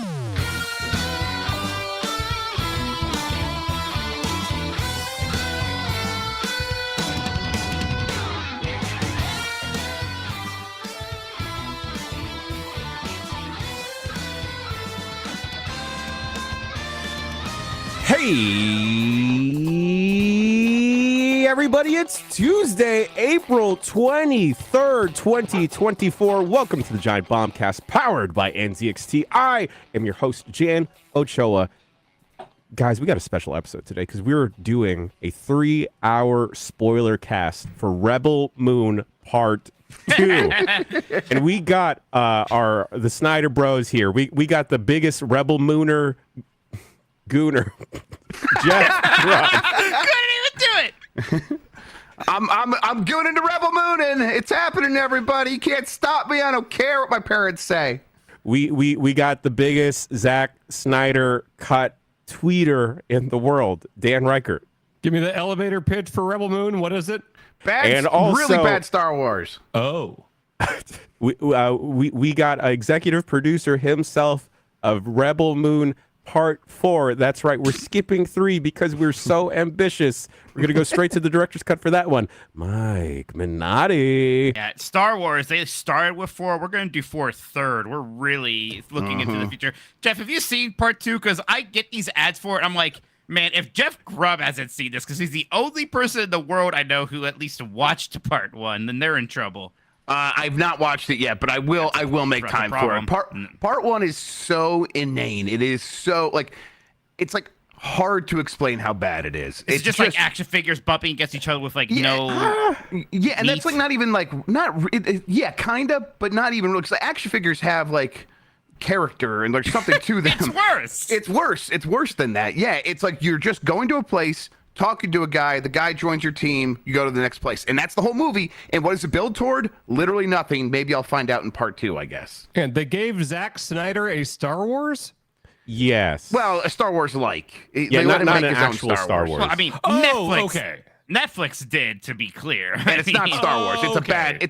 Hey, everybody, it's Tuesday, April 23rd, 2024. Welcome to the Giant Bombcast, powered by NZXT. I am your host, Jan Ochoa. Guys, we got a special episode today because we're doing a 3-hour spoiler cast for Rebel Moon Part 2. And we got the Snyder Bros here. We got the biggest Rebel Mooner Gooner, Jeff Grubb. Couldn't even do it. I'm going into Rebel Moon, and it's happening, everybody. You can't stop me. I don't care what my parents say. We got the biggest Zack Snyder cut tweeter in the world, Dan Reichert. Give me the elevator pitch for Rebel Moon. What is it? And also, really bad Star Wars. Oh, we got an executive producer himself of Rebel Moon Part 4. That's right. We're skipping 3 because we're so ambitious. We're going to go straight to the director's cut for that one. Mike Minotti. Yeah, Star Wars, they started with 4. We're going to do 4 third. We're really looking into the future. Jeff, have you seen Part 2? Because I get these ads for it. I'm like, man, if Jeff Grubb hasn't seen this, because he's the only person in the world I know who at least watched Part 1, then they're in trouble. I've not watched it yet, but I will make time for it. Part 1 is so inane. It is so it's hard to explain how bad it is. It's just like action figures bumping against each other with no and meat. that's not even kind of, but not even really. Because the action figures have character and there's something to them. It's worse. It's worse. It's worse than that. Yeah, it's like you're just going to a place, talking to a guy, the guy joins your team, you go to the next place. And that's the whole movie. And what does it build toward? Literally nothing. Maybe I'll find out in Part 2, I guess. And they gave Zack Snyder a Star Wars? Yes. Well, a Star Wars-like. Yeah, not an actual Star Wars. Well, I mean, Netflix did, to be clear. And it's not Star Wars. It's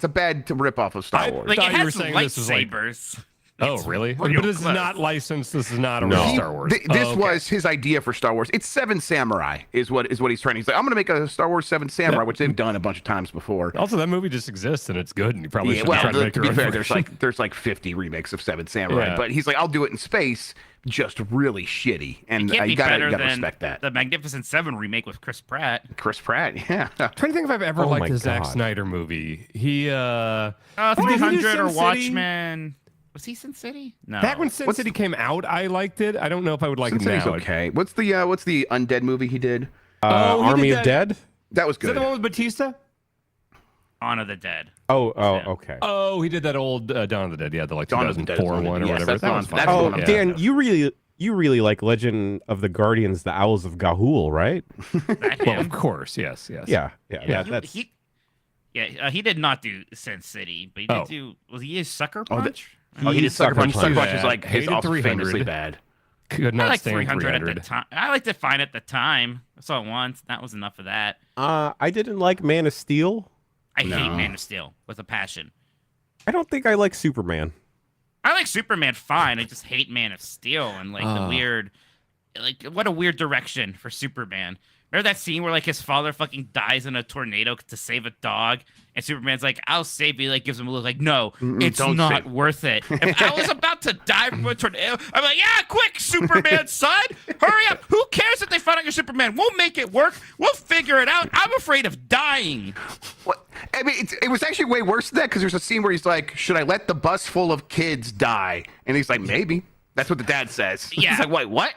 a bad rip-off of Star Wars. It has some lightsabers. Oh, really? But it's not licensed. This is not a real Star Wars. This was his idea for Star Wars. It's Seven Samurai is what he's trying. He's like, I'm going to make a Star Wars Seven Samurai, which they've done a bunch of times before. Also, that movie just exists and it's good, and you probably should try to make to be fair, there's like 50 remakes of Seven Samurai, but he's like, I'll do it in space, just really shitty, and you gotta respect that. The Magnificent Seven remake with Chris Pratt. Yeah. I'm trying to think if I've ever liked a Zack Snyder movie. He 300 or Watchmen. Was he Sin City? No. Back when Sin City came out, I liked it. I don't know if I would like it now. Okay. What's the undead movie he did? Army of Dead? That was good. Is that the one with Batista? Dawn of the Dead. Okay. Oh, he did that old Dawn of the Dead. Yeah, the 2004 one or whatever. That was fun. Oh, Dan, you really like Legend of the Guardians, the Owls of Ga'Hoole, right? Well, of course. Yes. Yeah. He did not do Sin City, but he did do. Was he a Sucker Punch? He did Sucker Punch. Sucker Punch is his also famously bad. Could not I like stand 300 at the time. I liked it fine at the time. I saw it once. That was enough of that. I didn't like Man of Steel. I hate Man of Steel with a passion. I don't think I like Superman. I like Superman fine. I just hate Man of Steel and the weird, what a weird direction for Superman. Remember that scene where his father fucking dies in a tornado to save a dog, and Superman's like, "I'll save you." Gives him a look no, it's not worth it. If I was about to die from a tornado, I'm like, "Yeah, quick, Superman, son, hurry up! Who cares if they find out you're Superman? We'll make it work. We'll figure it out. I'm afraid of dying." What? I mean, it was actually way worse than that because there's a scene where he's like, "Should I let the bus full of kids die?" And he's like, "Maybe." That's what the dad says. Yeah. He's like, "Wait, what?"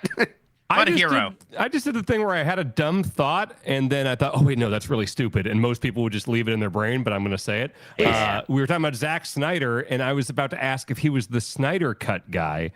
What a hero. I just did the thing where I had a dumb thought, and then I thought, oh, wait, no, that's really stupid. And most people would just leave it in their brain, but I'm going to say it. Yeah. We were talking about Zack Snyder, and I was about to ask if he was the Snyder Cut guy.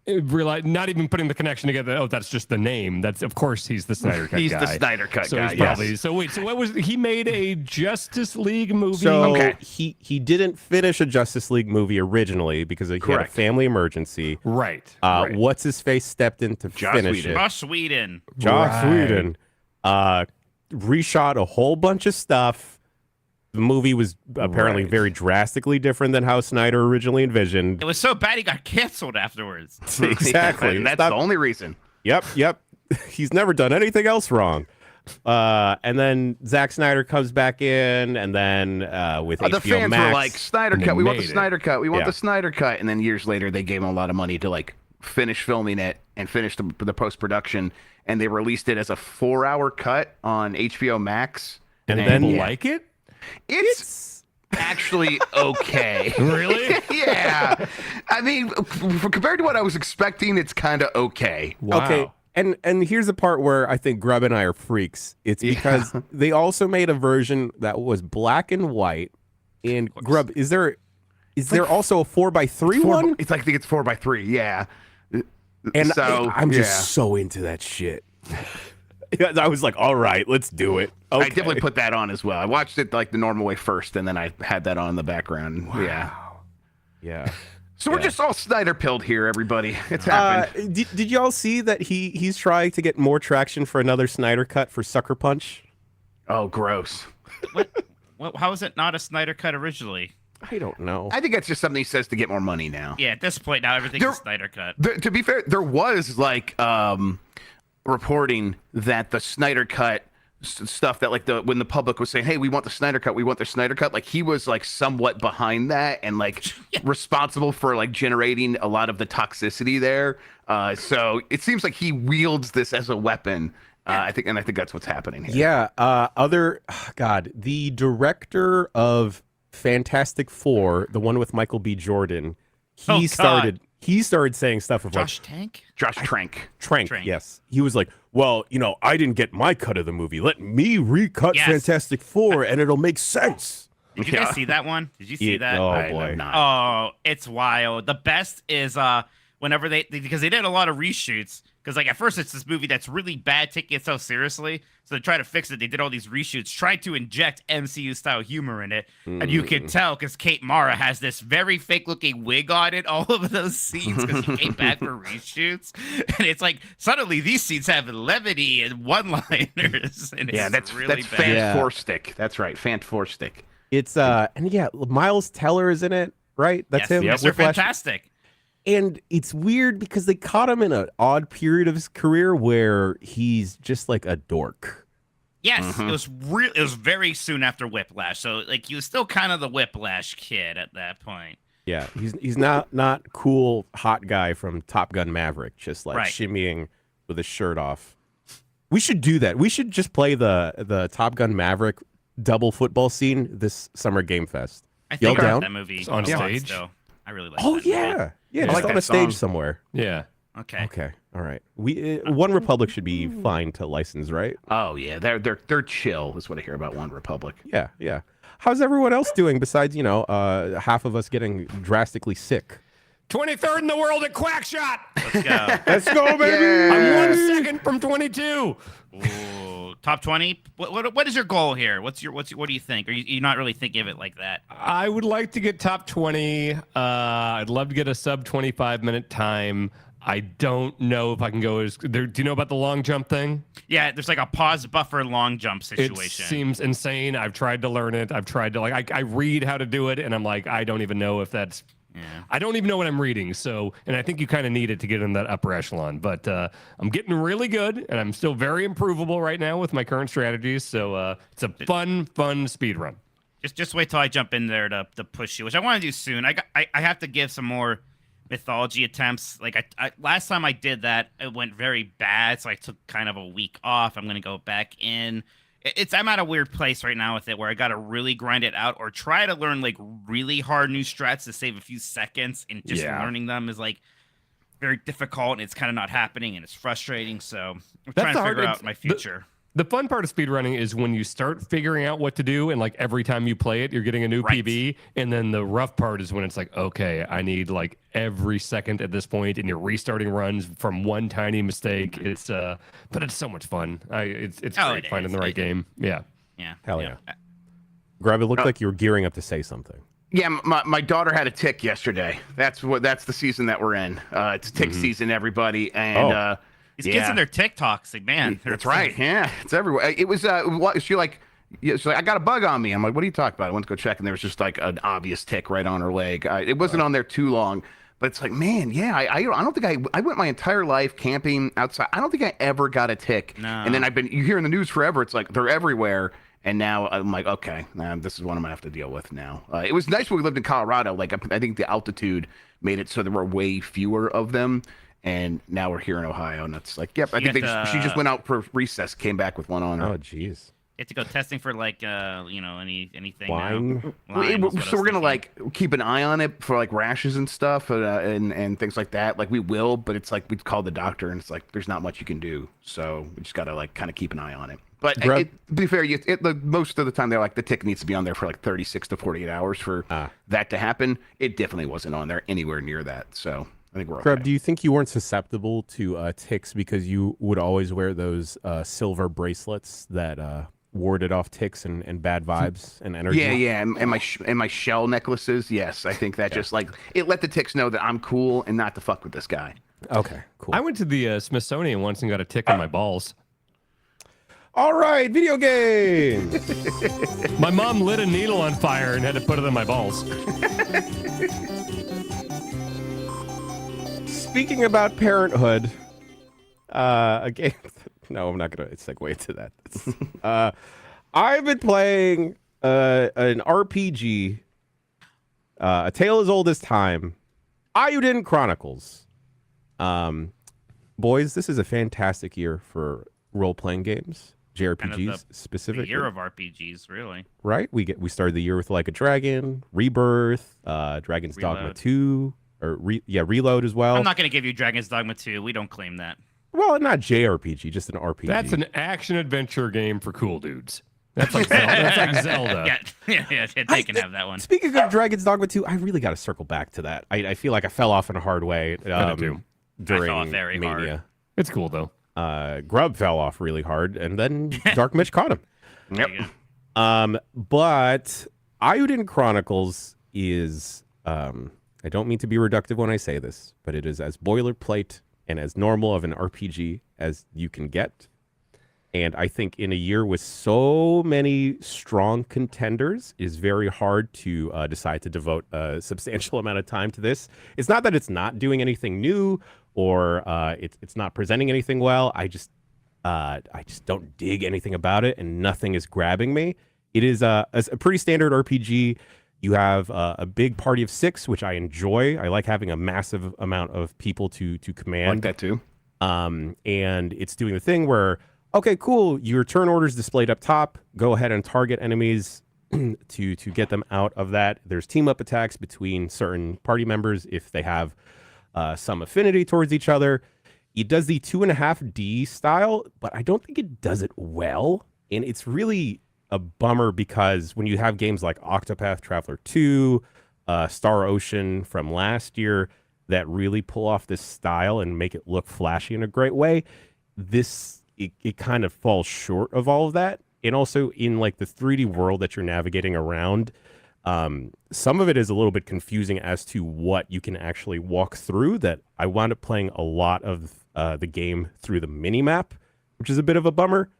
Not even putting the connection together. Oh, that's just the name. That's, of course, he's the Snyder Cut guy. He's the Snyder Cut guy. He's probably, So wait, so what was he made a Justice League movie? So he didn't finish a Justice League movie originally because he had a family emergency. Right. What's his face stepped in to finish it. Joss Whedon. Joss Whedon reshot a whole bunch of stuff. The movie was apparently Right. very drastically different than how Snyder originally envisioned. It was so bad he got canceled afterwards. Exactly. And that's Stop- the only reason. Yep. He's never done anything else wrong. And then Zack Snyder comes back in, and then with HBO The fans Max, were like, Snyder And Cut. they We want the made it. Snyder Cut. We want Yeah. the Snyder Cut. And then years later, they gave him a lot of money to like finish filming it and finish the post production, and they released it as a 4-hour cut on HBO Max. And And then- people Yeah. like it? It's actually okay. Really? Yeah. I mean, compared to what I was expecting, it's kind of okay. Wow. Okay. And here's the part where I think Grub and I are freaks. It's because they also made a version that was black and white. And Grub, is there also a 4x3 one? It's like, I think it's 4x3. Yeah. And so, I'm yeah. just so into that shit. I was like, all right, let's do it. Okay. I definitely put that on as well. I watched it like the normal way first, and then I had that on in the background. Yeah. Yeah. So we're just all Snyder pilled here, everybody. It's happened. Did y'all see that he's trying to get more traction for another Snyder cut for Sucker Punch? Oh, gross. Well, how is it not a Snyder cut originally? I don't know. I think that's just something he says to get more money now. Yeah, at this point now everything's a Snyder cut. To be fair, there was like reporting that the Snyder cut stuff that like when the public was saying, "Hey, we want the Snyder cut, we want the Snyder cut," like he was like somewhat behind that and like responsible for like generating a lot of the toxicity there. So it seems like he wields this as a weapon. I think that's what's happening here. Yeah. The director of Fantastic Four, the one with Michael B. Jordan, he started saying stuff of Josh Tank? Josh Trank. Trank, yes. He was like, well, I didn't get my cut of the movie. Let me recut Yes. Fantastic Four and it'll make sense. Did you guys see that one? Did you see that? Oh, I boy. have not. Oh, it's wild. The best is whenever because they did a lot of reshoots. Because like at first it's this movie that's really bad, taking itself seriously. So to try to fix it, they did all these reshoots, tried to inject MCU style humor in it, and you could tell because Kate Mara has this very fake looking wig on it all of those scenes because she came back for reshoots, and it's like suddenly these scenes have levity and one liners, and it's Yeah, that's really that's bad. Fan Yeah. Four Stick. That's right, Fan Four Stick. It's and yeah, Miles Teller is in it, right? That's him. Yes, Mr. Whiplash. Fantastic. And it's weird because they caught him in an odd period of his career where he's just like a dork. Yes, it was real. It was very soon after Whiplash, so like he was still kind of the Whiplash kid at that point. Yeah, he's not cool hot guy from Top Gun Maverick, just like Right. shimmying with his shirt off. We should do that. We should just play the Top Gun Maverick double football scene this summer Game Fest. I Y'all think I down? heard that movie It's on a lot stage? still. I really like. Oh that movie. yeah, yeah, I just like on that a stage song. somewhere. Yeah. Okay. Okay, all right. We One Republic should be fine to license, right? Oh yeah, they're chill. Is what I hear about One Republic. Yeah. How's everyone else doing besides half of us getting drastically sick? 23rd in the world at Quackshot. Let's go. Let's go, baby. I'm 1 second from 22. Ooh, top 20. What is your goal here? What do you think? Are you not really thinking of it like that? I would like to get top 20. I'd love to get a sub 25-minute time. I don't know if I can go as. Do you know about the long jump thing? Yeah, there's like a pause buffer long jump It situation. seems insane. I've tried to learn it. I've tried to I read how to do it, and I'm like, I don't even know if that's. Yeah. I don't even know what I'm reading. So, and I think you kind of need it to get in that upper echelon. But I'm getting really good, and I'm still very improvable right now with my current strategies. So it's a fun speed run. Just wait till I jump in there to push you, which I want to do soon. I have to give some more mythology attempts. Like I last time I did that, it went very bad, so I took kind of a week off. I'm gonna go back in. I'm at a weird place right now with it where I gotta really grind it out or try to learn like really hard new strats to save a few seconds, and just learning them is like very difficult, and it's kind of not happening, and it's frustrating. So I'm trying to figure out my future. The fun part of speedrunning is when you start figuring out what to do, and like every time you play it, you're getting a new Right. PB. And then the rough part is when it's like, okay, I need like every second at this point, and you're restarting runs from one tiny mistake. It's but it's so much fun. It's great it finding is. the right game. Yeah. Yeah. Hell yeah. Grab, it looked like you were gearing up to say something. Yeah, my daughter had a tick yesterday. That's the season that we're in. It's tick season, everybody, and These kids and their TikToks, like man, that's right. Yeah, it's everywhere. It was she like Yeah, she's like, I got a bug on me. I'm like, what are you talking about? I went to go check, and there was just like an obvious tick right on her leg. It wasn't on there too long, but it's like, man, yeah, I don't think I went my entire life camping outside. I don't think I ever got a tick. No. And then you hear in the news forever, it's like they're everywhere. And now I'm like, okay, this is what I'm gonna have to deal with now. It was nice when we lived in Colorado. Like I think the altitude made it so there were way fewer of them. And now we're here in Ohio, and it's like, yep. I think she just went out for recess, came back with one on her. Oh, jeez. You have to go testing for like anything. Lyme? So we're gonna like keep an eye on it for like rashes and stuff, and things like that. Like we will, but it's like we call the doctor, and it's like there's not much you can do. So we just gotta like kind of keep an eye on it. But to be fair, most of the time they're like the tick needs to be on there for like 36 to 48 hours for that to happen. It definitely wasn't on there anywhere near that. So I think we're okay. Grub, do you think you weren't susceptible to ticks because you would always wear those silver bracelets that warded off ticks and bad vibes and energy? Yeah, and my shell necklaces. Yes, I think that just like it let the ticks know that I'm cool and not to fuck with this guy. Okay, cool. I went to the Smithsonian once and got a tick on my balls. All right, video games. My mom lit a needle on fire and had to put it on my balls. Speaking about parenthood, a game. No, I'm not gonna segue to that. I've been playing an RPG, A Tale as Old as Time, Ayuden Chronicles. Boys, this is a fantastic year for role-playing games, JRPGs specifically. The year of RPGs, really. Right? We started the year with Like a Dragon, Rebirth, Dragon's Dogma 2, or Reload as well. I'm not going to give you Dragon's Dogma 2. We don't claim that. Well, not JRPG, just an RPG. That's an action-adventure game for cool dudes. That's like Zelda. That's like Zelda. Yeah, they can have that one. Speaking of Dragon's Dogma 2, I really got to circle back to that. I feel like I fell off in a hard way during I fell off very Mania. hard. It's cool, though. Grub fell off really hard, and then Dark Mitch caught him. Yep. But Ayuden Chronicles is, I don't mean to be reductive when I say this, but it is as boilerplate and as normal of an RPG as you can get. And I think in a year with so many strong contenders, it is very hard to decide to devote a substantial amount of time to this. It's not that it's not doing anything new or it's not presenting anything well. I just don't dig anything about it, and nothing is grabbing me. It is a pretty standard RPG. You have a big party of 6, which I enjoy. I like having a massive amount of people to command. I like that too. And it's doing the thing where, okay, cool, your turn order's displayed up top. Go ahead and target enemies to get them out of that. There's team up attacks between certain party members if they have some affinity towards each other. It does the 2.5D style, but I don't think it does it well. And it's really a bummer because when you have games like Octopath Traveler 2, Star Ocean from last year that really pull off this style and make it look flashy in a great way, it kind of falls short of all of that. And also in like the 3D world that you're navigating around, some of it is a little bit confusing as to what you can actually walk through. That I wound up playing a lot of the game through the mini map, which is a bit of a bummer.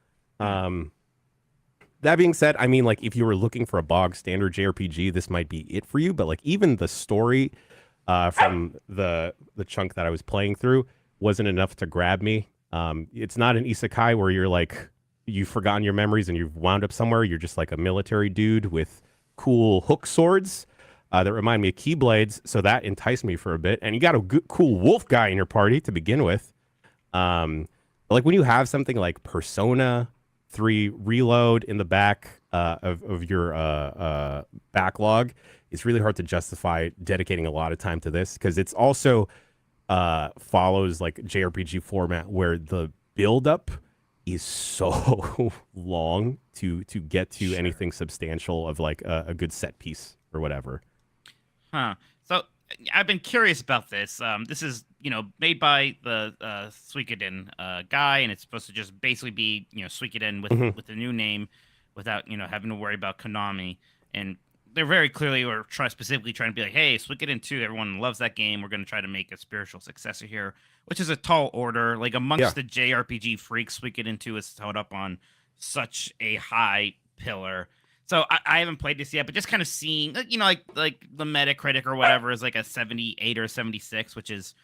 That being said, I mean, like if you were looking for a bog standard JRPG, this might be it for you. But like even the story from the chunk that I was playing through wasn't enough to grab me. It's not an isekai where you're like you've forgotten your memories and you've wound up somewhere. You're just like a military dude with cool hook swords that remind me of Keyblades. So that enticed me for a bit. And you got a cool wolf guy in your party to begin with. Like when you have something like Persona 3 Reload in the back of your backlog, it's really hard to justify dedicating a lot of time to this because it's also follows like JRPG format where the buildup is so long to get to anything substantial of like a good set piece or whatever. Huh. So I've been curious about this. This is, made by the Suikoden guy, and it's supposed to just basically be, Suikoden with a new name without, having to worry about Konami. And they're very clearly or specifically trying to be like, hey, Suikoden 2, everyone loves that game. We're going to try to make a spiritual successor here, which is a tall order. Like amongst the JRPG freaks, Suikoden 2 is held up on such a high pillar. So I haven't played this yet, but just kind of seeing, like the Metacritic or whatever is like a 78 or a 76, which is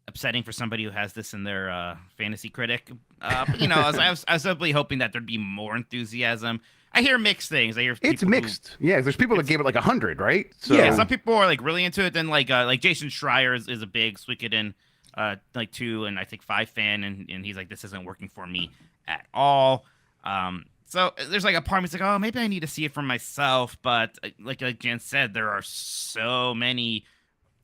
upsetting for somebody who has this in their fantasy critic. But I was simply hoping that there'd be more enthusiasm. I hear mixed things. I hear it's mixed. There's people that gave it like 100, right? So yeah, some people are like really into it. Then like Jason Schreier is a big Suikoden 2 and I think 5 fan, and he's like, this isn't working for me at all. So there's like a part of me that's like, oh, maybe I need to see it for myself. But like Jan said, there are so many,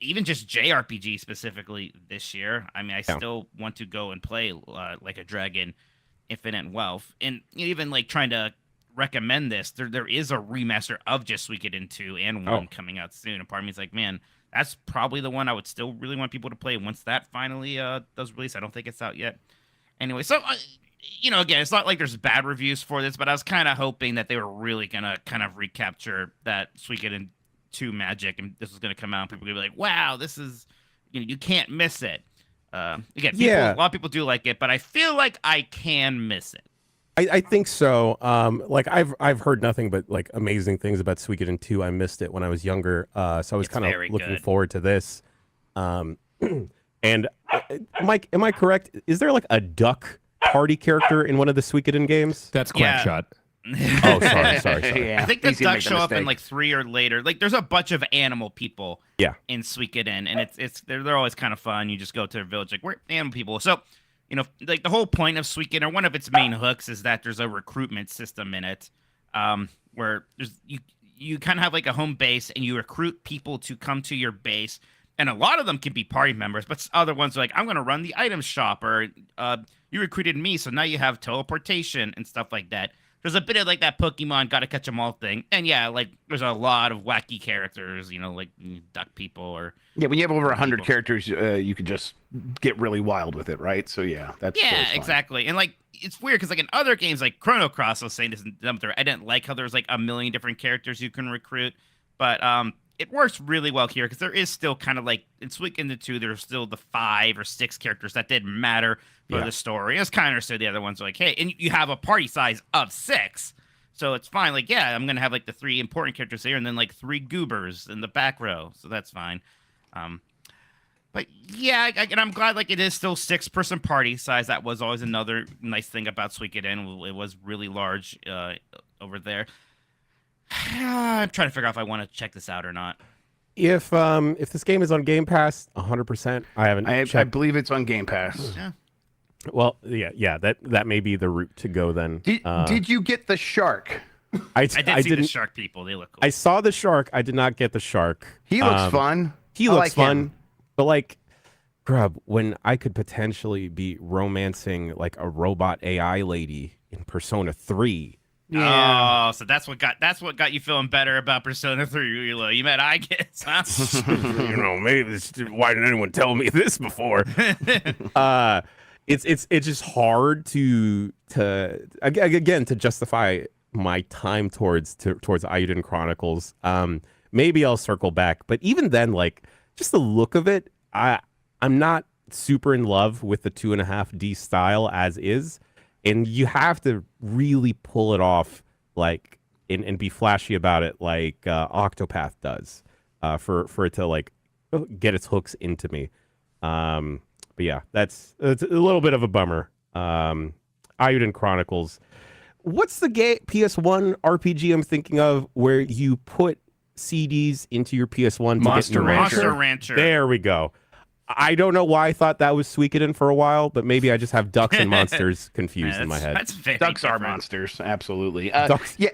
even just JRPG specifically this year. I mean, I still want to go and play like a Dragon Infinite Wealth, and even like trying to recommend this. There is a remaster of just Suikoden 2 and 1 coming out soon. And part of me is like, man, that's probably the one I would still really want people to play once that finally does release. I don't think it's out yet. Anyway, so again, it's not like there's bad reviews for this, but I was kind of hoping that they were really gonna kind of recapture that Suikoden 2 magic, and this was gonna come out, and people were gonna be like, wow, this is, you can't miss it. Again, a lot of people do like it, but I feel like I can miss it. I think so. Like I've heard nothing but like amazing things about Suikoden 2. I missed it when I was younger, so I was kind of looking forward to this. And Mike, am I correct? Is there like a duck party character in one of the Suikoden games? That's Quackshot. Oh, sorry. Yeah, I think the ducks show up in like 3 or later. Like there's a bunch of animal people in Suikoden, and they're always kind of fun. You just go to their village, like, we're animal people. So like the whole point of Suikoden, or one of its main hooks, is that there's a recruitment system in it, where you kind of have like a home base, and you recruit people to come to your base, and a lot of them can be party members, but other ones are like, I'm going to run the item shop, or you recruited me, so now you have teleportation and stuff like that. There's a bit of like that Pokemon gotta catch 'em all thing, and like there's a lot of wacky characters, like duck people or when you have over 100 characters, you can just get really wild with it, right? So that's exactly. And like it's weird because like in other games like Chrono Cross, I was saying this, I didn't like how there's like a million different characters you can recruit, but it works really well here because there is still kind of like in Suikoden 2, there's still the 5 or 6 characters that did matter for the story. It's kind of understood the other ones are like, hey, and you have a party size of 6, so it's fine. Like, I'm gonna have like the 3 important characters here, and then like 3 goobers in the back row, so that's fine. But and I'm glad like it is still 6-person party size. That was always another nice thing about Suikoden. It was really large over there. I'm trying to figure out if I want to check this out or not. If this game is on Game Pass, 100%. I haven't checked. I believe it's on Game Pass. Yeah. Well, that may be the route to go then. Did you get the shark? I did see the shark people. They look cool. I saw the shark. I did not get the shark. He looks fun. He looks fun. But like, Grub, when I could potentially be romancing like a robot AI lady in Persona 3. Yeah. Oh, so that's what got you feeling better about Persona 3. You met I guess, huh? Maybe why didn't anyone tell me this before? It's just hard to justify my time towards Eiyuden Chronicles. Maybe I'll circle back, but even then, like just the look of it, I'm not super in love with the 2.5D style as is. And you have to really pull it off, like, and be flashy about it, like Octopath does, for it to like get its hooks into me. But yeah, it's a little bit of a bummer. Eiyuden Chronicles. What's the PS1 RPG I'm thinking of where you put CDs into your PS1 to Monster get Monster Rancher. There we go. I don't know why I thought that was Suikoden for a while, but maybe I just have ducks and monsters confused in my head. That's very ducks different. are monsters, absolutely. Ducks. Yeah,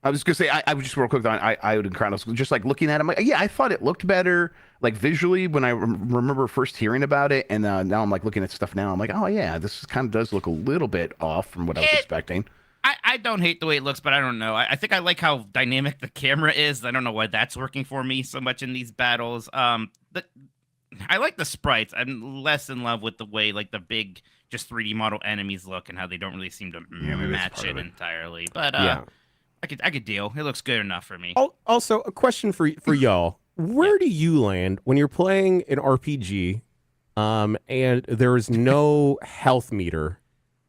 I was gonna say I was just real quick on Eiyuden Chronicles, just like looking at him. Like, I thought it looked better, like visually when I remember first hearing about it, and now I'm like looking at stuff now. I'm like, oh yeah, this kind of does look a little bit off from what I was expecting. I don't hate the way it looks, but I don't know. I think I like how dynamic the camera is. I don't know why that's working for me so much in these battles. I like the sprites. I'm less in love with the way like the big just 3D model enemies look and how they don't really seem to match it entirely. But I could deal. It looks good enough for me. Also, a question for y'all. Where do you land when you're playing an RPG and there is no health meter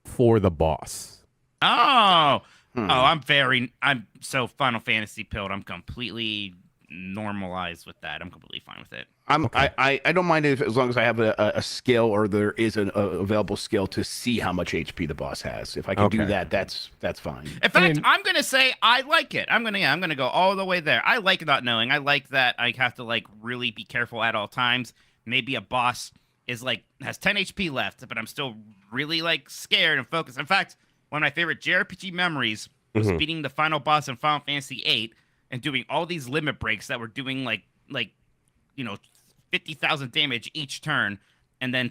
for the boss? Oh, I'm so Final Fantasy pilled. I'm completely normalized with that. I'm completely fine with it. I don't mind if as long as I have a skill or there is an available skill to see how much HP the boss has. If I can do that, that's fine. In fact, I'm gonna say I like it. I'm gonna go all the way there. I like not knowing. I like that I have to like really be careful at all times. Maybe a boss is like has 10 HP left, but I'm still really like scared and focused. In fact, one of my favorite JRPG memories was beating the final boss in Final Fantasy VIII and doing all these limit breaks that were doing like 50,000 damage each turn. And then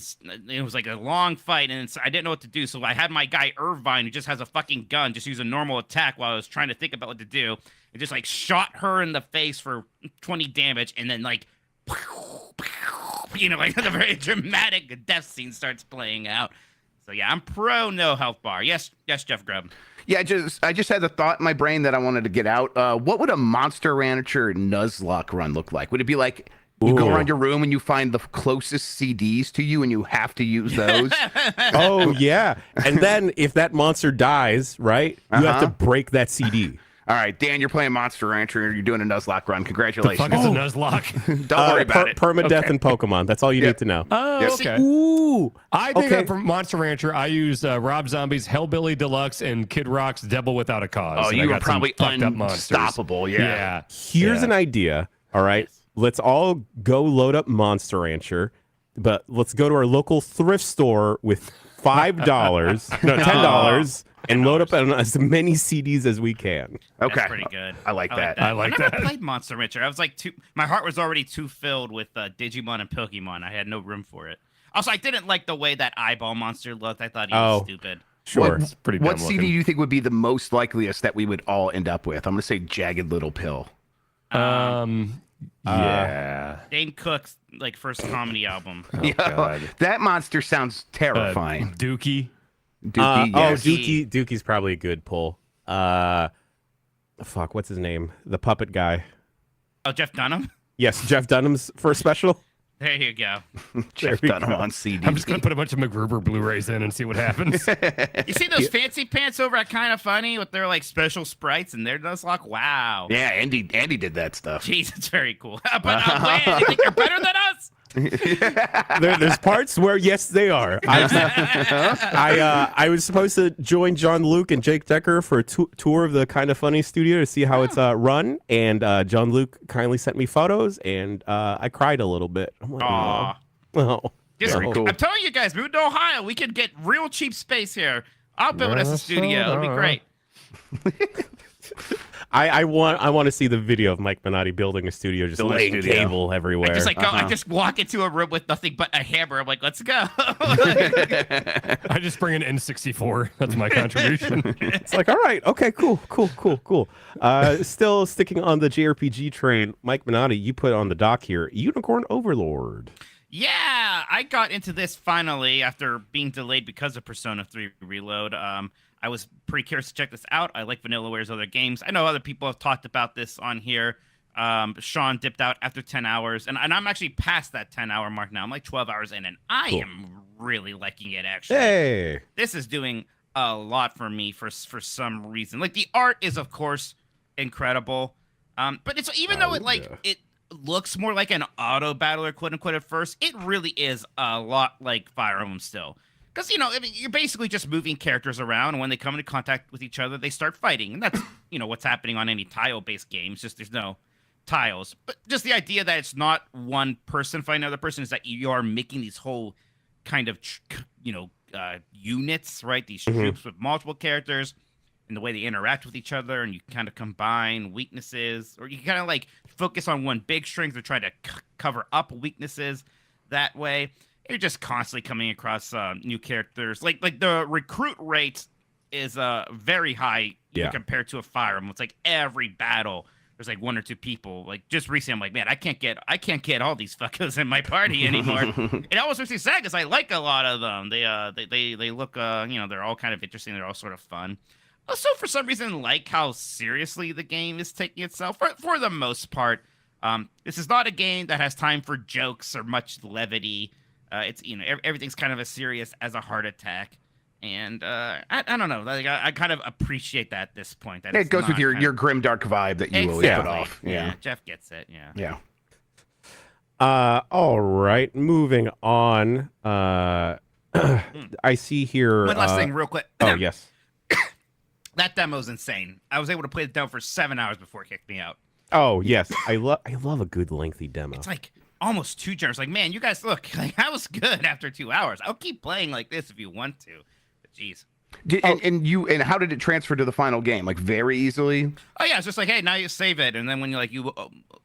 it was like a long fight, and I didn't know what to do. So I had my guy Irvine, who just has a fucking gun, just use a normal attack while I was trying to think about what to do. And just like shot her in the face for 20 damage, and then like, like the very dramatic death scene starts playing out. So yeah, I'm pro no health bar. Yes, Jeff Grubb. Yeah, I just had the thought in my brain that I wanted to get out. What would a Monster Rancher Nuzlocke run look like? Would it be like you go around your room and you find the closest CDs to you and you have to use those? Oh, yeah. And then if that monster dies, right, you have to break that CD. All right, Dan, you're playing Monster Rancher. You're doing a Nuzlocke run. Congratulations. The fuck is a Nuzlocke? Don't worry about it. Permadeath in Pokemon. That's all you need to know. Oh, Yes. okay. Ooh. I think for Monster Rancher, I use Rob Zombie's Hellbilly Deluxe and Kid Rock's Devil Without a Cause. Oh, And I you were got some probably fucked up monsters. unstoppable. Yeah. Here's an idea. All right. Let's all go load up Monster Rancher, but let's go to our local thrift store with $5, no, $10, and load up on as many CDs as we can. Okay. That's pretty good. I like that. I like I never that. played Monster Rancher. I was like my heart was already too filled with Digimon and Pokemon. I had no room for it. Also, I didn't like the way that eyeball monster looked. I thought he was stupid. Sure. It's pretty dumb What CD looking. do you think would be the most likeliest that we would all end up with? I'm going to say Jagged Little Pill. Yeah. Dane Cook's like first comedy album. Oh, God. That monster sounds terrifying. Dookie. Dookie, yes. Dookie's probably a good pull. Fuck, what's his name? The puppet guy. Oh, Jeff Dunham. Yes, Jeff Dunham's first special. There you go. Jeff we Dunham go. on CD. I'm just going to put a bunch of MacGruber Blu-rays in and see what happens. You see those fancy pants over at Kind of Funny with their like special sprites and their Nuzlocke? Wow. Yeah, Andy did that stuff. Jeez, it's very cool. But wait, you think you're better than us? There's parts where yes, they are. I was supposed to join John Luke and Jake Decker for a tour of the Kind of Funny studio to see how it's run, and John Luke kindly sent me photos, and I cried a little bit. I'm like, Aw. oh. Very cool. I'm telling you guys, move to Ohio. We could get real cheap space here. I'll build us a studio. It'll be great. I want to see the video of Mike Minotti building a studio, just Building a laying studio. cable everywhere. I just like go. I just walk into a room with nothing but a hammer. I'm like, let's go. I just bring an N64. That's my contribution. It's like, all right, okay, cool. Still sticking on the JRPG train, Mike Minotti, you put on the dock here, Unicorn Overlord. Yeah, I got into this finally after being delayed because of Persona 3 Reload. I was pretty curious to check this out. I like Vanillaware's other games. I know other people have talked about this on here. Sean dipped out after 10 hours, and I'm actually past that 10-hour mark now. I'm like 12 hours in, and I am really liking it, actually. Hey. This is doing a lot for me for some reason. Like, the art is, of course, incredible. But it's even though it looks more like an auto battler, quote unquote, at first, it really is a lot like Fire Emblem still. Because, I mean, you're basically just moving characters around, and when they come into contact with each other, they start fighting. And that's, what's happening on any tile-based games, just there's no tiles. But just the idea that it's not one person fighting another person is that you are making these whole kind of, units, right? These troops with multiple characters, and the way they interact with each other, and you kind of combine weaknesses, or you kind of like focus on one big strength or try to cover up weaknesses that way. You're just constantly coming across new characters. Like the recruit rate is very high compared to a Fire Emblem. It's like every battle there's like one or two people. Like just recently, I'm like, man, I can't get all these fuckers in my party anymore. It almost makes me sad because I like a lot of them. They look they're all kind of interesting. They're all sort of fun. Also, for some reason, like how seriously the game is taking itself for the most part. This is not a game that has time for jokes or much levity. It's everything's kind of as serious as a heart attack. And I don't know. Like I kind of appreciate that at this point. That It it's goes with not your kind your of- grim dark vibe that you always exactly. put off. Yeah. Jeff gets it. Yeah. Yeah. All right, moving on. I see here. One last thing, real quick. Oh yes. That demo's insane. I was able to play the demo for 7 hours before it kicked me out. Oh yes. I love a good lengthy demo. It's like almost 2 hours. Like, man, you guys look like I was good after 2 hours. I'll keep playing like this if you want to. But jeez. And how did it transfer to the final game? Like very easily? Oh yeah, it's just like, hey, now you save it, and then when you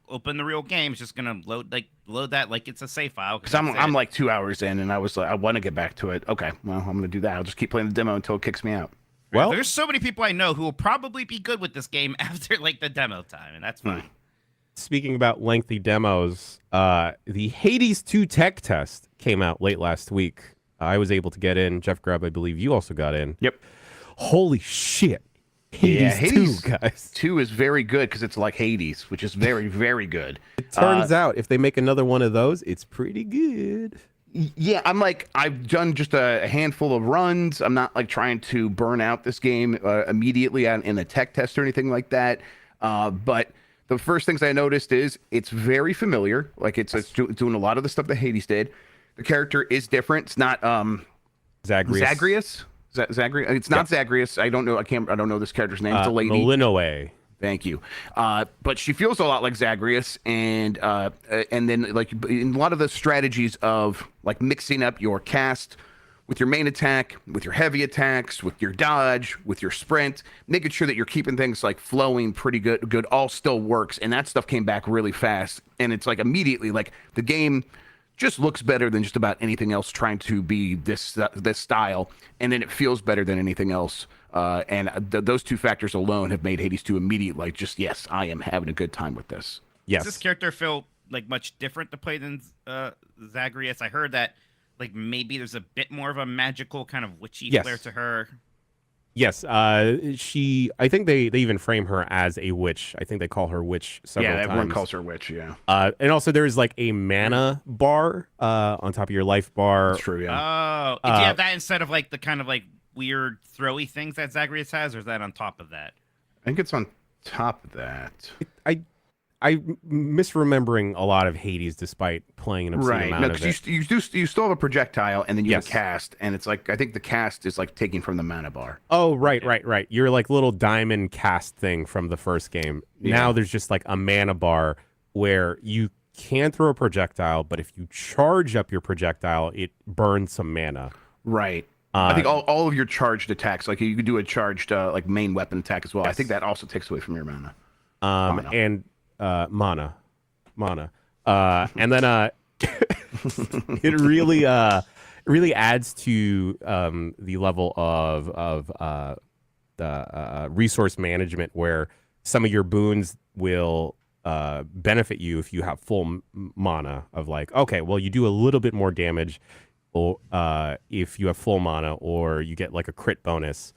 open the real game, it's just gonna load that like it's a save file. Because I'm like 2 hours in, and I was like, I want to get back to it. Okay, well, I'm gonna do that. I'll just keep playing the demo until it kicks me out. Well, there's so many people I know who will probably be good with this game after like the demo time, and that's fine. speaking about lengthy demos, the Hades 2 tech test came out late last week. I was able to get in. Jeff Grubb, I believe you also got in. Yep. Holy shit. Hades 2, guys. 2 is very good because it's like Hades, which is very, very good. It turns out if they make another one of those, it's pretty good. Yeah, I've done just a handful of runs. I'm not like trying to burn out this game immediately in the tech test or anything like that. But the first things I noticed is it's very familiar. Like it's doing a lot of the stuff that Hades did. The character is different. It's not Zagreus. Zagreus. It's not Zagreus. I don't know. I don't know this character's name. It's a lady. Malinoe. Thank you. But she feels a lot like Zagreus, and then like in a lot of the strategies of like mixing up your cast with your main attack, with your heavy attacks, with your dodge, with your sprint, making sure that you're keeping things like flowing pretty good all still works, and that stuff came back really fast, and it's like immediately like the game just looks better than just about anything else trying to be this style, and then it feels better than anything else. Those two factors alone have made Hades 2 immediate, like, just, yes, I am having a good time with this. Yes. Does this character feel like much different to play than Zagreus? I heard that like maybe there's a bit more of a magical kind of witchy flair to her. Yes, I think they even frame her as a witch. I think they call her witch several times. Yeah, everyone calls her witch, yeah. And also there's like a mana bar on top of your life bar. That's true, yeah. Oh, do you have that instead of like the kind of like weird throwy things that Zagreus has, or is that on top of that? I think it's on top of that. I'm misremembering a lot of Hades despite playing an obscene amount of it. You still have a projectile, and then you have a cast, and it's like I think the cast is like taking from the mana bar. Oh, right. You're like little diamond cast thing from the first game. Yeah. Now there's just like a mana bar where you can throw a projectile, but if you charge up your projectile, it burns some mana. Right. I think all of your charged attacks, like you could do a charged like main weapon attack as well. Yes. I think that also takes away from your mana. And mana, and then it really adds to the level of the resource management, where some of your boons will benefit you if you have full mana. Of like, okay, well, you do a little bit more damage, or if you have full mana, or you get like a crit bonus.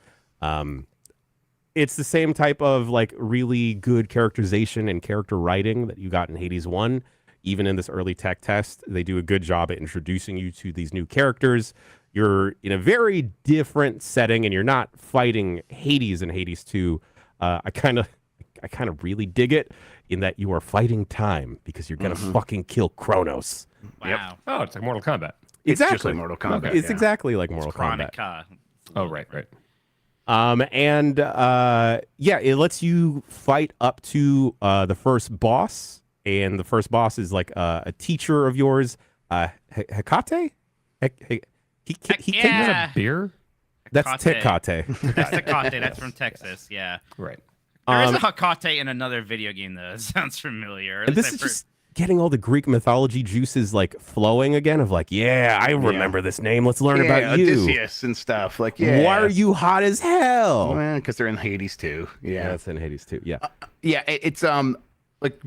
It's the same type of like really good characterization and character writing that you got in Hades 1. Even in this early tech test, they do a good job at introducing you to these new characters. You're in a very different setting, and you're not fighting Hades in Hades 2. I kind of really dig it in that you are fighting time because you're gonna fucking kill Kronos. Wow. Yep. Oh, it's like Mortal Kombat. It's just like Mortal Kombat. It's exactly like Mortal Kombat. Chronica. Oh, right. It lets you fight up to the first boss, and the first boss is like a teacher of yours, Hecate. Yeah. Beer? That's Hecate. Tecate. That's Hecate. That's from Texas. Yeah. Right. There is a Hecate in another video game though. It sounds familiar. At And least this is I've heard- just getting all the Greek mythology juices like flowing again. Of like, yeah, I remember this name. Let's learn about you. Odysseus and stuff. Like, yeah. Why are you hot as hell? Because they're in Hades too. Yeah. That's in Hades too. Yeah. It's like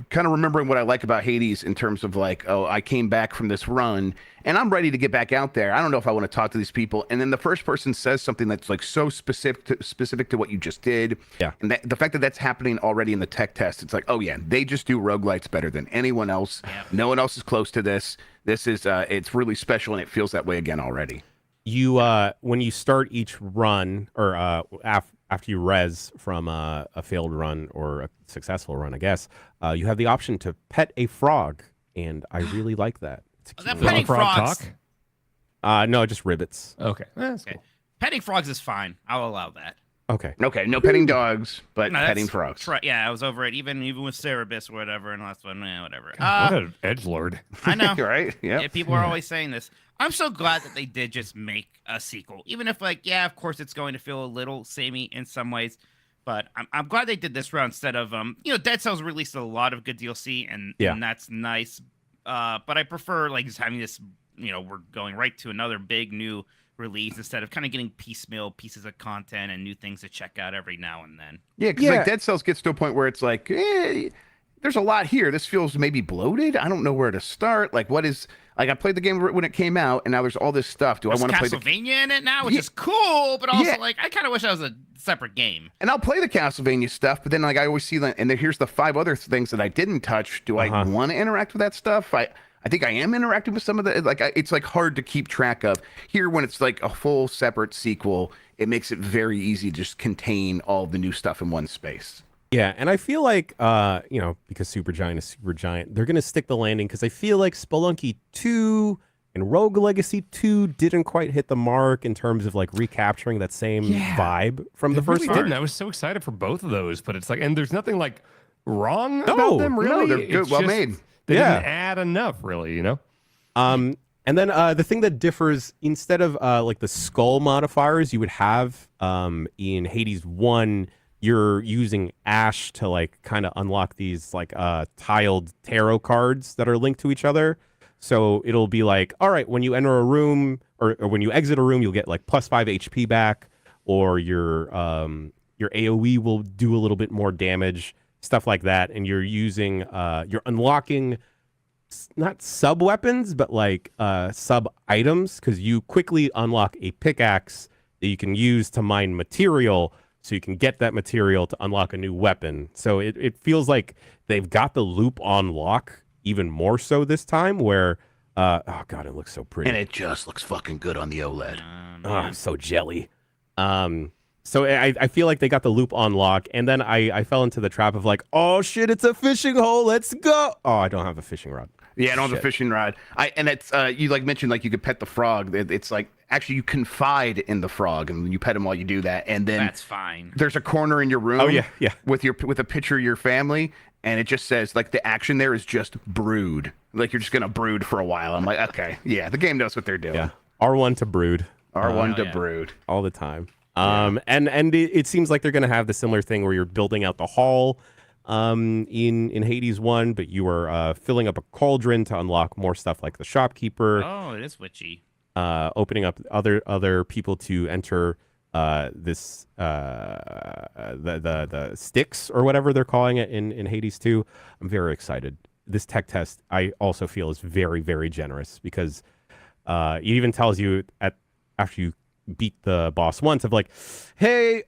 kind of remembering what I like about Hades in terms of like, oh, I came back from this run and I'm ready to get back out there. I don't know if I want to talk to these people. And then the first person says something that's like so specific to what you just did. Yeah. And the fact that that's happening already in the tech test, it's like, oh yeah, they just do roguelites better than anyone else. Yeah. No one else is close to this. This is it's really special, and it feels that way again already. you when you start each run, or after you res from a failed run or a successful run, I guess, you have the option to pet a frog, and I really like that. It's a Oh, that cute petting little- Frog frogs. talk? No, just ribbits. Okay. That's Okay. cool. Petting frogs is fine. I'll allow that. Okay. Okay, no petting dogs, but No, that's petting frogs. Yeah, I was over it. Even with Cerebus or whatever, and the last one, whatever. What an edgelord. I know. Right? Yeah. Yeah, people are always saying this. I'm so glad that they did just make a sequel, even if, like, yeah, of course, it's going to feel a little samey in some ways, but I'm glad they did this round instead of Dead Cells released a lot of good DLC, and that's nice. But I prefer like just having this. We're going right to another big new release instead of kind of getting piecemeal pieces of content and new things to check out every now and then. Yeah, because like Dead Cells gets to a point where it's like, there's a lot here. This feels maybe bloated. I don't know where to start. Like, what is like? I played the game when it came out, and now there's all this stuff. Do I want to play Castlevania in it now, which is cool, but also Yeah. like I kind of wish that was a separate game. And I'll play the Castlevania stuff, but then like I always see that, and then here's the 5 other things that I didn't touch. Do I want to interact with that stuff? I think I am interacting with some of the it's like hard to keep track of. Here, when it's like a full separate sequel, it makes it very easy to just contain all the new stuff in one space. Yeah, and I feel like because Supergiant is Supergiant, they're gonna stick the landing because I feel like Spelunky 2 and Rogue Legacy 2 didn't quite hit the mark in terms of like recapturing that same vibe from the They first really one. didn't. I was so excited for both of those, but it's like, and there's nothing like wrong No, about them, no, really. they're good, It's well just made. They Yeah. didn't add enough, really. And then the thing that differs, instead of like the skull modifiers you would have in Hades 1, you're using Ash to like kind of unlock these like tiled tarot cards that are linked to each other. So it'll be like, all right, when you enter a room or when you exit a room, you'll get like +5 HP back, or your AoE will do a little bit more damage, stuff like that. And you're using you're unlocking not sub weapons, but like sub items, because you quickly unlock a pickaxe that you can use to mine material, so you can get that material to unlock a new weapon. So it feels like they've got the loop on lock even more so this time, where oh god, it looks so pretty. And it just looks fucking good on the OLED. Oh, so jelly. So I feel like they got the loop on lock, and then I fell into the trap of like, oh shit, it's a fishing hole, let's go. Oh, I don't have a fishing rod. Yeah, I don't have a fishing rod. And it's you like mentioned like you could pet the frog. It's like actually you confide in the frog, and you pet him while you do that, and then That's fine. there's a corner in your room. Oh, yeah. With a picture of your family, and it just says like the action there is just brood. Like you're just gonna brood for a while. I'm like, okay, yeah, the game knows what they're doing. Yeah, R1 to brood. R1 to yeah. brood. All the time. And it seems like they're going to have the similar thing where you're building out the hall in Hades 1, but you are filling up a cauldron to unlock more stuff like the shopkeeper, Oh, it is witchy. opening up other people to enter this the sticks or whatever they're calling it in Hades 2. I'm very excited. This tech test I also feel is very, very generous, because it even tells you after you beat the boss once of like, hey,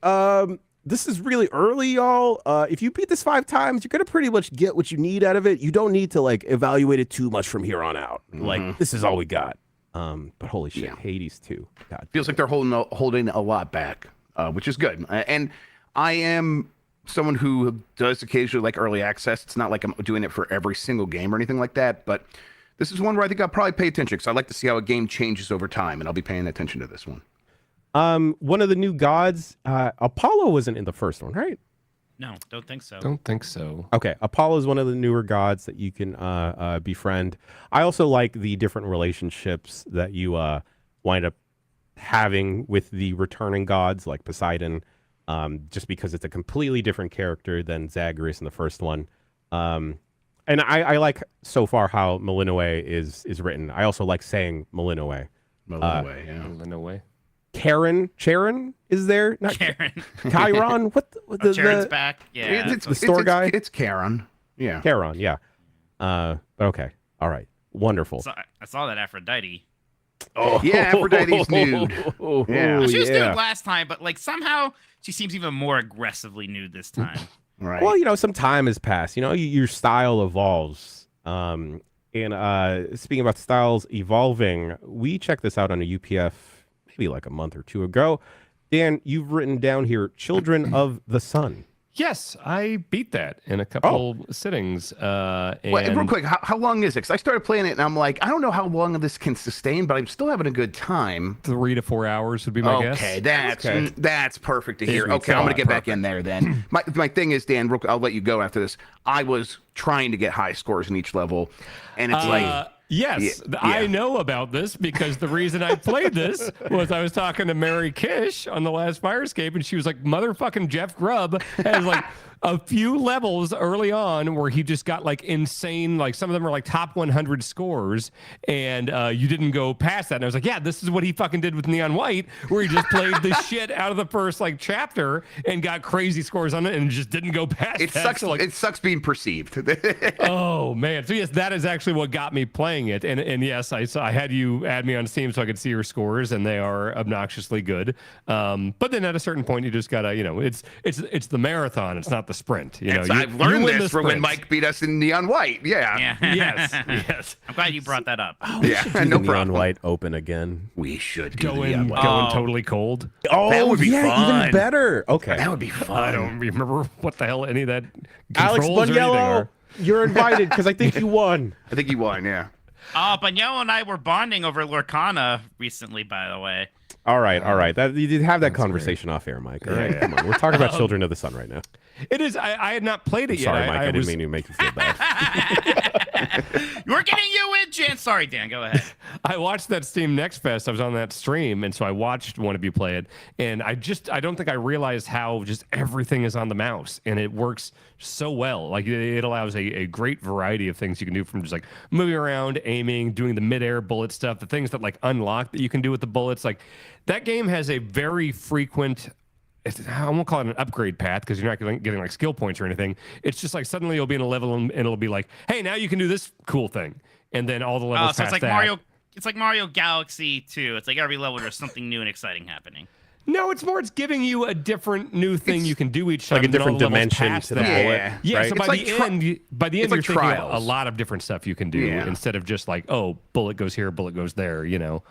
this is really early, y'all. If you beat this 5 times, you're gonna pretty much get what you need out of it. You don't need to like evaluate it too much from here on out. Like, this is all we got. But holy shit, Yeah. Hades 2. God. Feels like they're holding a lot back, which is good. And I am someone who does occasionally like early access. It's not like I'm doing it for every single game or anything like that, but this is one where I think I'll probably pay attention, because I like to see how a game changes over time, and I'll be paying attention to this one. One of the new gods, Apollo wasn't in the first one, right? No, don't think so. Don't think so. Okay, Apollo is one of the newer gods that you can befriend. I also like the different relationships that you wind up having with the returning gods, like Poseidon, just because it's a completely different character than Zagreus in the first one. And I like so far how Malinoe is written. I also like saying Malinoe. Illinois. Charon is there? Not Karen. Chiron? What the Charon's back. Yeah. It's the store guy? It's Charon. Yeah. Charon, yeah. But okay. All right. Wonderful. I saw that Aphrodite. Oh, Yeah, Aphrodite's nude. Yeah. Well, she was yeah. nude last time, but like somehow she seems even more aggressively nude this time. Right. Well, some time has passed. Your style evolves. And speaking about styles evolving, we checked this out on a UPF maybe like a month or two ago. Dan, you've written down here Children of the Sun. Yes, I beat that in a couple sittings. Wait, real quick, how long is it? Because I started playing it and I'm like, I don't know how long this can sustain, but I'm still having a good time. 3 to 4 hours would be my guess. Okay, that's perfect to hear. Okay, I'm gonna get back in there then. My thing is, Dan, I'll let you go after this. I was trying to get high scores in each level, and it's like. Yes, yeah. I know about this because the reason I played this was I was talking to Mary Kish on the last Fire Escape, and she was like, motherfucking Jeff Grubb has like a few levels early on where he just got like insane, like some of them are like top 100 scores, and you didn't go past that. And I was like, yeah, this is what he fucking did with Neon White, where he just played the shit out of the first like chapter and got crazy scores on it and just didn't go past it. Sucks. So, like, it sucks being perceived. Oh man! So yes, that is actually what got me playing it, and yes, I had you add me on Steam so I could see your scores, and they are obnoxiously good. But then at a certain point, you just gotta, it's the marathon. It's not the sprint. I've learned this from when Mike beat us in Neon White. Yeah. Yes. I'm glad you brought that up. Yeah. No Neon problem. White open again. We should Going totally cold. Oh, That would be fun. even better. Okay. That would be fun. I don't remember what the hell any of that Alex controls or anything Buniello, are. you're invited because I think you won. I think you won. Yeah. Banyel and I were bonding over Lorcana recently, by the way. All right. You did have that conversation off air, Mike. All right, come on. We're talking about Children of the Sun right now. It is. I had not played it yet. Sorry, Mike. I didn't mean to make you feel bad. We're getting you in, Jan. Sorry, Dan. Go ahead. I watched that Steam Next Fest. I was on that stream, and so I watched one of you play it. And I don't think I realized how just everything is on the mouse, and it works so well. Like it allows a great variety of things you can do, from just like moving around, aiming, doing the midair bullet stuff, the things that like unlock that you can do with the bullets. Like that game has a very frequent, I won't call it an upgrade path because you're not getting like skill points or anything. It's just like suddenly you'll be in a level and it'll be like, hey, now you can do this cool thing. And then all the levels So past it's like that. Mario. It's like Mario Galaxy 2. It's like every level there's something new and exciting happening. No, it's giving you a different new thing you can do each time. Like a different than all the levels dimension past to the that. bullet. Yeah, right? so It's by like the end, you're like thinking trials. a lot of different stuff you can do instead of just like, oh, bullet goes here, bullet goes there, Do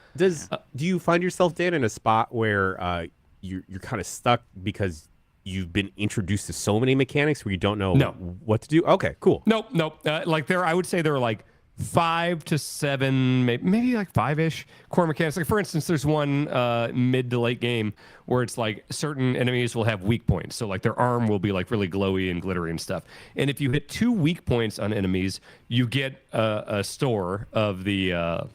you find yourself, Dan, in a spot where you're kind of stuck because you've been introduced to so many mechanics where you don't know what to do? Okay, cool. Nope. I would say there are like 5 to 7, maybe like 5-ish core mechanics. Like for instance, there's one mid to late game where it's like certain enemies will have weak points. So like their arm will be like really glowy and glittery and stuff. And if you hit 2 weak points on enemies, you get a store of the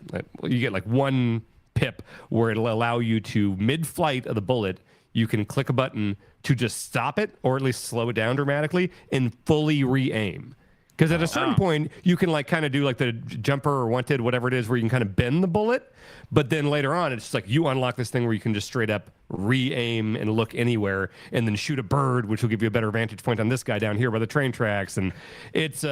you get like 1 pip where it'll allow you to mid-flight of the bullet, you can click a button to just stop it or at least slow it down dramatically and fully re-aim. Because at a certain point, you can like kind of do like the jumper or wanted, whatever it is, where you can kind of bend the bullet. But then later on, it's just like you unlock this thing where you can just straight up re-aim and look anywhere and then shoot a bird, which will give you a better vantage point on this guy down here by the train tracks. And it's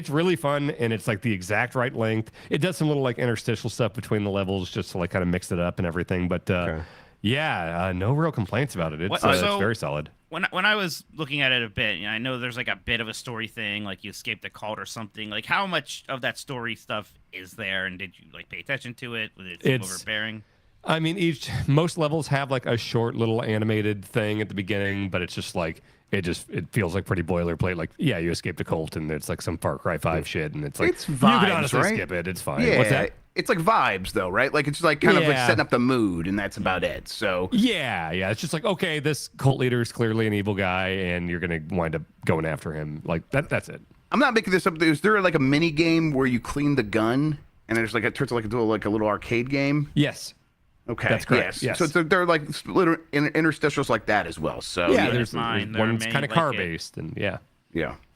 really fun, and it's like the exact right length. It does some little like interstitial stuff between the levels just to like kind of mix it up and everything. But no real complaints about it. It's very solid. When I was looking at it a bit, I know there's like a bit of a story thing, like you escaped a cult or something. Like how much of that story stuff is there, and did you like pay attention to it? Was it overbearing? I mean, most levels have like a short little animated thing at the beginning, but it's just like it feels like pretty boilerplate. Like, yeah, you escaped a cult, and it's like some Far Cry 5 shit, and it's like It's you vibes, can honestly right? skip it. It's fine. Yeah. What's that? It's like vibes, though, right? Like it's like kind of like setting up the mood, and that's about it. So Yeah. It's just like, okay, this cult leader is clearly an evil guy, and you're gonna wind up going after him. Like that's it. I'm not making this up. Is there like a mini game where you clean the gun, and there's like it turns into like a little arcade game? Yes. Okay, That's correct. Yes. So they're like interstitials like that as well. So Yeah, in there's mind, there are one's many kind of like car it. based, and yeah.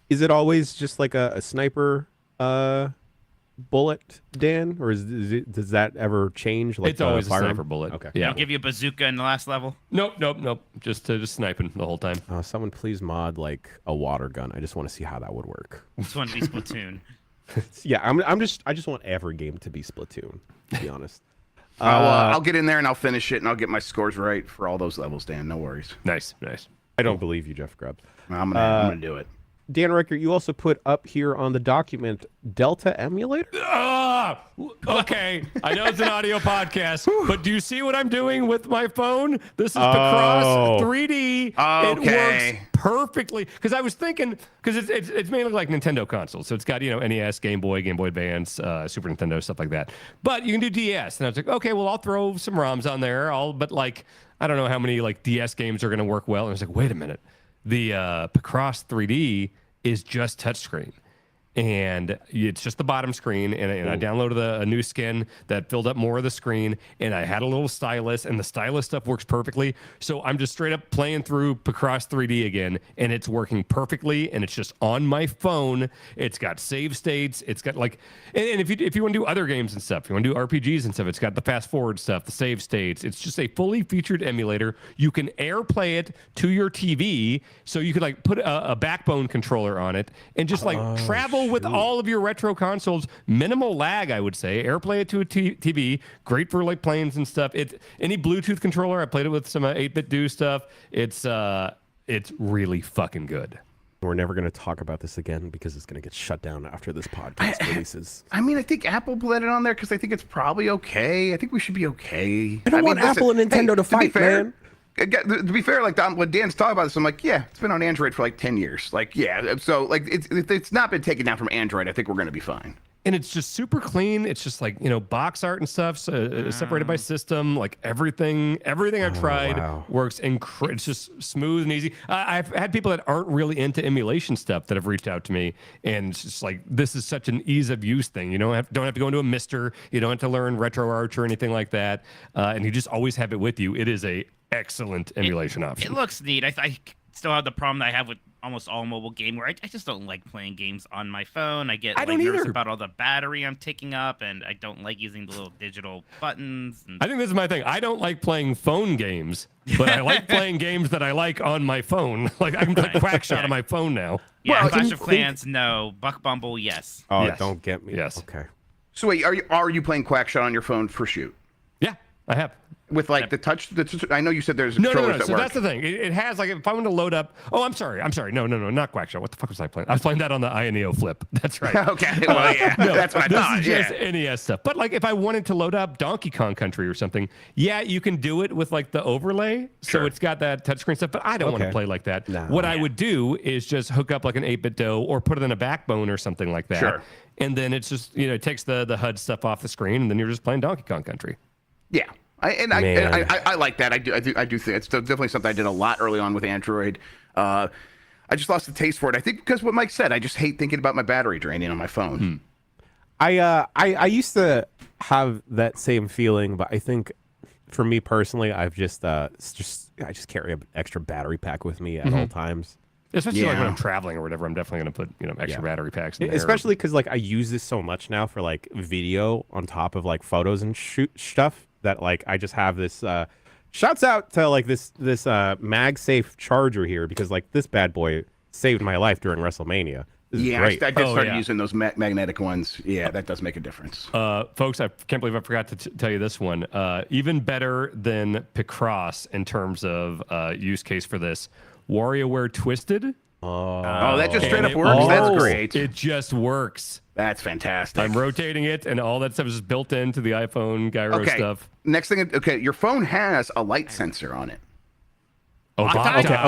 Is it always just like a sniper bullet, Dan? Or does that ever change? Like It's always a firearm? sniper bullet. Okay. They Yeah. don't give you a bazooka in the last level. Nope. Just sniping the whole time. Someone please mod like a water gun. I just want to see how that would work. This one be Splatoon. Yeah, I just want every game to be Splatoon, to be honest. I'll get in there and I'll finish it, and I'll get my scores right for all those levels, Dan. No worries. Nice. I don't believe you, Jeff Grubb. I'm gonna do it. Dan Ricker, you also put up here on the document Delta emulator. Okay, I know it's an audio podcast, but do you see what I'm doing with my phone? This is Picross 3D. Okay. It works perfectly. Because I was thinking, because it's mainly like Nintendo consoles, so it's got NES, Game Boy Advance, Super Nintendo, stuff like that. But you can do DS, and I was like, okay, well I'll throw some ROMs on there. But like I don't know how many like DS games are going to work well. And I was like, wait a minute, the Picross 3D is just touchscreen. And it's just the bottom screen, and I downloaded a new skin that filled up more of the screen, and I had a little stylus, and the stylus stuff works perfectly. So I'm just straight up playing through Picross 3D again, and it's working perfectly, and it's just on my phone. It's got save states. It's got like, and if you want to do other games and stuff, you want to do RPGs and stuff, it's got the fast forward stuff, the save states. It's just a fully featured emulator. You can AirPlay it to your TV, so you could like put a backbone controller on it and just like travel with all of your retro consoles. Minimal lag, I would say. AirPlay it to a TV. Great for like planes and stuff. Any Bluetooth controller. I played it with some 8-bit do stuff. It's really fucking good. We're never going to talk about this again because it's going to get shut down after this podcast releases. I mean, I think Apple put it on there because I think it's probably okay. I think we should be okay. I don't want Apple and Nintendo to fight, man. To be fair, like when Dan's talking about this, I'm like, yeah, it's been on Android for like 10 years. Like, yeah, so like it's not been taken down from Android. I think we're going to be fine. And it's just super clean. It's just like, box art and stuff, so, separated by system. Like everything I've tried works incredible. It's just smooth and easy. I've had people that aren't really into emulation stuff that have reached out to me, and it's just like, this is such an ease of use thing. You don't have to go into a Mister. You don't have to learn RetroArch or anything like that. And you just always have it with you. It is a excellent emulation option. It looks neat. I still have the problem that I have with almost all mobile game where I just don't like playing games on my phone. I get nervous about all the battery I'm taking up, and I don't like using the little digital buttons. I think this is my thing. I don't like playing phone games, but I like playing games that I like on my phone. Like I can play Quackshot on my phone now. Yeah, Clash of Clans, no. Buck Bumble, yes. Oh, yes. Don't get me. Yes. Okay. So wait, are you playing Quackshot on your phone for shoot? Yeah, I have. With like the touch, I know you said there's controllers that So work. that's the thing. It has like, if I want to load up. Oh, I'm sorry. No, not Quackshot. What the fuck was I playing? I was playing that on the INEO Flip. That's right. Okay. Well, yeah, that's what I thought. This is just NES stuff. But like, if I wanted to load up Donkey Kong Country or something, yeah, you can do it with like the overlay. So it's got that touchscreen stuff. But I don't want to play like that. No. What I would do is just hook up like an 8-bit DOE or put it in a backbone or something like that. Sure. And then it's just it takes the HUD stuff off the screen, and then you're just playing Donkey Kong Country. Yeah. I like that. I do think it's definitely something I did a lot early on with Android. I just lost the taste for it. I think because what Mike said, I just hate thinking about my battery draining on my phone. I used to have that same feeling, but I think for me personally, I just carry an extra battery pack with me at all times. Especially like when I'm traveling or whatever, I'm definitely going to put extra battery packs in there. Especially because like I use this so much now for like video on top of like photos and stuff that like I just have this. Shouts out to like this MagSafe charger here because like this bad boy saved my life during WrestleMania. This is great. I did start using those magnetic ones. Yeah, that does make a difference. Folks, I can't believe I forgot to tell you this one. Even better than Picross in terms of use case for this. WarioWare Twisted. Oh, that just straight up works. That's great. It just works. That's fantastic. I'm rotating it, and all that stuff is built into the iPhone gyro stuff. Next thing, your phone has a light sensor on it. Oh,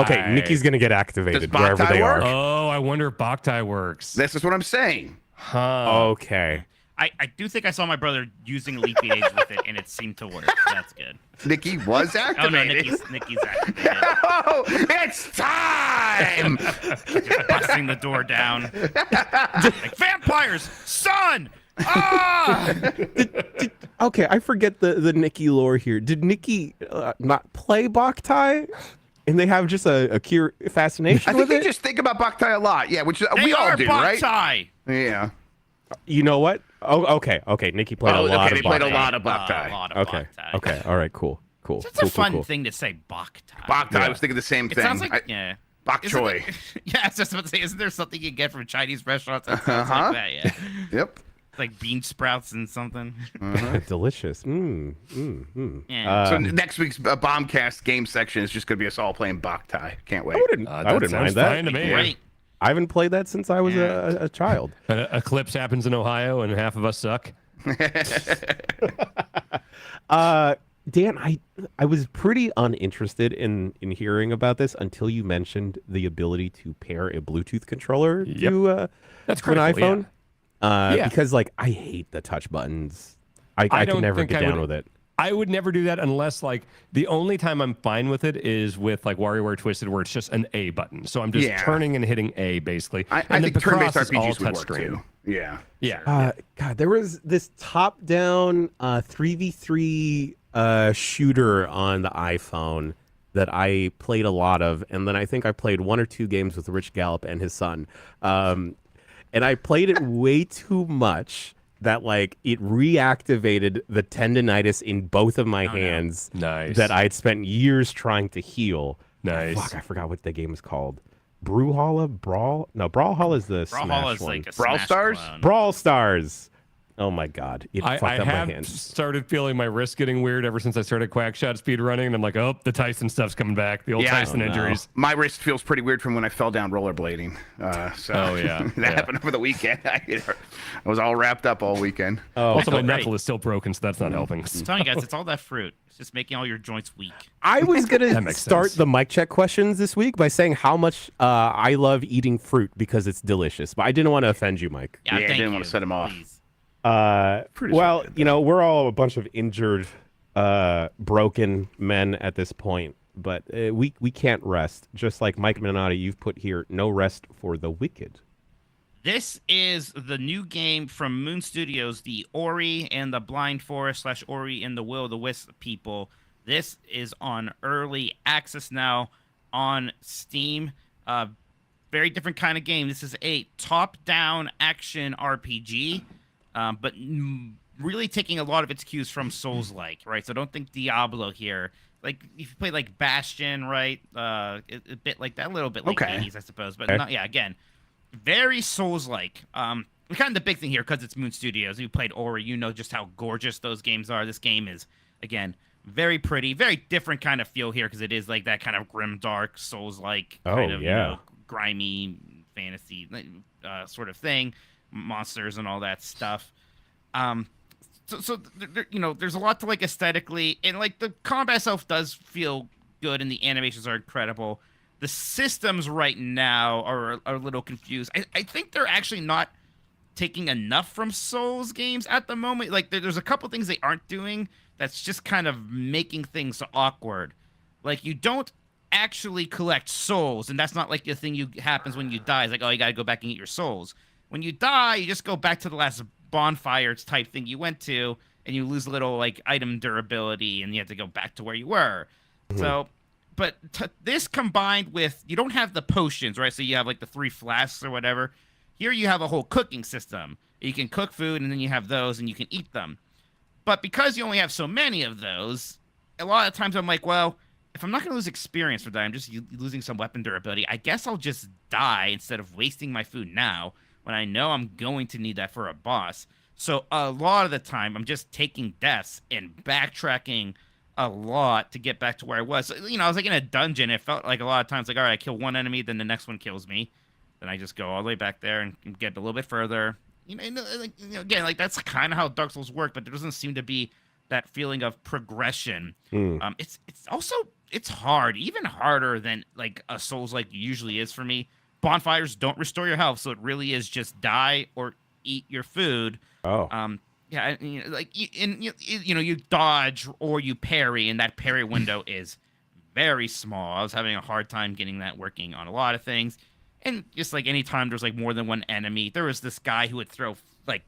okay. Nikki's gonna get activated Does wherever they work? are. Oh, I wonder if Boktai works. This is what I'm saying. Huh. Okay. I do think I saw my brother using Leapy Age with it, and it seemed to work. That's good. Nikki was activated. Oh, no, Nikki's activated. Oh, it's time! Just busting the door down. Like, vampires! Son! Ah! Okay, I forget the Nikki lore here. Did Nikki not play Boktai? And they have just a fascination I think with you it? just think about Boktai a lot. Yeah, which we all are do, Boktai. right? Yeah. You know what? Oh, okay. Nikki played a lot of they played a Boktai. lot of Boktai. Okay. Boktai. Okay. All right. Cool. It's a fun thing to say, Boktai. Boktai, I was thinking the same thing. It sounds like, Bok choy. Yeah, I was just about to say, isn't there something you get from Chinese restaurants that sounds like that? Yeah. Yep. Like bean sprouts and something. Delicious. Yeah. So next week's Bombcast game section is just going to be us all playing Boktai. Can't wait. I wouldn't mind that. Fine to me. Great. I haven't played that since I was a child. An eclipse happens in Ohio, and half of us suck. Dan, I was pretty uninterested in hearing about this until you mentioned the ability to pair a Bluetooth controller to That's to an critical, iPhone. Yeah. Because like I hate the touch buttons. I I could don't never think get I down would- with it. I would never do that unless like the only time I'm fine with it is with like WarioWare Twisted, where it's just an A button. So I'm just Yeah. turning and hitting A basically. I and think then turn-based Picross is all RPGs would work touchscreen. too. Yeah. Yeah. God, there was this top-down 3v3 shooter on the iPhone that I played a lot of, and then I think I played 1 or 2 games with Rich Gallup and his son, and I played it way too much that like it reactivated the tendonitis in both of my hands Nice. that I had spent years trying to heal. Nice. Fuck, I forgot what the game was called. Brawlhalla? Brawl? No, Brawlhalla is the Smash Brawlhalla is one. like a Brawl Smash Stars? clone. Brawl Stars. Oh my god, it I fucked up my have hands. started feeling my wrist getting weird ever since I started Quackshot speed running, and I'm like, oh, the Tyson stuff's coming back. The old Yeah. Tyson Oh, no. injuries. My wrist feels pretty weird from when I fell down rollerblading. So Oh, yeah. that Yeah. happened over the weekend. I was all wrapped up all weekend. Oh, Also, my Right. knuckle is still broken, so that's not helping. I'm telling you guys, it's all that fruit. It's just making all your joints weak. I was gonna That makes start sense. the mic check questions this week by saying how much I love eating fruit because it's delicious, but I didn't want to offend you, Mike. Yeah, I thank didn't you. want to set him off. Please. Fruit is Well, really good, you know, we're all a bunch of injured, broken men at this point, but we can't rest. Just like Mike Minotti, you've put here, no rest for the wicked. This is the new game from Moon Studios, the Ori and the Blind Forest / Ori and the Will of the Wisp people. This is on early access now on Steam. Very different kind of game. This is a top-down action RPG, but really taking a lot of its cues from Souls-like, right? So don't think Diablo here. Like if you play like Bastion, right? A bit like that, a little bit like Okay. Hades, I suppose, but Okay. not. Yeah, again, very Souls-like. Kind of the big thing here, because it's Moon Studios. You played Ori, you know just how gorgeous those games are. This game is, again, very pretty, very different kind of feel here, because it is like that kind of grim, dark, Souls-like kind Oh, of, yeah. grimy fantasy sort of thing, monsters and all that stuff. There's a lot to like aesthetically, and like the combat itself does feel good, and the animations are incredible. The systems right now are a little confused. I think they're actually not taking enough from Souls games at the moment. Like there's a couple things they aren't doing that's just kind of making things awkward. Like you don't actually collect souls, and that's not like the thing happens when you die. It's like, oh, you gotta go back and get your souls. When you die, you just go back to the last bonfire type thing you went to, and you lose a little like item durability, and you have to go back to where you were. So, but this combined with, you don't have the potions, right? So you have like the 3 flasks or whatever. Here you have a whole cooking system. You can cook food, and then you have those, and you can eat them. But because you only have so many of those, a lot of times I'm like, well, if I'm not going to lose experience for that, I'm just losing some weapon durability. I guess I'll just die instead of wasting my food now when I know I'm going to need that for a boss. So a lot of the time, I'm just taking deaths and backtracking a lot to get back to where I was. So, I was like in a dungeon. It felt like a lot of times like, all right, I kill one enemy, then the next one kills me. Then I just go all the way back there and get a little bit further. Again, like that's kind of how Dark Souls work, but there doesn't seem to be that feeling of progression. It's also hard, even harder than like a Souls like usually is for me. Bonfires don't restore your health, so it really is just die or eat your food. Oh. Yeah, you dodge or you parry, and that parry window is very small. I was having a hard time getting that working on a lot of things. And just like any time there's like more than one enemy, there was this guy who would throw like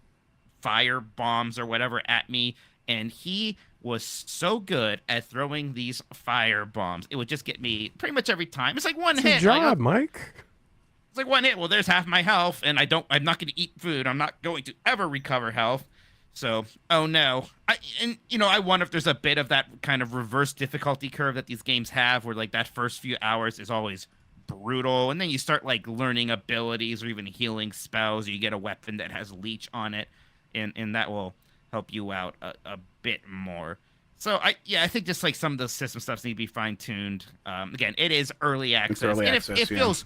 fire bombs or whatever at me, and he was so good at throwing these fire bombs. It would just get me pretty much every time. It's like one Good hit. job, Mike. It's like one hit. Well, there's half my health, and I'm not going to eat food. I'm not going to ever recover health. So, oh no. I wonder if there's a bit of that kind of reverse difficulty curve that these games have, where like that first few hours is always brutal, and then you start like learning abilities or even healing spells. You get a weapon that has leech on it, and that will help you out a bit more. So I think just like some of the system stuff need to be fine tuned. Again, it is early access, early and access, it yeah. feels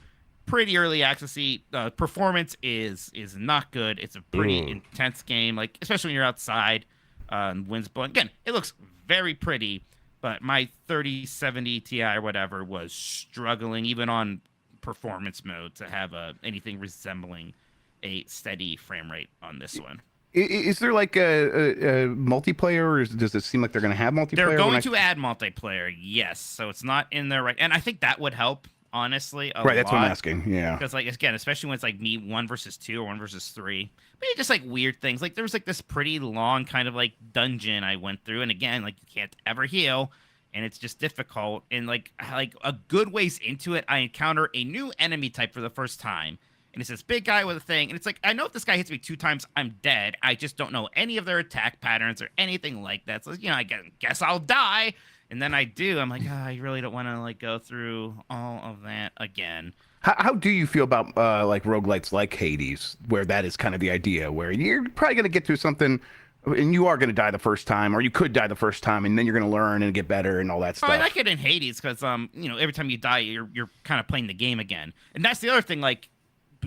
pretty early accessy. Performance is not good. It's a pretty intense game, like especially when you're outside, and wind's blowing. Again, it looks very pretty, but my 3070 Ti or whatever was struggling even on performance mode to have anything resembling a steady frame rate on this one. Is there like a multiplayer, or does it seem like they're going to have multiplayer? They're going to add multiplayer, yes. So it's not in there right, and I think that would help, honestly. Right, that's what I'm asking. Yeah, because like again, especially when it's like me 1 versus 2 or 1 versus 3, but just like weird things. Like there was like this pretty long kind of like dungeon I went through, and again, like you can't ever heal, and it's just difficult. And like a good ways into it, I encounter a new enemy type for the first time. And it's this big guy with a thing. And it's like, I know if this guy hits me 2 times, I'm dead. I just don't know any of their attack patterns or anything like that. So, I guess I'll die. And then I do. I'm like, I really don't want to like go through all of that again. How do you feel about like roguelites like Hades, where that is kind of the idea, where you're probably going to get through something and you are going to die the first time, or you could die the first time, and then you're going to learn and get better and all that stuff. I like it in Hades because, every time you die, you're kind of playing the game again. And that's the other thing, like,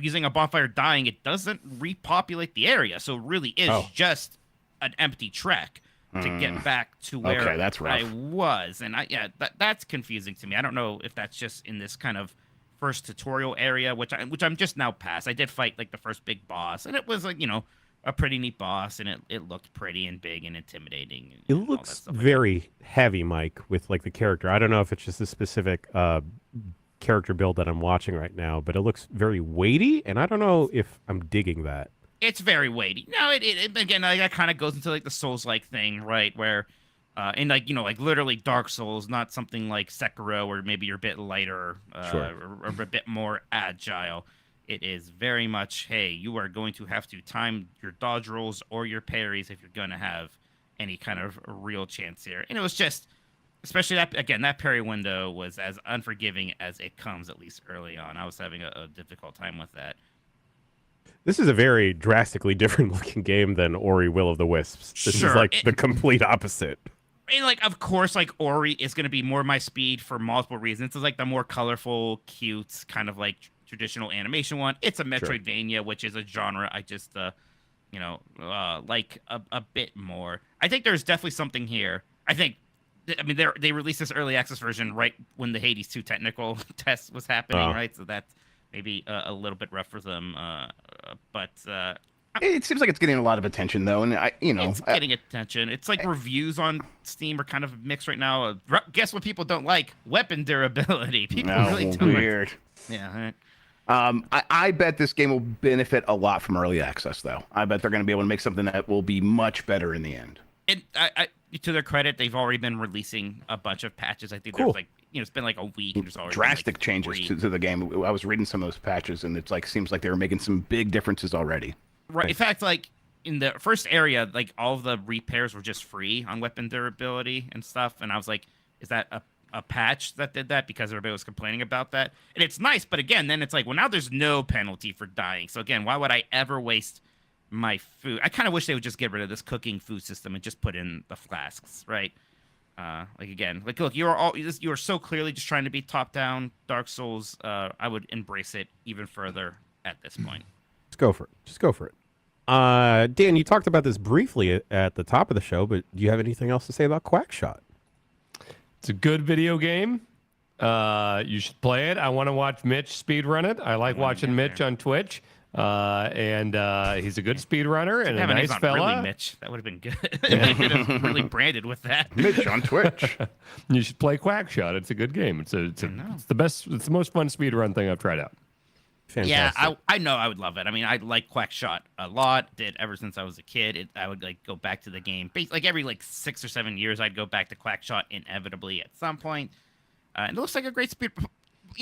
using a bonfire dying, it doesn't repopulate the area, so it really is just an empty trek to get back to where that's rough. I was. And that's confusing to me. I don't know if that's just in this kind of first tutorial area, which I'm just now past. I did fight like the first big boss, and it was like a pretty neat boss, and it looked pretty and big and intimidating. It looks very heavy, Mike, with like the character. I don't know if it's just a specific character build that I'm watching right now, but it looks very weighty, and I don't know if I'm digging that. It's very weighty. No, it again, like, that kind of goes into like the Souls-like thing, right? Where, and like like literally Dark Souls, not something like Sekiro, where maybe you're a bit lighter, or a bit more agile. It is very much, hey, you are going to have to time your dodge rolls or your parries if you're going to have any kind of real chance here. And it was just, especially that parry window was as unforgiving as it comes, at least early on. I was having a difficult time with that. This is a very drastically different looking game than Ori Will of the Wisps. This is like the complete opposite. And like, of course, like Ori is going to be more my speed for multiple reasons. It's like the more colorful, cute, kind of like traditional animation one. It's a Metroidvania, which is a genre I just, like a bit more. I think there's definitely something here. They released this early access version right when the Hades 2 technical test was happening, right? So that's maybe a little bit rough for them. But it seems like it's getting a lot of attention, though, and it's getting attention. It's like reviews on Steam are kind of mixed right now. Guess what people don't like? Weapon durability. People really don't. Weird. Yeah. I bet this game will benefit a lot from early access, though. I bet they're going to be able to make something that will be much better in the end. And to their credit, they've already been releasing a bunch of patches. I think there's like, it's been like a week. And there's already drastic changes to the game. I was reading some of those patches, and it's like seems like they were making some big differences already. Right. In fact, like in the first area, like all of the repairs were just free on weapon durability and stuff. And I was like, is that a patch that did that? Because everybody was complaining about that. And it's nice, but again, then it's like, well, now there's no penalty for dying. So again, why would I ever waste my food? I kind of wish they would just get rid of this cooking food system and just put in the flasks, right? Like again, like look, you are so clearly just trying to be top down Dark Souls. I would embrace it even further at this point. Just go for it. Dan, you talked about this briefly at the top of the show, but do you have anything else to say about Quackshot? It's a good video game. You should play it. I want to watch Mitch speedrun it. I like watching Mitch on Twitch. And he's a good speedrunner and a nice fella. Really, Mitch. That would have been good. You could have really branded with that. Mitch on Twitch. You should play Quackshot. It's a good game. It's the best. It's the most fun speedrun thing I've tried out. Fantastic. Yeah, I know I would love it. I mean, I like Quackshot a lot. Did ever since I was a kid. I would like go back to the game. Like every like 6 or 7 years, I'd go back to Quackshot inevitably at some point. And it looks like a great speed.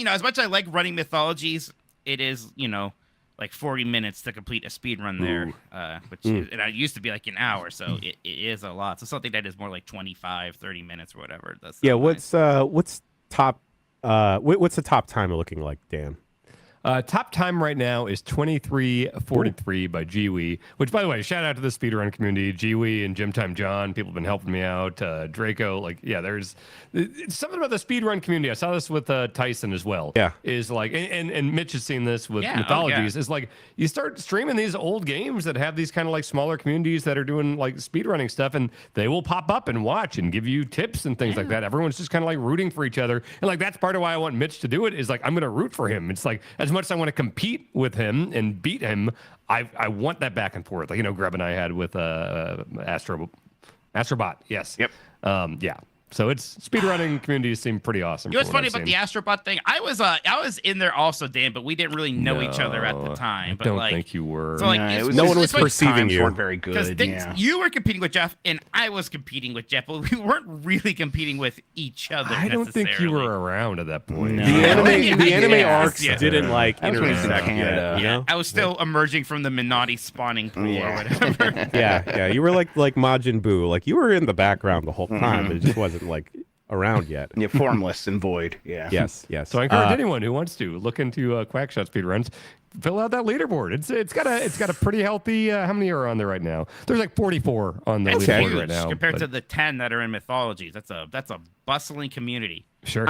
As much as I like running mythologies, it is like 40 minutes to complete a speed run there, which is, and it used to be like an hour, so it is a lot. So something that is more like 25, 30 minutes or whatever. That's what's the top time looking like, Dan? Top time right now is 23:43 by GWE, which, by the way, shout out to the speedrun community. GWE and Gym Time John, people have been helping me out. Draco, there's something about the speedrun community. I saw this with Tyson as well. Yeah. Is like, and Mitch has seen this with Yeah, Mythologies. oh, yeah. Is like, you start streaming these old games that have these kind of like smaller communities that are doing like speedrunning stuff, and they will pop up and watch and give you tips and things like that. Everyone's just kind of like rooting for each other. And like, that's part of why I want Mitch to do it, is like, I'm going to root for him. It's like, as much as I want to compete with him and beat him, I want that back and forth. Like, Grub and I had with Astrobot. Yes. Yep. Yeah. So it's speedrunning communities seem pretty awesome. You know what's from what funny I've about seen. the Astrobot thing? I was in there also, Dan, but we didn't really know each other at the time. I But don't like, think you were. so like, Nah, it's- No one was it's like- perceiving Times you. weren't very Because good. things, Yeah. you were competing with Jeff, and I was competing with Jeff, but we weren't really competing with each other. I don't think you necessarily. were around at that point. No. The anime, the anime Yeah. arcs Yeah. didn't like That was when it was in intersect Canada. yet. You know? I was still emerging from the Minotti spawning pool or whatever. Yeah. You were like Majin Buu. Like, you were in the background the whole time, but it just wasn't like around yet. Yeah, formless and void. Yeah. Yes. So I encourage anyone who wants to look into Quackshot speedruns, fill out that leaderboard. It's got a pretty healthy. How many are on there right now? There's like 44 on the That's leaderboard huge right now. compared but- to the 10 that are in Mythologies. That's a bustling community. Sure.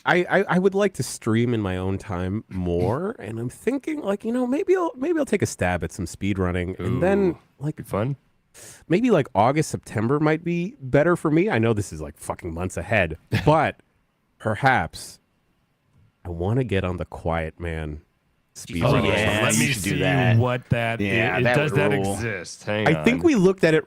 I would like to stream in my own time more, and I'm thinking like, maybe I'll take a stab at some speed running, and then like fun. maybe like August, September might be better for me. I know this is like fucking months ahead, but perhaps I want to get on the Quiet Man speed Oh, run. yeah. Let you me should do see that. what that Yeah, is. that Does would that rule. exist? Hang I think on. we looked at it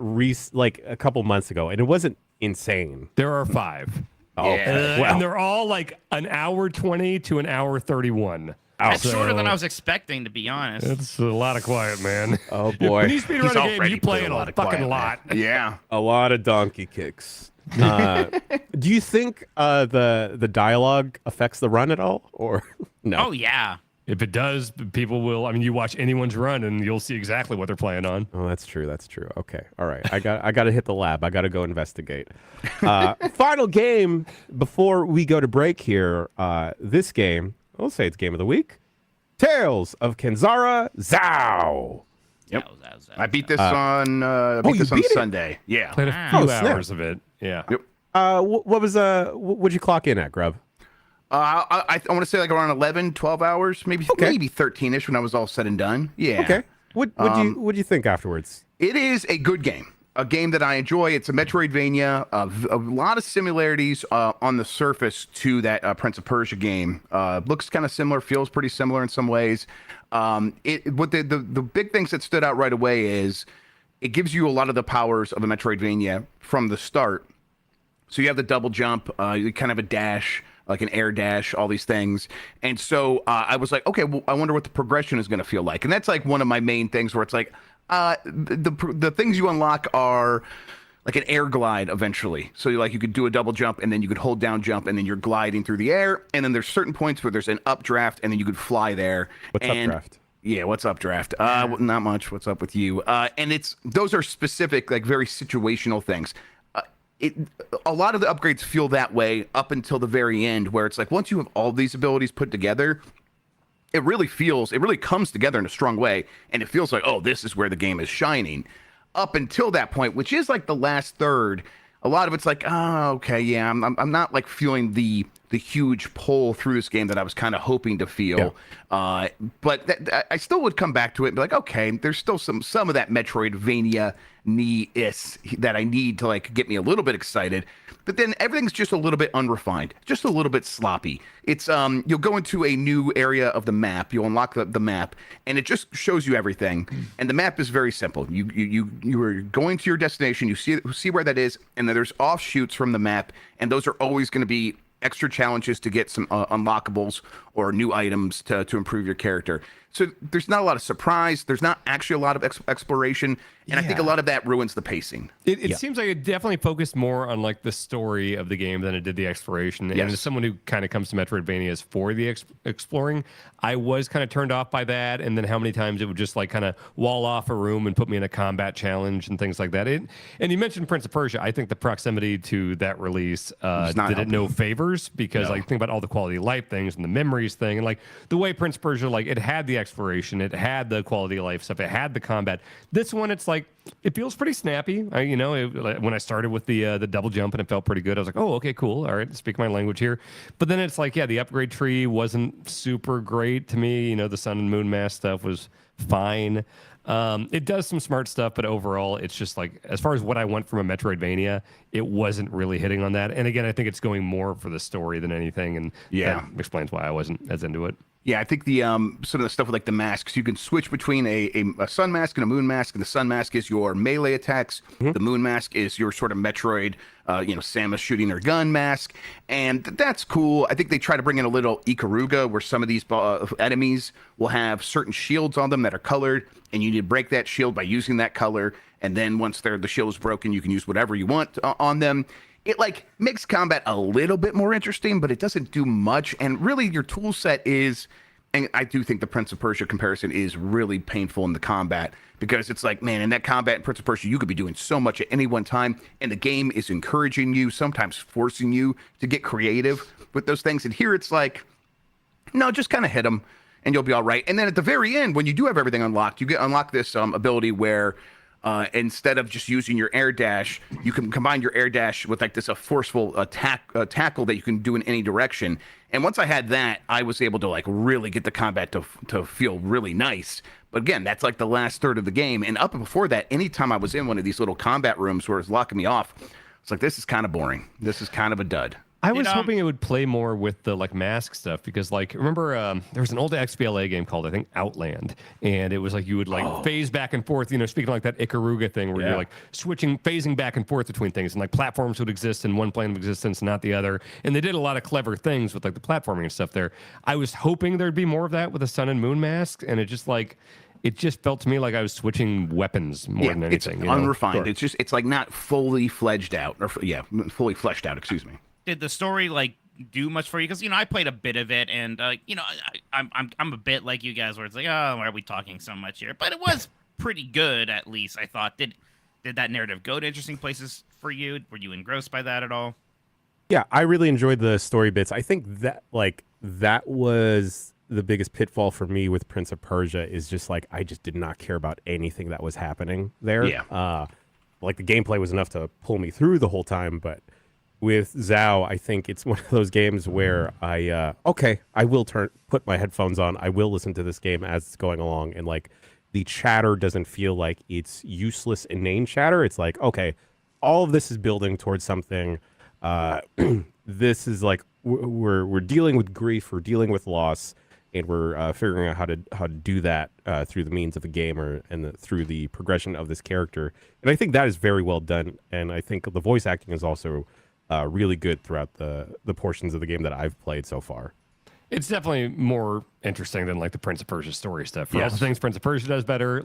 like a couple months ago, and it wasn't insane. There are 5. Oh, Yeah. well, And they're all like an hour 20 to an hour 31. That's So- shorter than I was expecting, to be honest. It's a lot of quiet, man. oh When you boy, speedrun a game, already you play played it a a lot of fucking quiet, lot. Yeah. a lot of donkey kicks. Do you think the dialogue affects the run at all, or no? Oh yeah. If it does, people will. I mean, you watch anyone's run and you'll see exactly what they're playing on. Oh, that's true. That's true. Okay. All right. I got to hit the lab. I got to go investigate. Final game before we go to break here. This game, I'll say it's game of the week. Tales of Kenzara Zao. Yep. That was- I beat this on you this on beat it? Sunday. Yeah. Played a Wow. few Oh, snap. hours of it. Yeah. Yep. What was what'd you clock in at, Grub? I want to say like around 11, 12 hours, maybe 13ish when I was all said and done. Yeah. Okay. What'd you think afterwards? It is a good game. A game that I enjoy. It's a Metroidvania. A lot of similarities on the surface to that Prince of Persia game. Looks kind of similar, feels pretty similar in some ways. The big things that stood out right away is it gives you a lot of the powers of a Metroidvania from the start. So you have the double jump, you kind of a dash, like an air dash, all these things. And so I was like, okay, well, I wonder what the progression is going to feel like. And that's like one of my main things where it's like, the things you unlock are like an air glide eventually. So you could do a double jump and then you could hold down jump and then you're gliding through the air. And then there's certain points where there's an updraft and then you could fly there. What's updraft? Yeah, what's up, draft? Not much. What's up with you? And those are specific, like very situational things. A lot of the upgrades feel that way up until the very end, where it's like once you have all these abilities put together, it really comes together in a strong way, and it feels like, oh, this is where the game is shining. Up until that point, which is like the last third, a lot of it's like, oh, okay, yeah, I'm not like feeling the huge pull through this game that I was kind of hoping to feel. Yeah. But I still would come back to it and be like, okay, there's still some of that Metroidvania is that I need to like get me a little bit excited. But then everything's just a little bit unrefined, just a little bit sloppy. It's you'll go into a new area of the map, you'll unlock the map, and it just shows you everything. And the map is very simple. You are going to your destination, you see where that is, and then there's offshoots from the map, and those are always going to be extra challenges to get some unlockables or new items to improve your character. So there's not a lot of surprise. There's not actually a lot of exploration. And I think a lot of that ruins the pacing. It seems like it definitely focused more on like the story of the game than it did the exploration. And as someone who kind of comes to Metroidvanias for the exploring, I was kind of turned off by that. And then how many times it would just like kind of wall off a room and put me in a combat challenge and things like that. And you mentioned Prince of Persia. I think the proximity to that release did it no favors numbers because like think about all the quality of life things and the memories thing and like the way Prince of Persia, like it had the exploration, it had the quality of life stuff, it had the combat. This one, it's like it feels pretty snappy. When I started with the double jump and it felt pretty good, I was like, oh, okay, cool. All right, speak my language here. But then it's like, yeah, the upgrade tree wasn't super great to me. The sun and moon mask stuff was fine. It does some smart stuff, but overall, it's just like, as far as what I want from a Metroidvania, it wasn't really hitting on that. And again, I think it's going more for the story than anything, and that explains why I wasn't as into it. Yeah, I think the some of the stuff with like the masks, you can switch between a sun mask and a moon mask, and the sun mask is your melee attacks. The moon mask is your sort of Metroid, Samus shooting her gun mask, and that's cool. I think they try to bring in a little Ikaruga, where some of these enemies will have certain shields on them that are colored, and you need to break that shield by using that color. And then once the shield is broken, you can use whatever you want on them. It like makes combat a little bit more interesting, but it doesn't do much. And really, your tool set is, and I do think the Prince of Persia comparison is really painful in the combat, because it's like, man, in that combat in Prince of Persia, you could be doing so much at any one time, and the game is encouraging you, sometimes forcing you to get creative with those things. And here it's like, no, just kind of hit them, and you'll be all right. And then at the very end, when you do have everything unlocked, you unlock this ability where instead of just using your air dash, you can combine your air dash with like this forceful tackle that you can do in any direction. And once I had that, I was able to like really get the combat to feel really nice. But again, that's like the last third of the game. And up before that, anytime I was in one of these little combat rooms where it's locking me off, it's like, this is kind of boring. This is kind of a dud. I was hoping it would play more with the like mask stuff, because like remember there was an old XBLA game called I think Outland, and it was like you would like phase back and forth, speaking like that Ikaruga thing where you're like phasing back and forth between things, and like platforms would exist in one plane of existence, not the other. And they did a lot of clever things with like the platforming and stuff there. I was hoping there'd be more of that with the sun and moon mask, and it just felt to me like I was switching weapons more than anything. It's unrefined. Sure. It's like not fully fledged out, fully fleshed out. Excuse me. Did the story like do much for you? Because I played a bit of it, and I'm a bit like you guys, where it's like, oh, why are we talking so much here? But it was pretty good, at least I thought. Did that narrative go to interesting places for you? Were you engrossed by that at all? Yeah, I really enjoyed the story bits. I think that that was the biggest pitfall for me with Prince of Persia, is just like I just did not care about anything that was happening there. Yeah. Like the gameplay was enough to pull me through the whole time, but with Zao, I think it's one of those games where I will put my headphones on. I will listen to this game as it's going along, and like the chatter doesn't feel like it's useless, inane chatter. It's like, okay, all of this is building towards something. This is like we're dealing with grief, we're dealing with loss, and we're figuring out how to do that through the means of the game through the progression of this character. And I think that is very well done. And I think the voice acting is also really good throughout the portions of the game that I've played so far. It's definitely more interesting than like the Prince of Persia story stuff. For all the things Prince of Persia does better,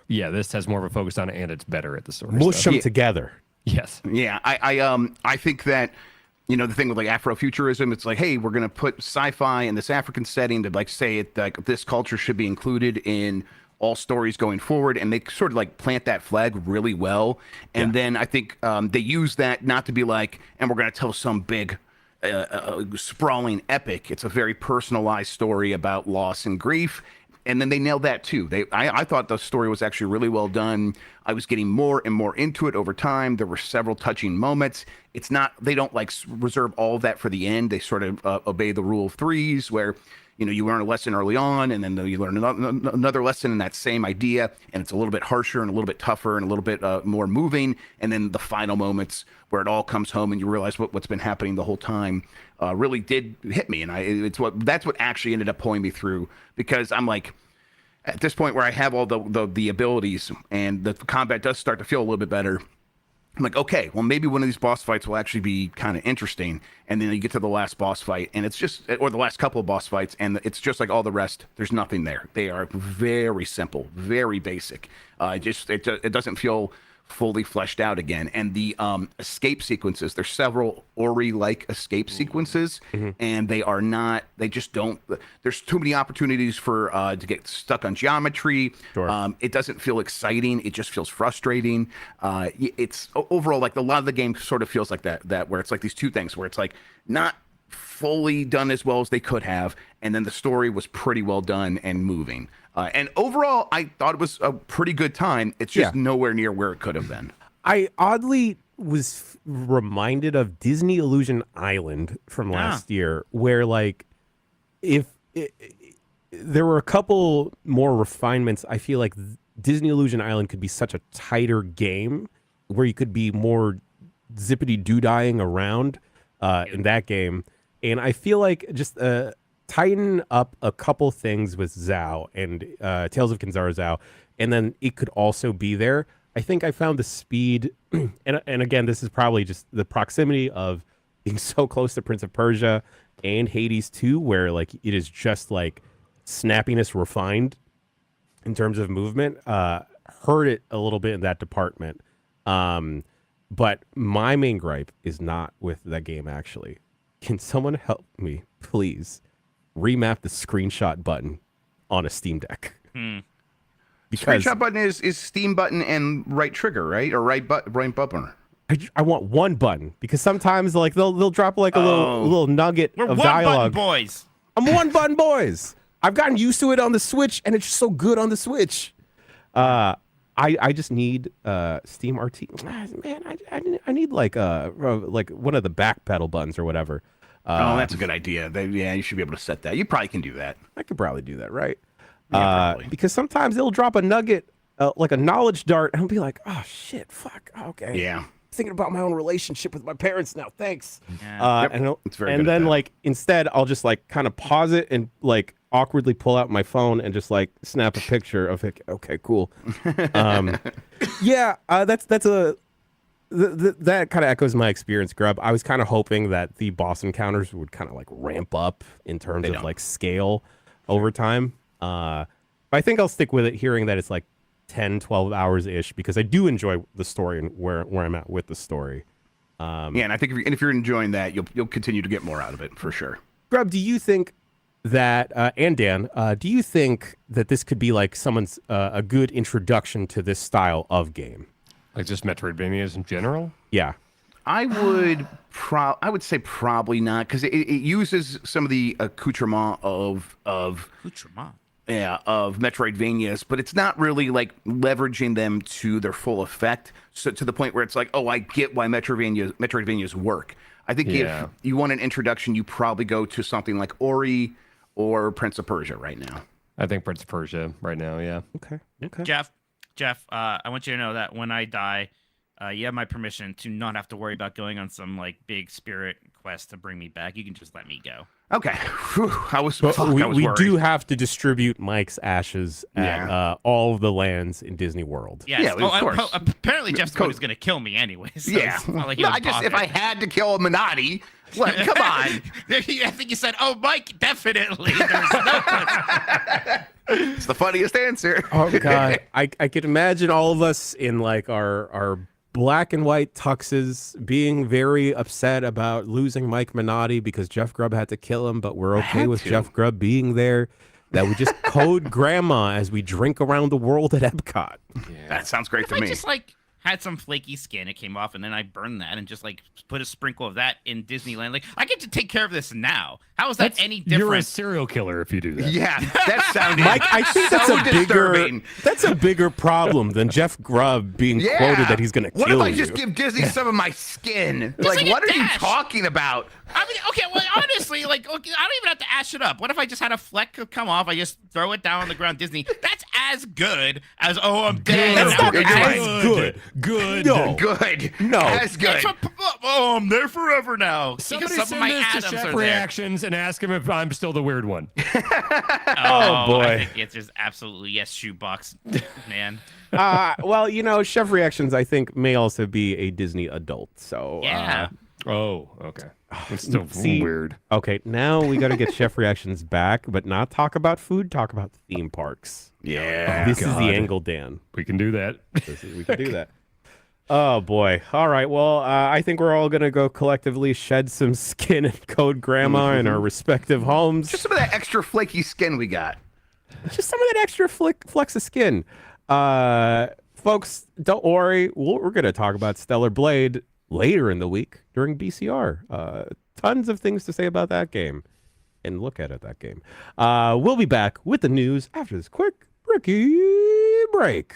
this has more of a focus on it, and it's better at the story Mush stuff. them together. Yes. Yeah, I think that, the thing with like Afrofuturism, it's like, hey, we're going to put sci-fi in this African setting to like say it like this culture should be included in all stories going forward, and they sort of like plant that flag really well. And then I think they use that not to be like, and we're going to tell some big sprawling epic. It's a very personalized story about loss and grief. And then they nailed that too. I thought the story was actually really well done. I was getting more and more into it over time. There were several touching moments. It's not, they don't like reserve all of that for the end. They sort of obey the rule of threes, where you learn a lesson early on, and then you learn another lesson in that same idea, and it's a little bit harsher and a little bit tougher and a little bit more moving. And then the final moments where it all comes home and you realize what's been happening the whole time really did hit me. And that's what actually ended up pulling me through, because I'm like, at this point where I have all the abilities and the combat does start to feel a little bit better, I'm like, okay, well, maybe one of these boss fights will actually be kind of interesting. And then you get to the last boss fight, and it's just, or the last couple of boss fights, and it's just like all the rest. There's nothing there. They are very simple, very basic. It doesn't feel fully fleshed out again. And the escape sequences, there's several Ori-like escape sequences, and they just don't, there's too many opportunities for to get stuck on geometry. Sure. It doesn't feel exciting. It just feels frustrating. It's overall, like, a lot of the game sort of feels like that where it's like these two things where it's like not fully done as well as they could have, and then the story was pretty well done and moving. And overall, I thought it was a pretty good time. It's just nowhere near where it could have been. I oddly was reminded of Disney Illusion Island from last year, where like there were a couple more refinements. I feel like Disney Illusion Island could be such a tighter game where you could be more zippity doo-dying around in that game. And I feel like just tighten up a couple things with Zhao and Tales of Kinzara Zhao, and then it could also be there. I think I found the speed, and again, this is probably just the proximity of being so close to Prince of Persia and Hades 2, where like it is just like snappiness refined in terms of movement. Hurt it a little bit in that department. But my main gripe is not with that game, actually. Can someone help me, please? Remap the screenshot button on a Steam Deck. Because Screenshot button is Steam button and right trigger, right? Or right button. I want one button, because sometimes like they'll drop like a little nugget We're of one dialogue. button boys. I'm one button boys. I've gotten used to it on the Switch, and it's just so good on the Switch. I just need Steam RT. Man, I need like one of the back pedal buttons or whatever. That's a good idea. You should be able to set that. You probably can do that. I could probably do that, right? Yeah, probably. Because sometimes it'll drop a nugget, like a knowledge dart, and I'll be like, oh shit, fuck, okay. Yeah. Thinking about my own relationship with my parents now. Thanks. Yeah. It's very and good at then that. like instead I'll just like kind of pause it and like awkwardly pull out my phone and just like snap a picture of it. Okay, cool. That kind of echoes my experience, Grub. I was kind of hoping that the boss encounters would kind of like ramp up in terms of like scale over time. But I think I'll stick with it, hearing that it's like 10, 12 hours ish, because I do enjoy the story and where I'm at with the story. And I think if you're enjoying that, you'll continue to get more out of it for sure. Grub, do you think that, and Dan, do you think that this could be like someone's a good introduction to this style of game? Like just Metroidvanias in general? Yeah. I would say probably not, because it uses some of the accoutrement of Accoutrement. of Metroidvanias, but it's not really like leveraging them to their full effect. So to the point where it's like, oh, I get why Metroidvanias work. I think if you want an introduction, you probably go to something like Ori or Prince of Persia right now. I think Prince of Persia right now, yeah. Okay. Jeff, I want you to know that when I die, you have my permission to not have to worry about going on some like big spirit quest to bring me back. You can just let me go. Okay. Whew, I was But we worried. do have to distribute Mike's ashes at all of the lands in Disney World. Yes. Yeah, of course. Apparently, Jeff's the one who's going to kill me anyway. So it's not like he No, was if I had to kill a Minotti, come on. I think you said, "Oh, Mike, definitely." There's no It's the funniest answer. Oh God, I could imagine all of us in like our black and white tuxes being very upset about losing Mike Minotti because Jeff Grubb had to kill him, but we're okay with Jeff Grubb being there. That we just code grandma as we drink around the world at Epcot. Yeah. That sounds great to I me. just like had some flaky skin, it came off, and then I burned that and just like put a sprinkle of that in Disneyland. Like, I get to take care of this now. How is that any different? You're a serial killer if you do that. Yeah, that sounded Mike, I think that's so a disturbing. bigger problem than Jeff Grubb being quoted that he's going to kill you. What if I just give Disney some of my skin? Like, like what a are you dash. talking about? I mean, okay, well, honestly, like, okay, I don't even have to ash it up. What if I just had a fleck come off? I just throw it down on the ground. Disney, that's as good as, oh, I'm dead. That's Now not we're as gonna- good. Good. No. Good. No. That's good. It's oh, I'm there forever now. Somebody Because some send of my this to atoms Chef are there. Reactions and ask him if I'm still the weird one. Oh, boy. I think it's just absolutely yes, shoebox, man. Well, you know, Chef Reactions, I think, may also be a Disney adult. So Yeah. Oh, okay. It's still see- weird. Okay, now we got to get Chef Reactions back, but not talk about food, talk about theme parks. Yeah. This is God. the angle, Dan. We can do that. We can do that. Oh boy. All right. Well, I think we're all gonna go collectively shed some skin and code grandma in our respective homes. Just some of that extra flaky skin we got. Just some of that extra flex of skin. Folks, don't worry. We're gonna talk about Stellar Blade later in the week during BCR. Tons of things to say about that game. And look at it, that game. We'll be back with the news after this quick rookie break.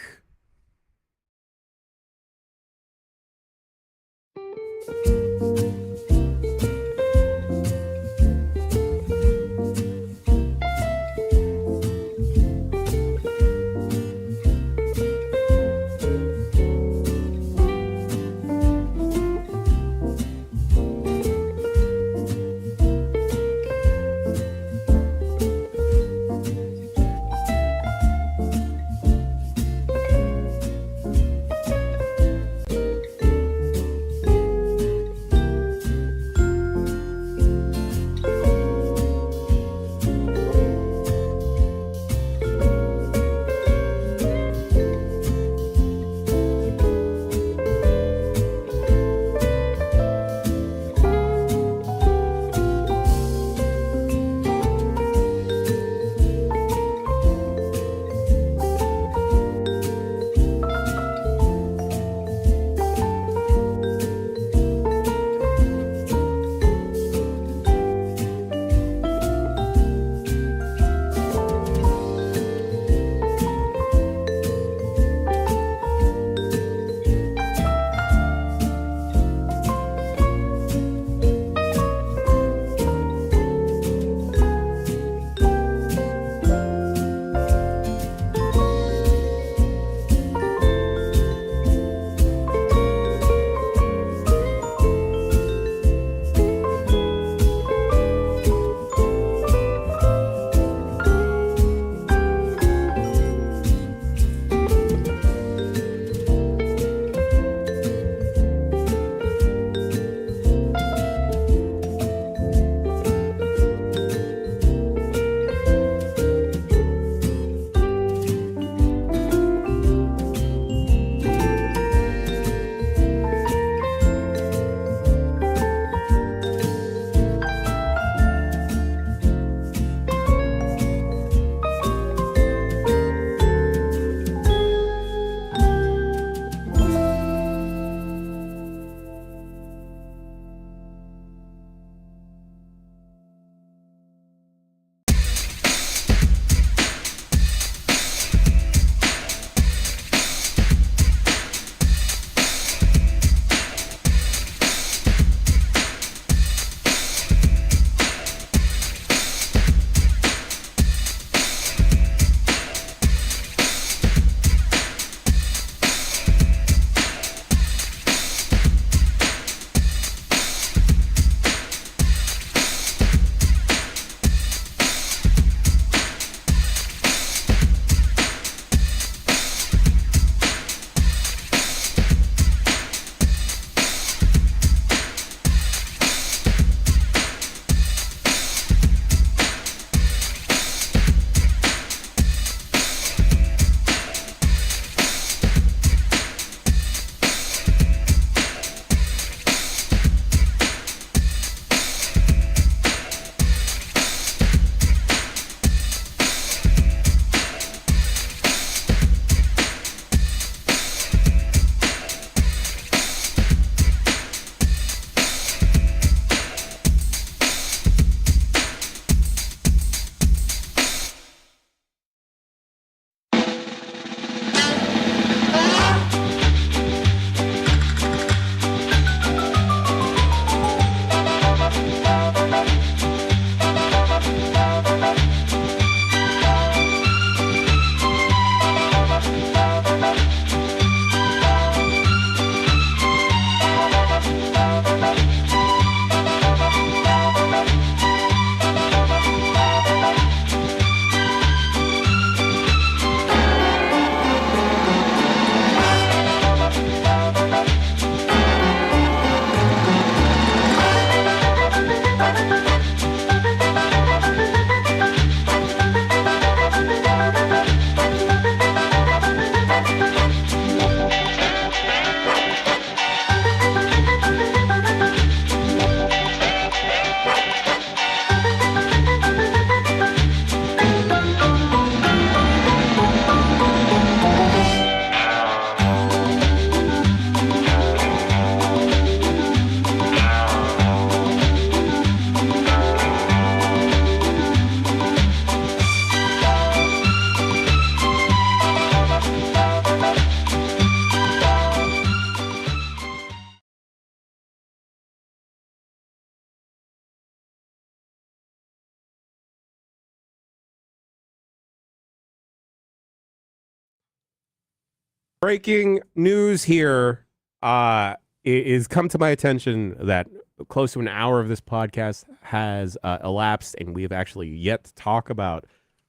Breaking news here. It is come to my attention that close to an hour of this podcast has elapsed, and we have actually yet to talk about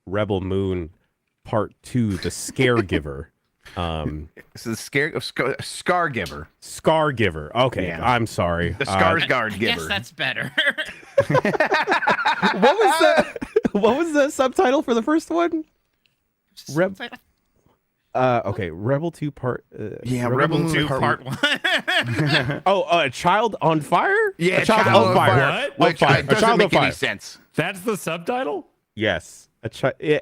Rebel Moon Part 2, The Scare Giver. So the Scar Giver. Scar Giver. Okay, Yeah. I'm sorry. The Skarsgård I Giver. guess that's better. What was the subtitle for the first one? Okay, Rebel 2 Part. Rebel Moon 2 Part Part 1. A Child on Fire? Yeah, a Child on Fire. What? Which On Fire. A doesn't Child on make any Fire. sense. That's the subtitle? Yes.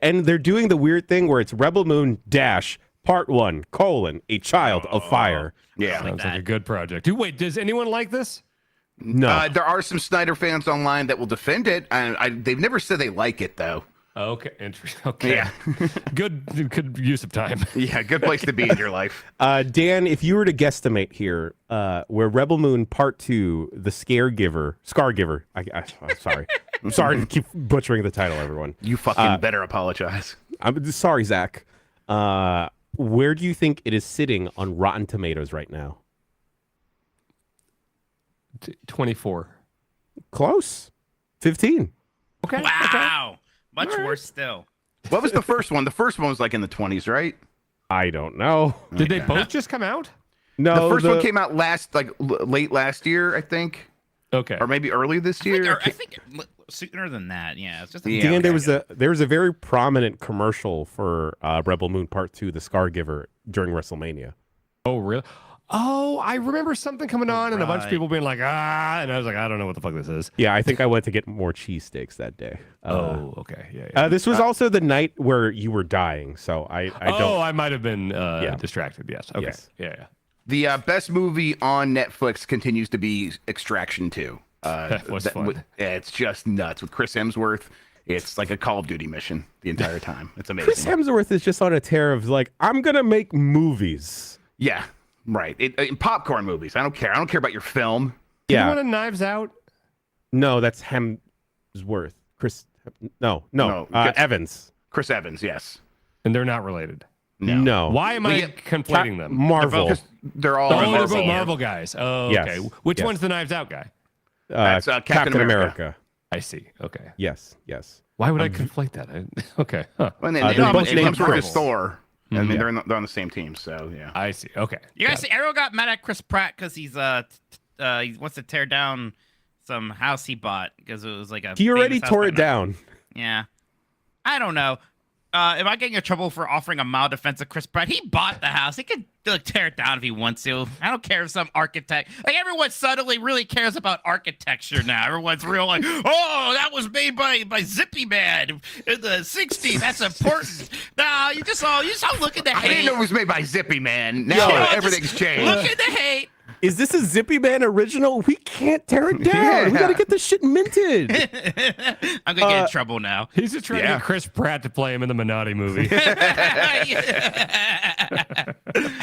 And they're doing the weird thing where it's Rebel Moon dash Part 1 : A Child of Fire. Yeah. Sounds like a good project. Wait, does anyone like this? No. There are some Snyder fans online that will defend it, and they've never said they like it, though. Okay, interesting. Okay. Yeah. Good use of time. Yeah, good place to be in your life. Dan, if you were to guesstimate here, where Rebel Moon Part 2, The Scar Giver. I'm sorry. I'm sorry to keep butchering the title, everyone. You fucking better apologize. I'm sorry, Zach. Where do you think it is sitting on Rotten Tomatoes right now? 24. Close. 15. Okay. Wow. Much worse still. What was the first one? The first one was like in the 20s, right? I don't know. Did they both just come out? No, The first one came out late last year, I think, Okay. or maybe early this year. I think sooner than that. Yeah, it's just Yeah. Dan, okay. there was a very prominent commercial for Rebel Moon Part 2, The Scar Giver, during WrestleMania. Oh, really? Oh, I remember something coming on and a bunch of Right. people being like, and I was like, I don't know what the fuck this is. Yeah, I think I went to get more cheesesteaks that day. Okay. Yeah. This was also the night where you were dying, so I don't. I might have been distracted. Yes. Okay. Yes. Yeah. The best movie on Netflix continues to be Extraction 2. That was fun. It's just nuts with Chris Hemsworth. It's like a Call of Duty mission the entire time. It's amazing. Chris Hemsworth is just on a tear of like, I'm gonna make movies. Yeah, right. In popcorn movies. I don't care. I don't care about your film. Yeah, Anyone in Knives Out? no, that's Hemsworth. No, good. Evans. Chris Evans, yes. And they're not related. No. Why am I conflating them? Marvel. Because they're all Oh, they're Marvel. both Marvel guys. Oh, Yes. okay. Which Yes. one's the Knives Out guy? That's Captain America. I see. Okay. Yes. Why would I conflate that? Okay. Huh. And then they're both it named comes with Chris. Thor. I mean, they're on the same team, so yeah. I see. Okay. You guys see, Arrow got mad at Chris Pratt because he wants to tear down some house he bought because it was like a. He already famous house tore by it now. down. Yeah, I don't know. Am I getting in trouble for offering a mild defense of Chris Pratt? He bought the house. He could tear it down if he wants to. I don't care if some architect, like everyone suddenly really cares about architecture now. Everyone's real like, oh, that was made by Zippy Man in the '60s. That's important. Nah, you just all look at the I hate. didn't know it was made by Zippy Man. Now Yo, everything's changed. Look at the hate. Is this a Zippy Man original? We can't tear it down. We gotta get this shit minted. I'm gonna get in trouble now. He's just trying to Yeah. get Chris Pratt to play him in the Minotti movie.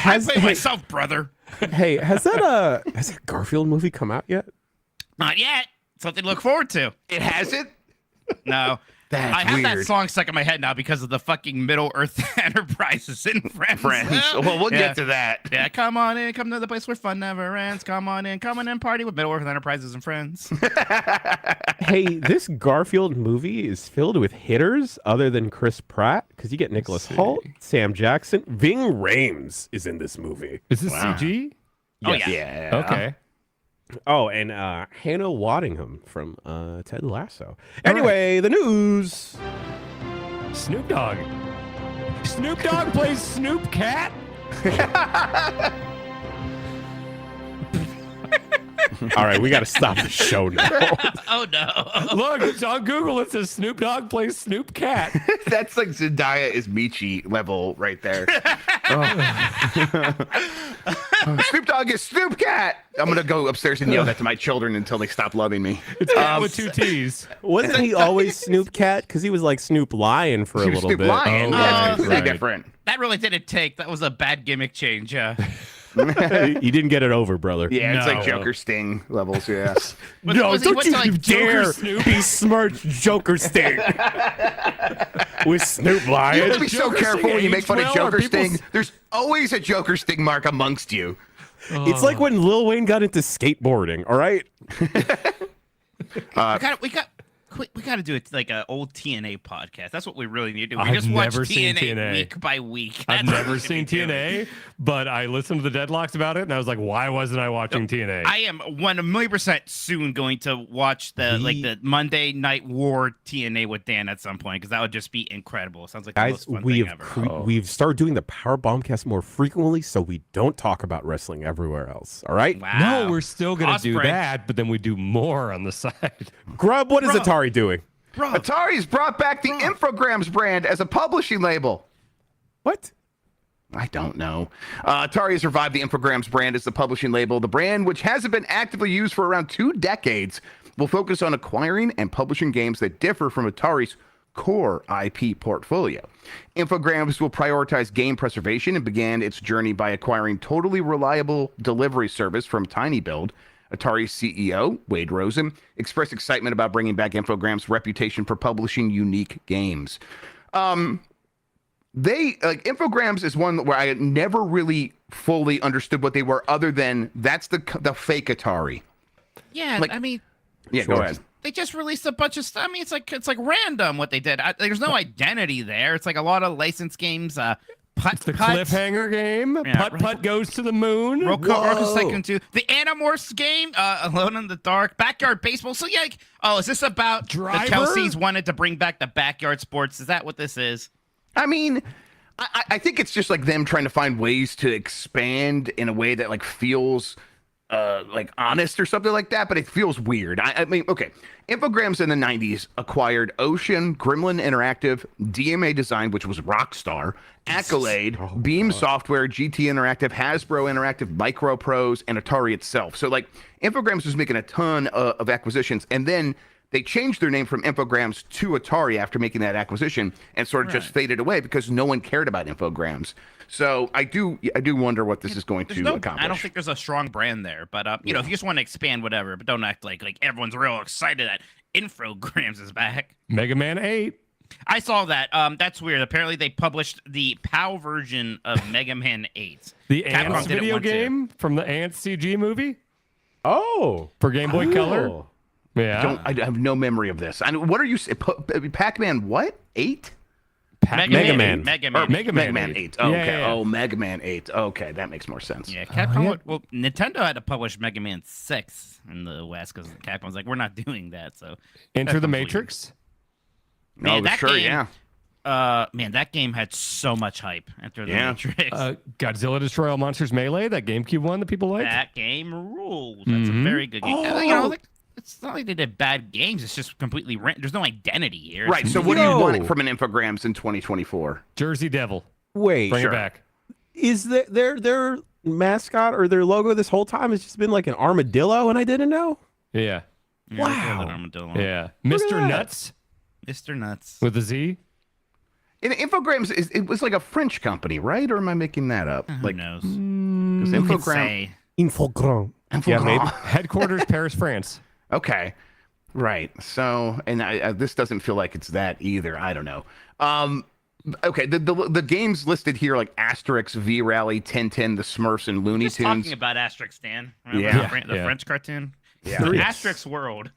I play myself, brother. Hey, has that Garfield movie come out yet? Not yet. Something to look forward to. It has it? No. That's I have that weird. song stuck in my head now because of the fucking Middle Earth Enterprises in Friends. Well, we'll Yeah. get to that. Yeah, come on in, come to the place where fun never ends. Come on in, party with Middle Earth Enterprises and friends. Hey, this Garfield movie is filled with hitters other than Chris Pratt because you get Nicholas Hoult, Sam Jackson, Ving Rhames is in this movie. Is this Wow. CG? Oh, yeah. Yeah. Okay. Oh, and Hannah Waddingham from Ted Lasso. Anyway, the news. Snoop Dogg. Snoop Dogg plays Snoop Cat? All right, we got to stop the show now. Oh, no. Look, it's on Google. It says Snoop Dogg plays Snoop Cat. That's like Zendaya is Michi level right there. Snoop Dogg is Snoop Cat. I'm going to go upstairs and yell that to my children until they stop loving me. It's Cat with two T's. Wasn't he always Snoop Cat? Because he was like Snoop Lion for a He was little Snoop bit. Lion. Oh, That's completely right. different. That really didn't take. That was a bad gimmick change. Yeah, You didn't get it over, brother. Yeah, it's like No. Joker Sting levels. Yeah. No, was he- don't what's you like dare Joker besmirch Joker Sting with Snoop You Lion. have to be so Joker careful Sting when you make aged fun of well, Joker or people Sting. There's always a Joker Sting mark amongst you. It's like when Lil Wayne got into skateboarding. All right. We got to do it like an old TNA podcast. That's what we really need to do. We I've just watch never seen TNA. week by week. I've That's what never we should seen be doing. TNA, but I listened to the Deadlocks about it, and I was like, why wasn't I watching TNA? I am 1,000,000% soon going to watch the Monday Night War TNA with Dan at some point because that would just be incredible. Sounds like the Guys, most fun thing ever. we've started doing the Power Bombcast more frequently, so we don't talk about wrestling everywhere else. All right. Wow. No, we're still going to do Osprey. that, but then we do more on the side. Grub, what is Bro. Atari doing? Bro, Atari's brought back the Infogrames brand as a publishing label. What? I don't know. Atari has revived the Infogrames brand as the publishing label. The brand, which hasn't been actively used for around 2 decades, will focus on acquiring and publishing games that differ from Atari's core IP portfolio. Infogrames will prioritize game preservation and began its journey by acquiring totally reliable delivery service from TinyBuild. Atari's CEO, Wade Rosen, expressed excitement about bringing back Infogrames' reputation for publishing unique games. Infogrames is one where I never really fully understood what they were, other than that's the fake Atari. yeah, like- I mean, Yeah, go ahead. they just released a bunch of stuff. I mean, it's like random what they did. There's no identity there. It's like a lot of licensed games. Putt, The putt, cliffhanger game, Yeah, Putt right. Putt goes to the moon. Roku Whoa. Second 2, the Animorphs game, Alone in the Dark, Backyard Baseball. So yeah, is this about Driver? the Kelseys wanted to bring back the backyard sports? Is that what this is? I mean, I think it's just like them trying to find ways to expand in a way that like feels like honest or something like that, but it feels weird. I mean, okay. Infogrames in the 90s acquired Ocean, Gremlin Interactive, DMA Design, which was Rockstar, Accolade, Beam Software, GT Interactive, Hasbro Interactive, Microprose, and Atari itself. So like Infogrames was making a ton of acquisitions, and then they changed their name from Infogrames to Atari after making that acquisition, and sort of just faded away because no one cared about Infogrames. So I do wonder what this is going to accomplish. I don't think there's a strong brand there, but you know, if you just want to expand, whatever, but don't act like everyone's real excited that Infogrames is back. Mega Man 8. I saw that. That's weird. Apparently, they published the POW version of Mega Man 8. The Capcom Ants didn't video want to. game from the Ants CG movie Oh. for Game Boy Color. Oh. Yeah. I have no memory of this. What are you? Pac-Man what? 8? Mega Man. Mega Man. Mega Mega Man Man 8. Yeah, Okay. yeah, yeah. Oh, Mega Man 8. Okay, that makes more sense. Yeah, Capcom. yeah. Well, Nintendo had to publish Mega Man 6 in the West because Capcom was like, we're not doing that. So Enter that's the completely- Matrix. Man, Oh, that sure, game, yeah. Man, that game had so much hype. Enter the Yeah. Matrix. Godzilla Destroy All Monsters Melee, that GameCube one that people like. That game rules. That's a very good game. Oh. You know, like, it's not like they did bad games. It's just completely there's no identity here. Right. So what do you Yo. want from an Infogrames in 2024? Jersey Devil. Wait. Bring Sure. it back. Is their mascot or their logo this whole time has just been like an armadillo and I didn't know? Yeah. Yeah, Wow. Armadillo. Yeah. at Mr. that. Nuts Mr. Nuts. with a Z. And Infogrames it was like a French company, right? Or am I making that up? Who Like knows? 'cause Who could Infogram. say? Infogram. Yeah, maybe. Headquarters Paris, France. Okay. Right. So, and this doesn't feel like it's that either. I don't know. Okay. The games listed here like Asterix, V Rally, 1010, the Smurfs, and Looney Just Tunes. talking about Asterix, Dan. Remember Yeah. the Yeah. French cartoon? Yeah. The Yes. Asterix World.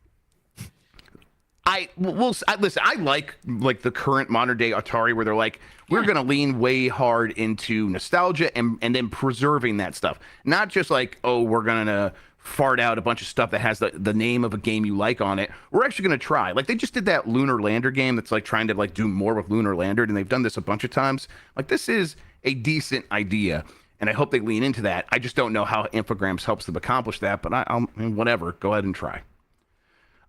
Listen. I like the current modern day Atari where they're like, we're gonna lean way hard into nostalgia and then preserving that stuff. Not just like, oh, we're gonna fart out a bunch of stuff that has the name of a game you like on it. We're actually gonna try. Like they just did that Lunar Lander game that's like trying to like do more with Lunar Lander, and they've done this a bunch of times. Like this is a decent idea, and I hope they lean into that. I just don't know how Infogrames helps them accomplish that, but I mean, whatever. Go ahead and try.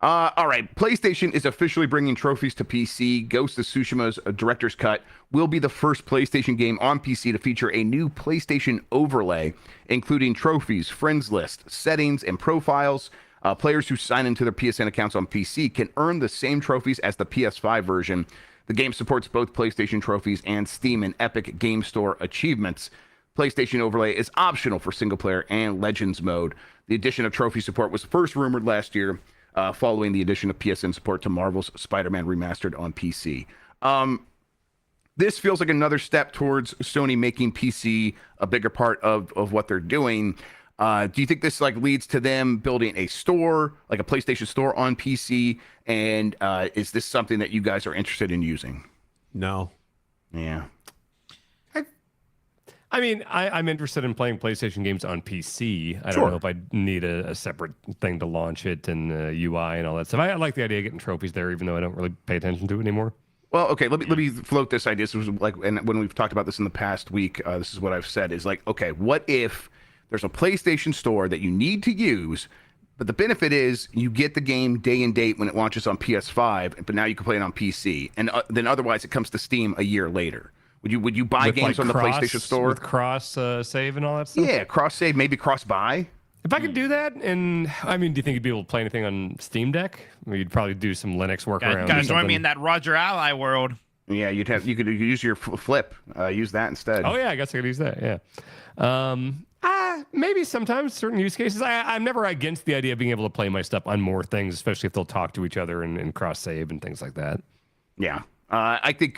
All right, PlayStation is officially bringing trophies to PC. Ghost of Tsushima's Director's Cut will be the first PlayStation game on PC to feature a new PlayStation overlay, including trophies, friends list, settings, and profiles. Players who sign into their PSN accounts on PC can earn the same trophies as the PS5 version. The game supports both PlayStation trophies and Steam and Epic Game Store achievements. PlayStation overlay is optional for single player and Legends mode. The addition of trophy support was first rumored last year, following the addition of PSN support to Marvel's Spider-Man Remastered on PC. This feels like another step towards Sony making PC a bigger part of what they're doing. Do you think this like leads to them building a store, like a PlayStation Store on PC? And is this something that you guys are interested in using? No. Yeah. I mean, I'm interested in playing PlayStation games on PC. I don't know if I need a separate thing to launch it and UI and all that stuff. I like the idea of getting trophies there, even though I don't really pay attention to it anymore. Well, okay, let me float this idea. This was like, and when we've talked about this in the past week, this is what I've said is like, okay, what if there's a PlayStation Store that you need to use, but the benefit is you get the game day and date when it launches on PS5, but now you can play it on PC, and then otherwise it comes to Steam a year later. Would you buy games on the PlayStation Store with cross save and all that stuff? Yeah, cross save, maybe cross buy. If I could do that, and I mean, do you think you'd be able to play anything on Steam Deck? Or you'd probably do some Linux workaround. Gotta join me in that Roger Ally world. Yeah, you could use your flip, use that instead. Oh yeah, I guess I could use that. Yeah. Maybe sometimes certain use cases. I'm never against the idea of being able to play my stuff on more things, especially if they'll talk to each other and cross save and things like that. Yeah, I think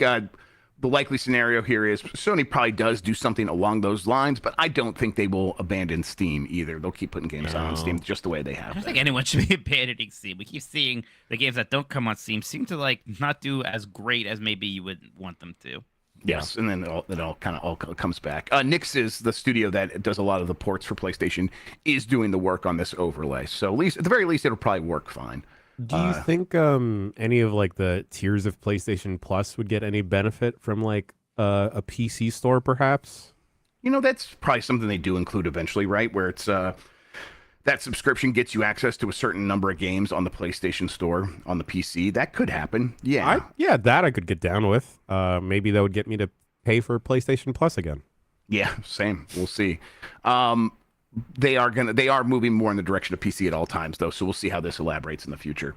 the likely scenario here is Sony probably does do something along those lines, but I don't think they will abandon Steam either. They'll keep putting games on Steam just the way they have. I don't think anyone should be abandoning Steam. We keep seeing the games that don't come on Steam seem to like not do as great as maybe you would want them to. Yes, and then it all kind of comes back. Nix is the studio that does a lot of the ports for PlayStation, is doing the work on this overlay. So at the very least, it'll probably work fine. Do you think any of like the tiers of PlayStation Plus would get any benefit from like a PC store, perhaps? You know, that's probably something they do include eventually, right? Where it's that subscription gets you access to a certain number of games on the PlayStation Store on the PC. That could happen. Yeah, that I could get down with. Maybe that would get me to pay for PlayStation Plus again. Yeah, same. We'll see. They are moving more in the direction of PC at all times, though, so we'll see how this elaborates in the future.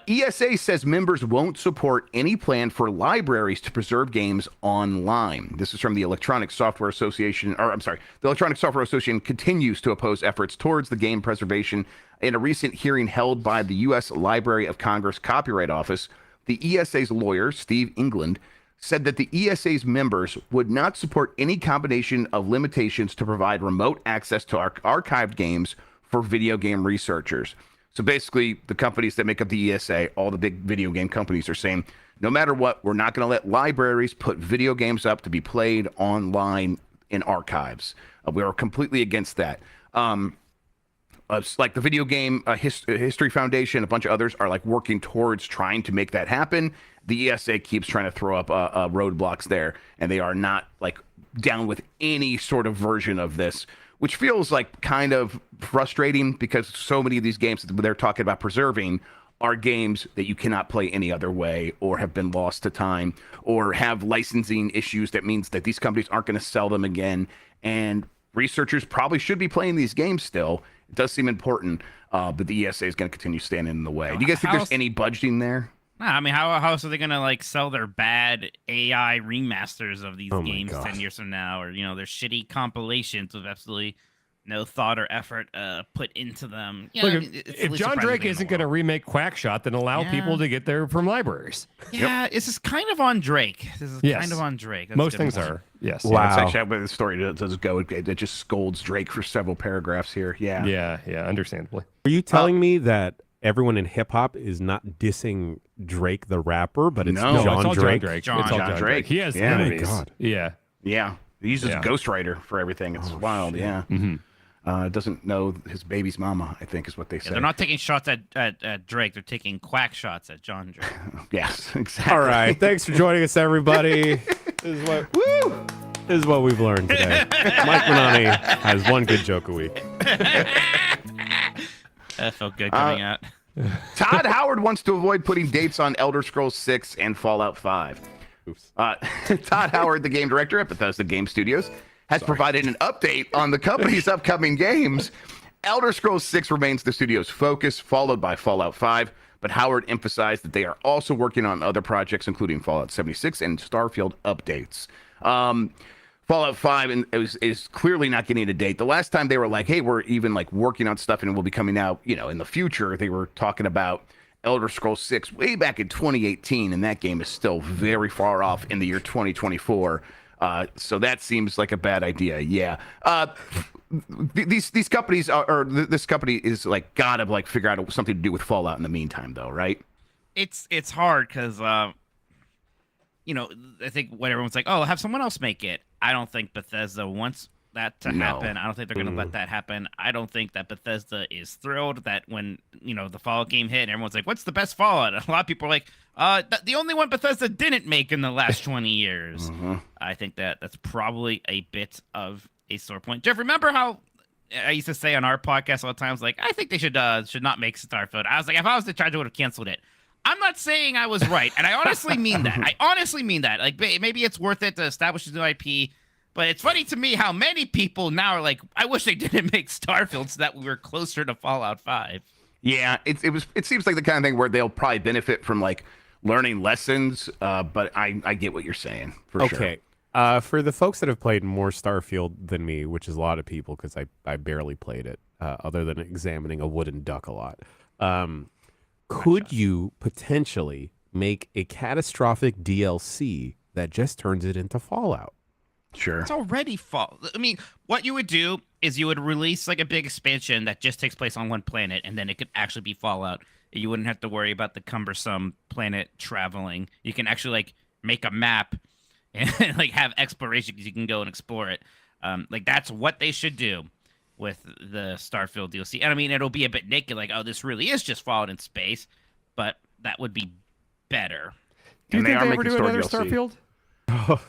ESA says members won't support any plan for libraries to preserve games online. This is from the Electronic Software Association, the Electronic Software Association continues to oppose efforts towards the game preservation. In a recent hearing held by the U.S. Library of Congress Copyright Office, the ESA's lawyer, Steve England, said that the ESA's members would not support any combination of limitations to provide remote access to archived games for video game researchers. So basically, the companies that make up the ESA, all the big video game companies, are saying, no matter what, we're not going to let libraries put video games up to be played online in archives. We are completely against that. Like the Video Game History Foundation, a bunch of others are like working towards trying to make that happen. The ESA keeps trying to throw up roadblocks there, and they are not like down with any sort of version of this, which feels like kind of frustrating because so many of these games that they're talking about preserving are games that you cannot play any other way or have been lost to time or have licensing issues that means that these companies aren't going to sell them again. And researchers probably should be playing these games still. It does seem important, but the ESA is going to continue standing in the way. Do you guys think there's any budgeting there? Nah, I mean, how else are they gonna like sell their bad AI remasters of these games 10 years from now, or their shitty compilations with absolutely no thought or effort put into them? Look, if John Drake isn't going to remake Quackshot, then allow people to get there from libraries. Yeah, this is kind of on Drake. Kind of on Drake. That's most things are. Yes. Wow. Yeah, that's actually how the story does go. It just scolds Drake for several paragraphs here. Yeah. Yeah. Understandably. Are you telling me that everyone in hip hop is not dissing Drake the rapper, but it's John Drake? It's all John Drake. He has enemies. Oh my God. Yeah. He uses a ghostwriter for everything. It's wild. Shit. Yeah. Mm-hmm. Doesn't know his baby's mama, I think is what they say. They're not taking shots at Drake. They're taking quack shots at John Drake. Yes, exactly. All right. Thanks for joining us, everybody. This is what we've learned today. Mike Manani has one good joke a week. That felt good coming out. Todd Howard wants to avoid putting dates on Elder Scrolls 6 and Fallout 5. Oops. Todd Howard, the game director at Bethesda Game Studios, has provided an update on the company's upcoming games. Elder Scrolls 6 remains the studio's focus, followed by Fallout 5, but Howard emphasized that they are also working on other projects, including Fallout 76 and Starfield updates. Fallout 5 and is clearly not getting a date. The last time they were like, hey, we're even like working on stuff and it will be coming out, in the future. They were talking about Elder Scrolls 6 way back in 2018, and that game is still very far off in the year 2024. So that seems like a bad idea. Yeah. These companies or this company is like gotta like figure out something to do with Fallout in the meantime, though, right? It's hard because I think when everyone's like, oh, have someone else make it. I don't think Bethesda wants that to happen. I don't think they're going to let that happen. I don't think that Bethesda is thrilled that when, the Fallout game hit and everyone's like, what's the best Fallout? A lot of people are like, the only one Bethesda didn't make in the last 20 years. I think that's probably a bit of a sore point. Jeff, remember how I used to say on our podcast all the times, like, I think they should not make Starfield. I was like, if I was in charge, I would have canceled it. I'm not saying I was right, and I honestly mean that. Like, maybe it's worth it to establish a new IP, but it's funny to me how many people now are like, I wish they didn't make Starfield so that we were closer to Fallout 5. Yeah, it seems like the kind of thing where they'll probably benefit from like learning lessons, but I get what you're saying for sure. Okay. For the folks that have played more Starfield than me, which is a lot of people because I barely played it, other than examining a wooden duck a lot. Could you potentially make a catastrophic DLC that just turns it into Fallout? Sure. It's already Fallout. I mean, what you would do is you would release like a big expansion that just takes place on one planet, and then it could actually be Fallout. You wouldn't have to worry about the cumbersome planet traveling. You can actually like make a map and like have exploration because you can go and explore it. Like that's what they should do with the Starfield DLC. And I mean, it'll be a bit naked, like, oh, this really is just Fallout in space, but that would be better. Do you And think they ever do another DLC. Starfield?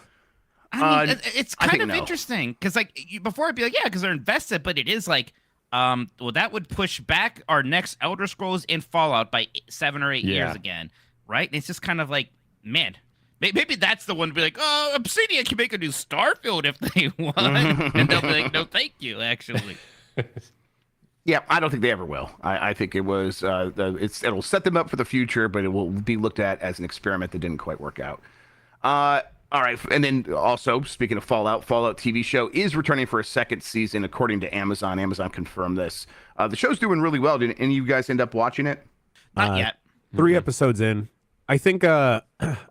I mean, it's kind of interesting because, like, before I'd be like, yeah, because they're invested, but it is like, well, that would push back our next Elder Scrolls in Fallout by 7 or 8 years again, right? And it's just kind of like, man, maybe that's the one to be like, oh, Obsidian can make a new Starfield if they want, and they'll be like, no, thank you, actually. Yeah, I don't think they ever will. I think it was it'll set them up for the future, but it will be looked at as an experiment that didn't quite work out. All right, and then also speaking of Fallout TV show is returning for a second season, according to Amazon. Amazon confirmed this. The show's doing really well. Did any of you guys end up watching it? Not yet. 3 episodes in. I think I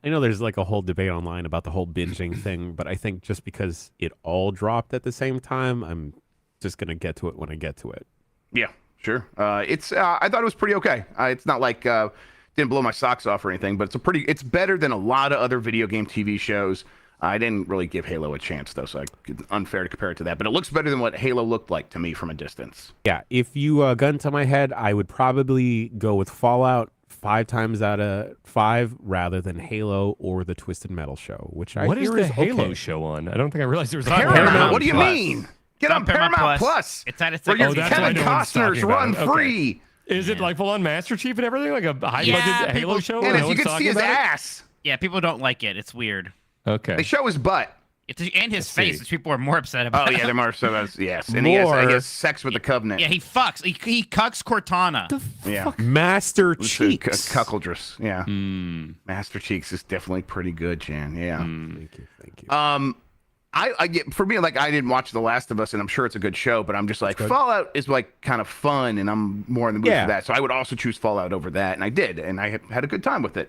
know there's like a whole debate online about the whole binging thing, but I think just because it all dropped at the same time, I'm just gonna get to it when I get to it. Yeah, sure. It's I thought it was pretty okay. It's not like didn't blow my socks off or anything, but it's better than a lot of other video game TV shows. I didn't really give Halo a chance though, so it's unfair to compare it to that. But it looks better than what Halo looked like to me from a distance. Yeah, if you gun to my head, I would probably go with Fallout 5 times out of 5 rather than Halo or the Twisted Metal show, which I What is hear the Halo okay. show on? I don't think I realized there was a Paramount. What do you Plus. mean? Get on Paramount Plus. It's at its where your Oh, that's what I Kevin know what it's Costner's talking about. run Okay. free. Is it like full on Master Chief and everything? Like a high budget Halo show? And where as no you one's can see talking his about it? ass. Yeah, people don't like it. It's weird. Okay. They show his butt. And his see. face, which people are more upset about. Oh yeah, they're more so that's yes. And he has sex with the Covenant. Yeah, he fucks. He cucks Cortana. Yeah. Master It's Cheeks. Cuckoldress. Yeah. Master Cheeks is definitely pretty good, Jan. Yeah. Thank you. For me, like I didn't watch The Last of Us, and I'm sure it's a good show, but I'm just like Fallout is like kind of fun, and I'm more in the mood for that. So I would also choose Fallout over that, and I did, and I had a good time with it.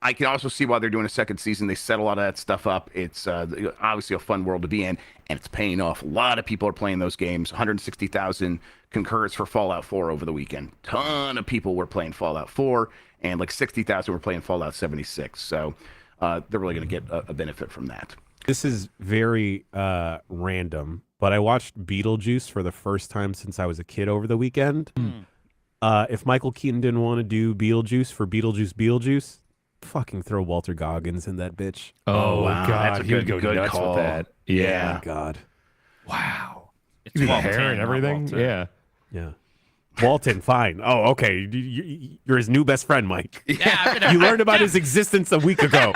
I can also see why they're doing a second season. They set a lot of that stuff up. It's obviously a fun world to be in, and it's paying off. A lot of people are playing those games. 160,000 concurrents for Fallout 4 over the weekend. Ton of people were playing Fallout 4, and like 60,000 were playing Fallout 76. So they're really going to get a benefit from that. This is very random, but I watched Beetlejuice for the first time since I was a kid over the weekend. If Michael Keaton didn't want to do Beetlejuice for Beetlejuice, fucking throw Walter Goggins in that bitch. Oh, wow. God. That's a He would good go nuts call. with that. Oh Yeah. my God. Wow. It's The Walton, hair and not everything. Walter. Yeah. Yeah. Walton, fine. Oh, okay. You're his new best friend, Mike. Yeah, You learned about his existence a week ago.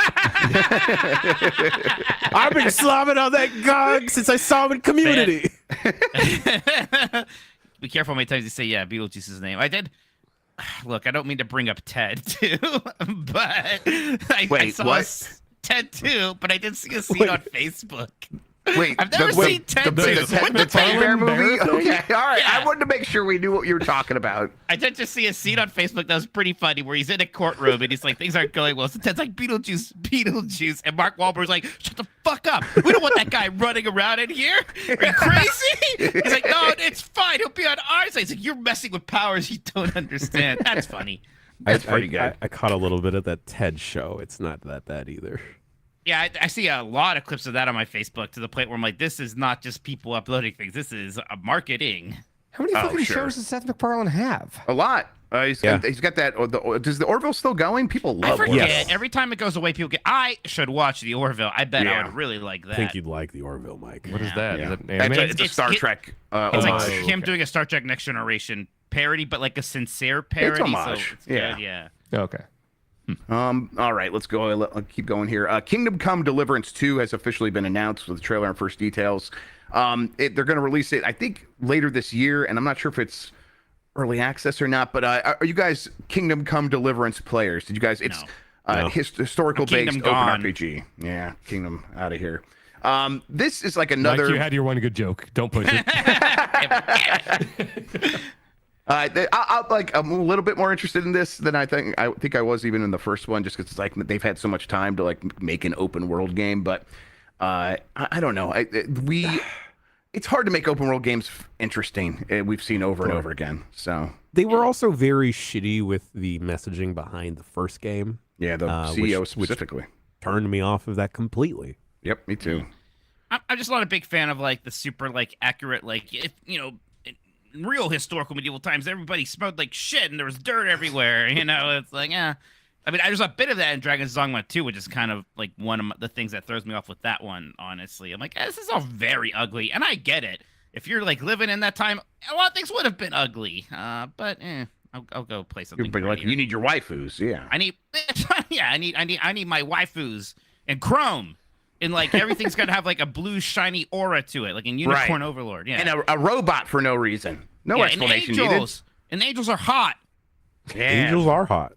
I've been slobbing on that gog since I saw him in Community. Be careful how many times you say, yeah, Beetlejuice's name. I did. Look, I don't mean to bring up Ted, too, but I Wait, saw what? Ted 2, but I did see a scene on Facebook. Wait, I've never seen Ted 2. The teddy bear movie? Bear Okay, all right. Yeah. I wanted to make sure we knew what you were talking about. I did just see a scene on Facebook that was pretty funny where he's in a courtroom and he's like, things aren't going well. So Ted's like, Beetlejuice. And Mark Wahlberg's like, shut the fuck up. We don't want that guy running around in here. Are you crazy? He's like, no, it's fine. He'll be on our side. He's like, you're messing with powers you don't understand. That's funny. That's pretty good. I caught a little bit of that TED show. It's not that bad either. Yeah, I see a lot of clips of that on my Facebook to the point where I'm like, this is not just people uploading things. This is marketing. How many fucking sure. shows does Seth MacFarlane have? A lot. He's got that. Does the Orville still going? People I love forget. Orville. Every time it goes away, people get. I should watch the Orville. I bet I Yeah. would really like that. I think you'd like the Orville, Mike. What is that? Yeah. Is it anime? It's a Star Trek. It's like homage. him doing a Star Trek Next Generation parody, but like a sincere parody. homage. So it's Yeah. good, yeah. Okay. All right, let's go. I'll keep going here. Kingdom Come Deliverance 2 has officially been announced with the trailer and first details. They're going to release it, I think, later this year, and I'm not sure if it's early access or not. But are you guys Kingdom Come Deliverance players? Did you guys? It's No. historical based Kingdom open gone. RPG. Yeah, Kingdom out of here. This is like Mike, another. you had your one good joke. Don't push it. I'm a little bit more interested in this than I think I was even in the first one, just because it's like they've had so much time to like make an open world game. But I don't know. It's hard to make open world games interesting. We've seen over and over again. So They were also very shitty with the messaging behind the first game. yeah, the CEO specifically. Turned me off of that completely. Yep, me too. I'm just not a big fan of like the super like accurate like if in real historical medieval times everybody smelled like shit and there was dirt everywhere. It's like I mean, there's a bit of that in Dragon's Dogma 2, which is kind of like one of the things that throws me off with that one, honestly. I'm like, this is all very ugly, and I get it. If you're like living in that time, a lot of things would have been ugly. But I'll go play something. But like, prettier. you need your waifus, yeah. I need, I need my waifus and Chrome, and like everything's got to have like a blue shiny aura to it, like in Unicorn Overlord. Yeah, And a robot for no reason, no explanation and angels, and angels are hot. needed. Yeah. Angels are hot.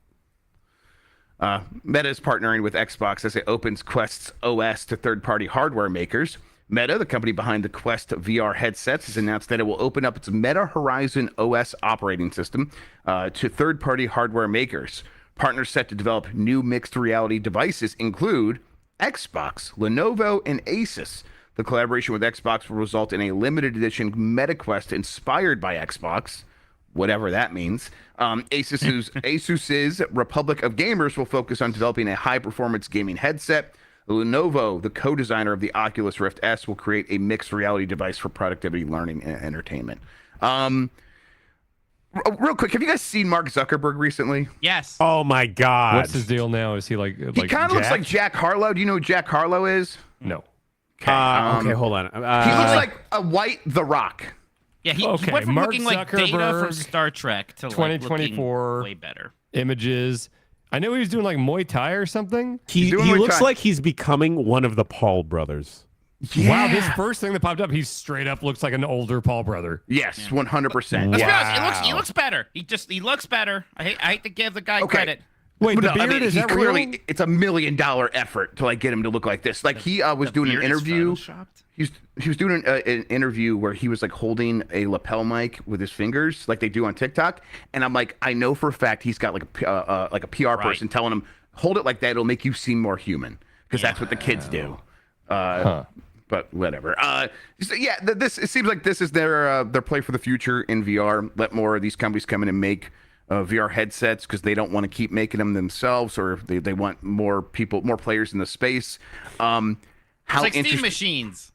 Meta is partnering with Xbox as it opens Quest's OS to third-party hardware makers. Meta, the company behind the Quest VR headsets, has announced that it will open up its Meta Horizon OS operating system to third-party hardware makers. Partners set to develop new mixed reality devices include Xbox, Lenovo, and Asus. The collaboration with Xbox will result in a limited edition Meta Quest inspired by Xbox, whatever that means. Asus's Republic of Gamers will focus on developing a high-performance gaming headset. Lenovo, the co-designer of the Oculus Rift S, will create a mixed reality device for productivity, learning, and entertainment. Real quick, have you guys seen Mark Zuckerberg recently? Yes. Oh my God. What's his deal now? Is he like He kind of looks like Jack Harlow. Do you know who Jack Harlow is? No. Okay, hold on. He looks like a white The Rock. Yeah, he Okay, went from Mark looking like Data from Zuckerberg, Star Trek to like 2024 looking way better. Images. I know he was doing like Muay Thai or something. he doing Muay looks Thai. like he's becoming one of the Paul brothers. Wow, this first thing that popped up, he straight up looks like an older Paul brother. Yes, 100%. Let's be honest, he looks better. He looks better. I hate to give the guy Okay. credit. Wait, But the no, beard, I mean, is he that clearly, real? it's $1 million effort to like get him to look like this. Like he was doing an beard is interview. photoshopped? He was doing an interview where he was like holding a lapel mic with his fingers, like they do on TikTok. And I'm like, I know for a fact he's got like a PR person telling him, hold it like that. It'll make you seem more human because that's what the kids do. But whatever. So yeah, this it seems like this is their play for the future in VR. Let more of these companies come in and make VR headsets because they don't want to keep making them themselves, or they want more players in the space. How It's like Steam interest- machines.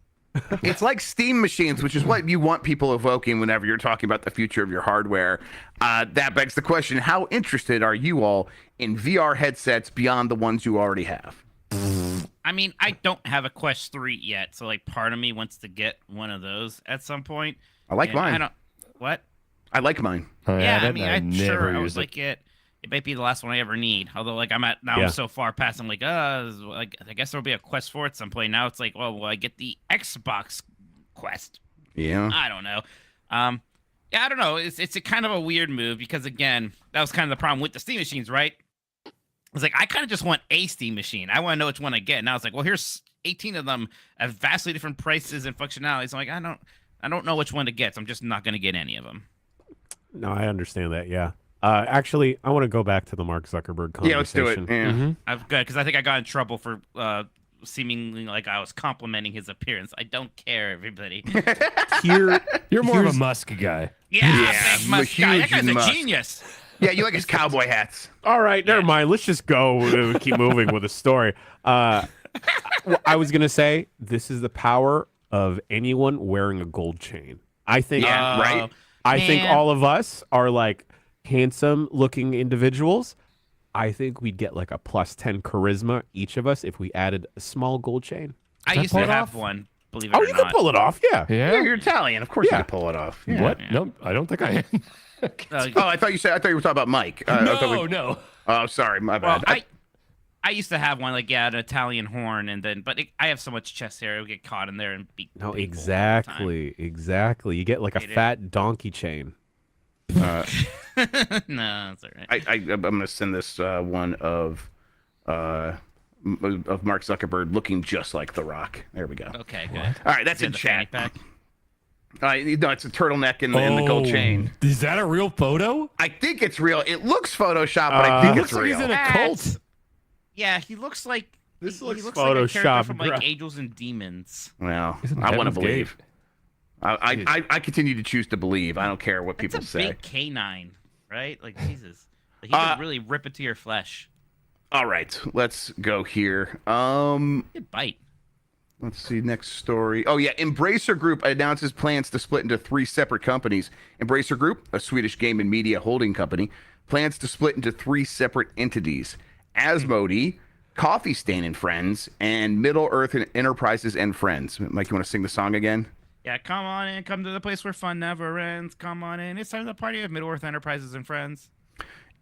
It's like Steam machines, which is what you want people evoking whenever you're talking about the future of your hardware. That begs the question: how interested are you all in VR headsets beyond the ones you already have? I mean, I don't have a Quest 3 yet, so like part of me wants to get one of those at some point. I like And mine. I don't. What? I like mine. Yeah, I that- mean, I I never would used it. like it. It might be the last one I ever need. Although, like, I'm so far past. I'm like, like, I guess there'll be a Quest 4 at some point. Now it's like, well, will I get the Xbox Quest? Yeah. I don't know. Yeah, I don't know. It's a kind of a weird move because again, that was kind of the problem with the Steam machines, right? was like, I kind of just want a Steam machine. I want to know which one I get. And I was like, well, here's 18 of them at vastly different prices and functionalities. I'm like, I don't know which one to get, so I'm just not going to get any of them. No, I understand that. Yeah. Actually, I want to go back to the Mark Zuckerberg conversation. Yeah, let's do it. Yeah. I've good because I think I got in trouble for seemingly like I was complimenting his appearance. I don't care, everybody. Here, You're more of a Musk guy. Yeah, I'm a Musk guy. That huge guy's a Musk. genius. Yeah, you like his cowboy hats. all right, never mind. Let's just go. Keep moving with the story. I was gonna say this is the power of anyone wearing a gold chain. I think. Yeah, right? I think Man. all of us are like handsome-looking individuals. I think we'd get like a +10 charisma each of us if we added a small gold chain. I Can I used pull to it have off? one. Believe it Oh, or you not. can pull it off. Yeah. Yeah. You're Italian. Of course Yeah. you can pull it off. Yeah. What? Yeah. No, I don't think I am. Oh, I thought you were talking about Mike. I thought no, we- no. Oh, sorry, my Well, bad. I used to have one like an Italian horn, and then I have so much chest hair, it would get caught in there and be No, painful all the time. exactly. You get like a Hate it. fat donkey chain. No, that's all right. I'm gonna send this one of Mark Zuckerberg looking just like The Rock. There we go. Okay, good. All right, that's Is it in the fanny chat. pack? No, it's a turtleneck and the gold chain. Is that a real photo? I think it's real. It looks Photoshop, but I think He it's looks like real. he's in a cult. Yeah, he looks like This he looks looks like a character Photoshopped, from like bruh. Angels and Demons. Well, He's in I want to Heaven's believe. Gate. I continue to choose to believe. I don't care what That's people a say. big canine, right? Like Jesus, like, he could really rip it to your flesh. All right, let's go here. It bite. Let's see, next story. Oh, yeah. Embracer Group announces plans to split into 3 separate companies. Embracer Group, a Swedish game and media holding company, plans to split into 3 separate entities. Asmodee, Coffee Stain and Friends, and Middle Earth Enterprises and Friends. Mike, you want to sing the song again? Yeah, come on in, come to the place where fun never ends. Come on in, it's time to party with Middle Earth Enterprises and friends.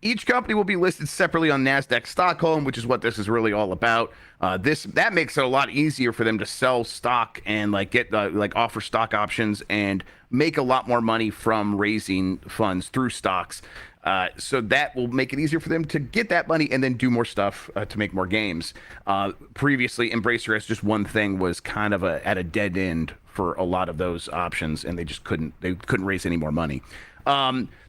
Each company will be listed separately on NASDAQ Stockholm, which is what this is really all about. That makes it a lot easier for them to sell stock and get offer stock options and make a lot more money from raising funds through stocks. So that will make it easier for them to get that money and then do more stuff to make more games. Previously, Embracer as just one thing was kind of at a dead end for a lot of those options, and they just couldn't raise any more money.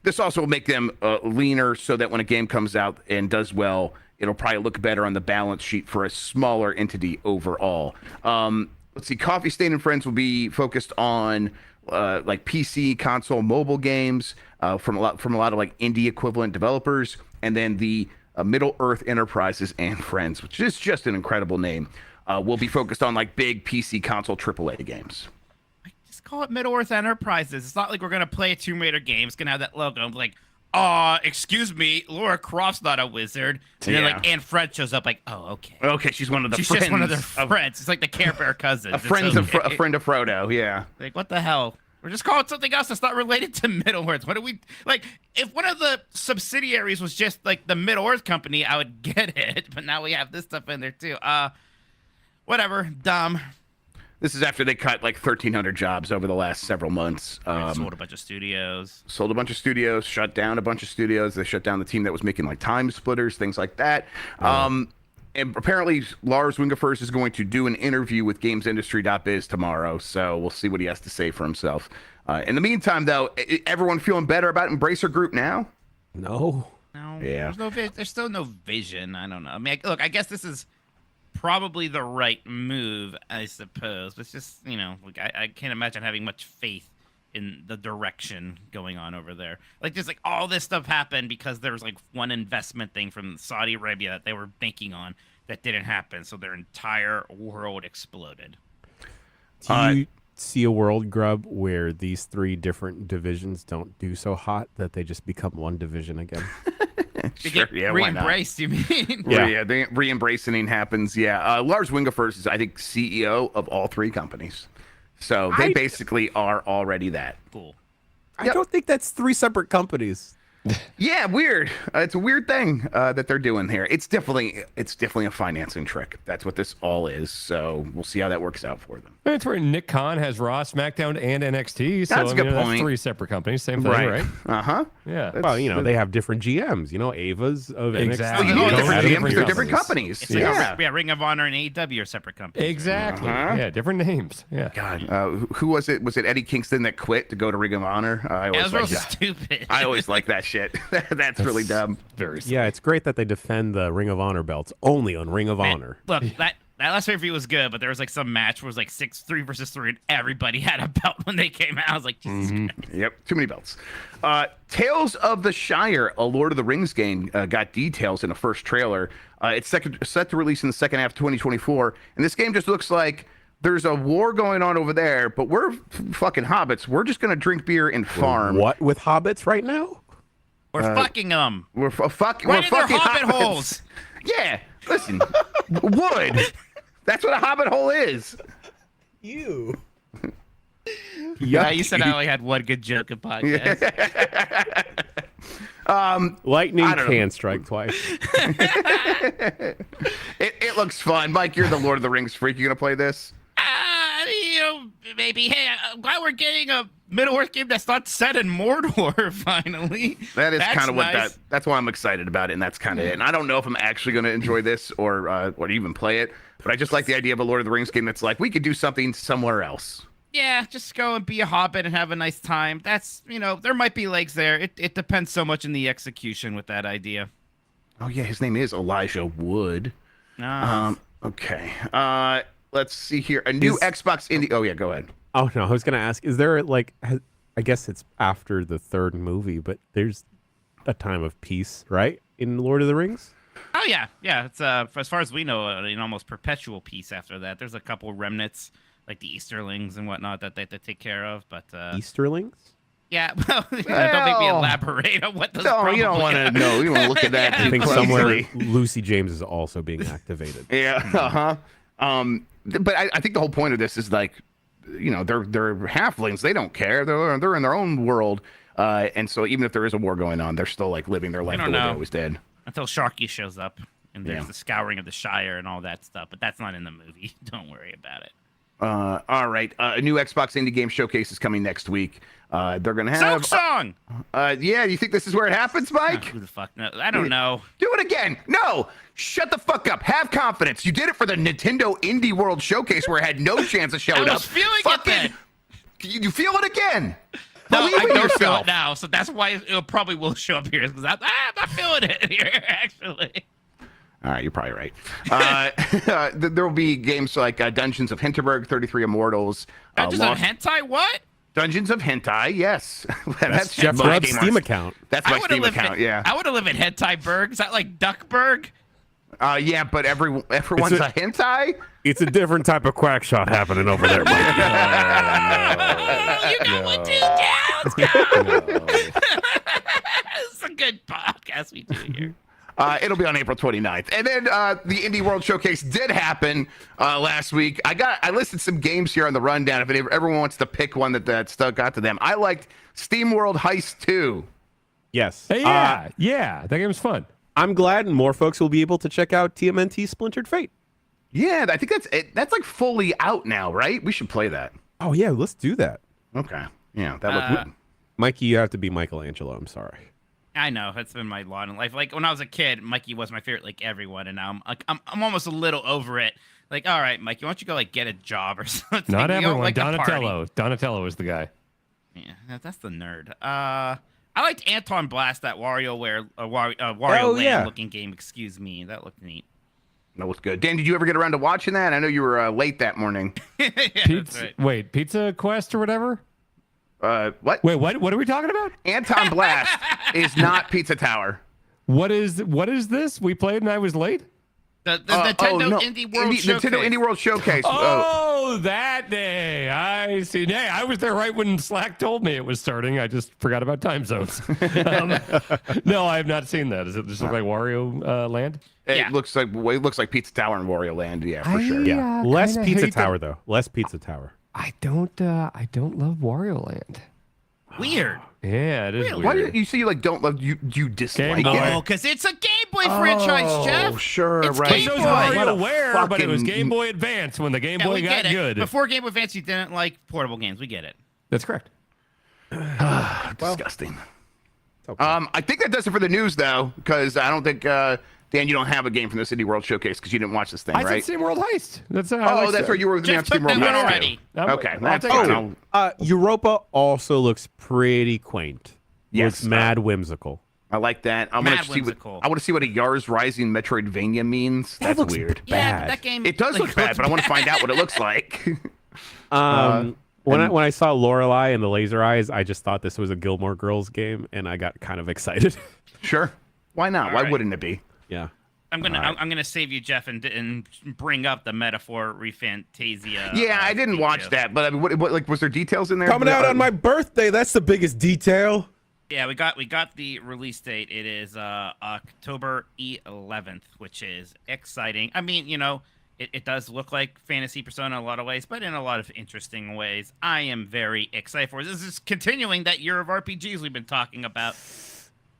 This also will make them leaner so that when a game comes out and does well, it'll probably look better on the balance sheet for a smaller entity overall. Let's see, Coffee Stain and Friends will be focused on PC, console, mobile games from a lot of like indie equivalent developers, and then the Middle Earth Enterprises and Friends, which is just an incredible name, will be focused on like big PC, console, AAA games. Just call it Middle Earth Enterprises. It's not like we're gonna play a Tomb Raider game. It's gonna have that logo. I'm like, excuse me, Laura Croft's not a wizard. And then like Anne Fred shows up, like, oh, okay. Okay, she's one of the She's friends. just one of their friends. It's like the Care Bear cousins. A friend It's of okay. a friend of Frodo. Yeah. Like, what the hell? We're just calling it something else that's not related to Middle Earth. What do we like? If one of the subsidiaries was just like the Middle Earth company, I would get it. But now we have this stuff in there too. Whatever. Dumb. This is after they cut like 1,300 jobs over the last several months. Sold a bunch of studios. Sold a bunch of studios, shut down a bunch of studios. They shut down the team that was making like Time Splitters, things like that. And apparently Lars Wingefors is going to do an interview with GamesIndustry.biz tomorrow, so we'll see what he has to say for himself. In the meantime, though, everyone feeling better about Embracer Group now? No. No. Yeah. There's still no vision. I don't know. I mean, look, I guess this is probably the right move, I suppose. But it's just, like I can't imagine having much faith in the direction going on over there. Like, just like all this stuff happened because there was like one investment thing from Saudi Arabia that they were banking on that didn't happen. So their entire world exploded. Do you see a world, Grub, where these 3 different divisions don't do so hot that they just become one division again? To Sure, get yeah, why not? re-embraced, you mean? Yeah, the re-embracing happens. Yeah, Lars Wingefors is, I think, CEO of all 3 companies. So they basically are already that. Cool. I don't think that's 3 separate companies. Yeah, weird. It's a weird thing that they're doing here. It's definitely a financing trick. That's what this all is. So we'll see how that works out for them. It's where Nick Khan has Raw, SmackDown, and NXT. So That's a good point. That's 3 separate companies. Same thing, right? Uh-huh. Yeah. Well, they have different GMs. Ava's of Exactly. NXT. You need Those different are GMs. different They're different companies. companies. It's like Yeah. Ring of Honor and AEW are separate companies. Exactly. Uh-huh. Yeah, different names. Yeah. God, who was it? Was it Eddie Kingston that quit to go to Ring of Honor? I That always was real like that. stupid. I always like that shit. That's really dumb. Very Yeah, it's great that they defend the Ring of Honor belts only on Ring of Man, Honor. Look, that last pay-per-view was good, but there was like some match where it was like 3 versus 3, and everybody had a belt when they came out. I was like, Jesus Christ. Yep, too many belts. Tales of the Shire, a Lord of the Rings game, got details in a first trailer. It's set to release in the second half of 2024, and this game just looks like there's a war going on over there, but we're fucking hobbits. We're just gonna drink beer and farm. What with hobbits right now? We're fucking them. We're fucking. Right We're in their fucking hobbit hobbits. holes. Yeah, listen, wood. That's what a hobbit hole is. You. Yeah, you said I only had one good joke in podcast. Lightning I don't know. can strike twice. It looks fun, Mike. You're the Lord of the Rings freak. You gonna play this? Maybe. Hey, I'm glad we're getting a Middle-earth game that's not set in Mordor. Finally, That is kind of what nice. that's why I'm excited about it, and that's kind of it. And I don't know if I'm actually going to enjoy this or even play it, but I just like the idea of a Lord of the Rings game that's like we could do something somewhere else. Yeah, just go and be a hobbit and have a nice time. That's there might be legs there. It depends so much in the execution with that idea. Oh yeah, his name is Elijah Wood. Okay. Let's see here. A new Xbox indie. Oh yeah, go ahead. Oh no, I was gonna ask. Is there I guess it's after the third movie, but there's a time of peace, right? In Lord of the Rings. Oh yeah. It's as far as we know, an almost perpetual peace after that. There's a couple remnants like the Easterlings and whatnot that they have to take care of, but Easterlings. yeah. Well, don't make me elaborate on what those. No, you don't want to know. You don't want to look at that. I too think closely. somewhere Lucy James is also being activated. Yeah. But I think the whole point of this is like, they're halflings. They don't care. They're in their own world. And so even if there is a war going on, they're still like living their life the way they always did. Until Sharky shows up and there's Yeah. the scouring of the Shire and all that stuff, but that's not in the movie. Don't worry about it. All right. A new Xbox indie game showcase is coming next week. They're gonna have. Silk Song. Yeah. You think this is where it happens, Mike? Who the fuck knows? I don't know. Do it again. No. Shut the fuck up. Have confidence. You did it for the Nintendo Indie World Showcase where it had no chance of showing up. I was feeling it then. You feel it again. No, Believe I in don't feel yourself. it now, so that's why it probably will show up here. Because I'm not feeling it here, actually. All right, you're probably right. There will be games like Dungeons of Hinterberg, 33 Immortals. Dungeons of Hentai? What? Dungeons of Hentai, yes. That's Jeff my Grubb's game Steam on- account. That's my I would Steam have lived account, yeah. I would have lived in Hentaiburg. Is that like Duckburg? Yeah, but everyone's a hentai? It's a different type of quack shot happening over there, Mike. You got one too. Yeah, let's go. This is a good podcast we do here. It'll be on April 29th. And then the Indie World Showcase did happen last week. I listed some games here on the rundown if everyone wants to pick one that stuck out to them. I liked Steam World Heist 2. Yes. Hey, yeah, that game was fun. I'm glad more folks will be able to check out TMNT Splintered Fate. Yeah, I think that's like fully out now, right? We should play that. Oh, yeah, let's do that. Okay. Yeah, that looked Mikey, you have to be Michelangelo. I'm sorry. I know that's been my lot in life. Like when I was a kid, Mikey was my favorite, like everyone, and now I'm almost a little over it. Like, all right, Mikey, why don't you go like get a job or something? Not You don't everyone. like to party. Donatello is the guy. Yeah, that's the nerd. I liked Anton Blast, that Wario Land looking game. Excuse me, that looked neat. That was good. Dan, did you ever get around to watching that? I know you were late that morning. Yeah, that's right. Wait, Pizza Quest or whatever? What? Wait, what are we talking about? Anton Blast is not Pizza Tower. What is this? We played and I was late? The Nintendo Indie World Showcase. Nintendo Indie World Showcase. Oh, that day. I see. Hey, I was there right when Slack told me it was starting. I just forgot about time zones. No, I have not seen that. Does it just look like Wario Land? It looks like Pizza Tower and Wario Land. Yeah, for sure. Yeah. Less Pizza Tower, though. Less Pizza Tower. I don't love Wario Land. Weird. Yeah, it is Really? weird. Why do you say you like don't love you dislike Game Boy. it? Oh, because it's a Game Boy franchise, Jeff. sure, It's right. Game Shows Boy. Mario What a Aware, but it was fucking- Game Boy Advance when the Game Yeah, Boy we got get it. good. Before Game Boy Advance, you didn't like portable games. We get it. That's correct. Disgusting. Okay. I think that does it for the news, though, because I don't think Dan, you don't have a game from the City World Showcase because you didn't watch this thing, I right? said SteamWorld Heist. That's Oh, that's right. You were with me on Jeff took Team World that one Heist, too. already. Okay, I'll that's take it fine. too. Europa also looks pretty quaint. Yes, Looks mad whimsical. I like that. I Mad want to see what whimsical. I want to see what a Yars Rising Metroidvania means. That That's looks weird. Yeah, Bad. but that game. It does like, look bad, looks but I want to find out what it looks like. When I saw Lorelei and the laser eyes, I just thought this was a Gilmore Girls game, and I got kind of excited. Sure. Why not? All Why right. wouldn't it be? Yeah. I'm gonna save you, Jeff, and bring up the metaphor refantasia. Yeah, I didn't watch video. that, but I mean, what like was there details in there? Coming out on my birthday. That's the biggest detail. Yeah, we got the release date. It is October 11th, which is exciting. I mean, it does look like Fantasy Persona in a lot of ways, but in a lot of interesting ways. I am very excited for it. This is continuing that year of RPGs we've been talking about.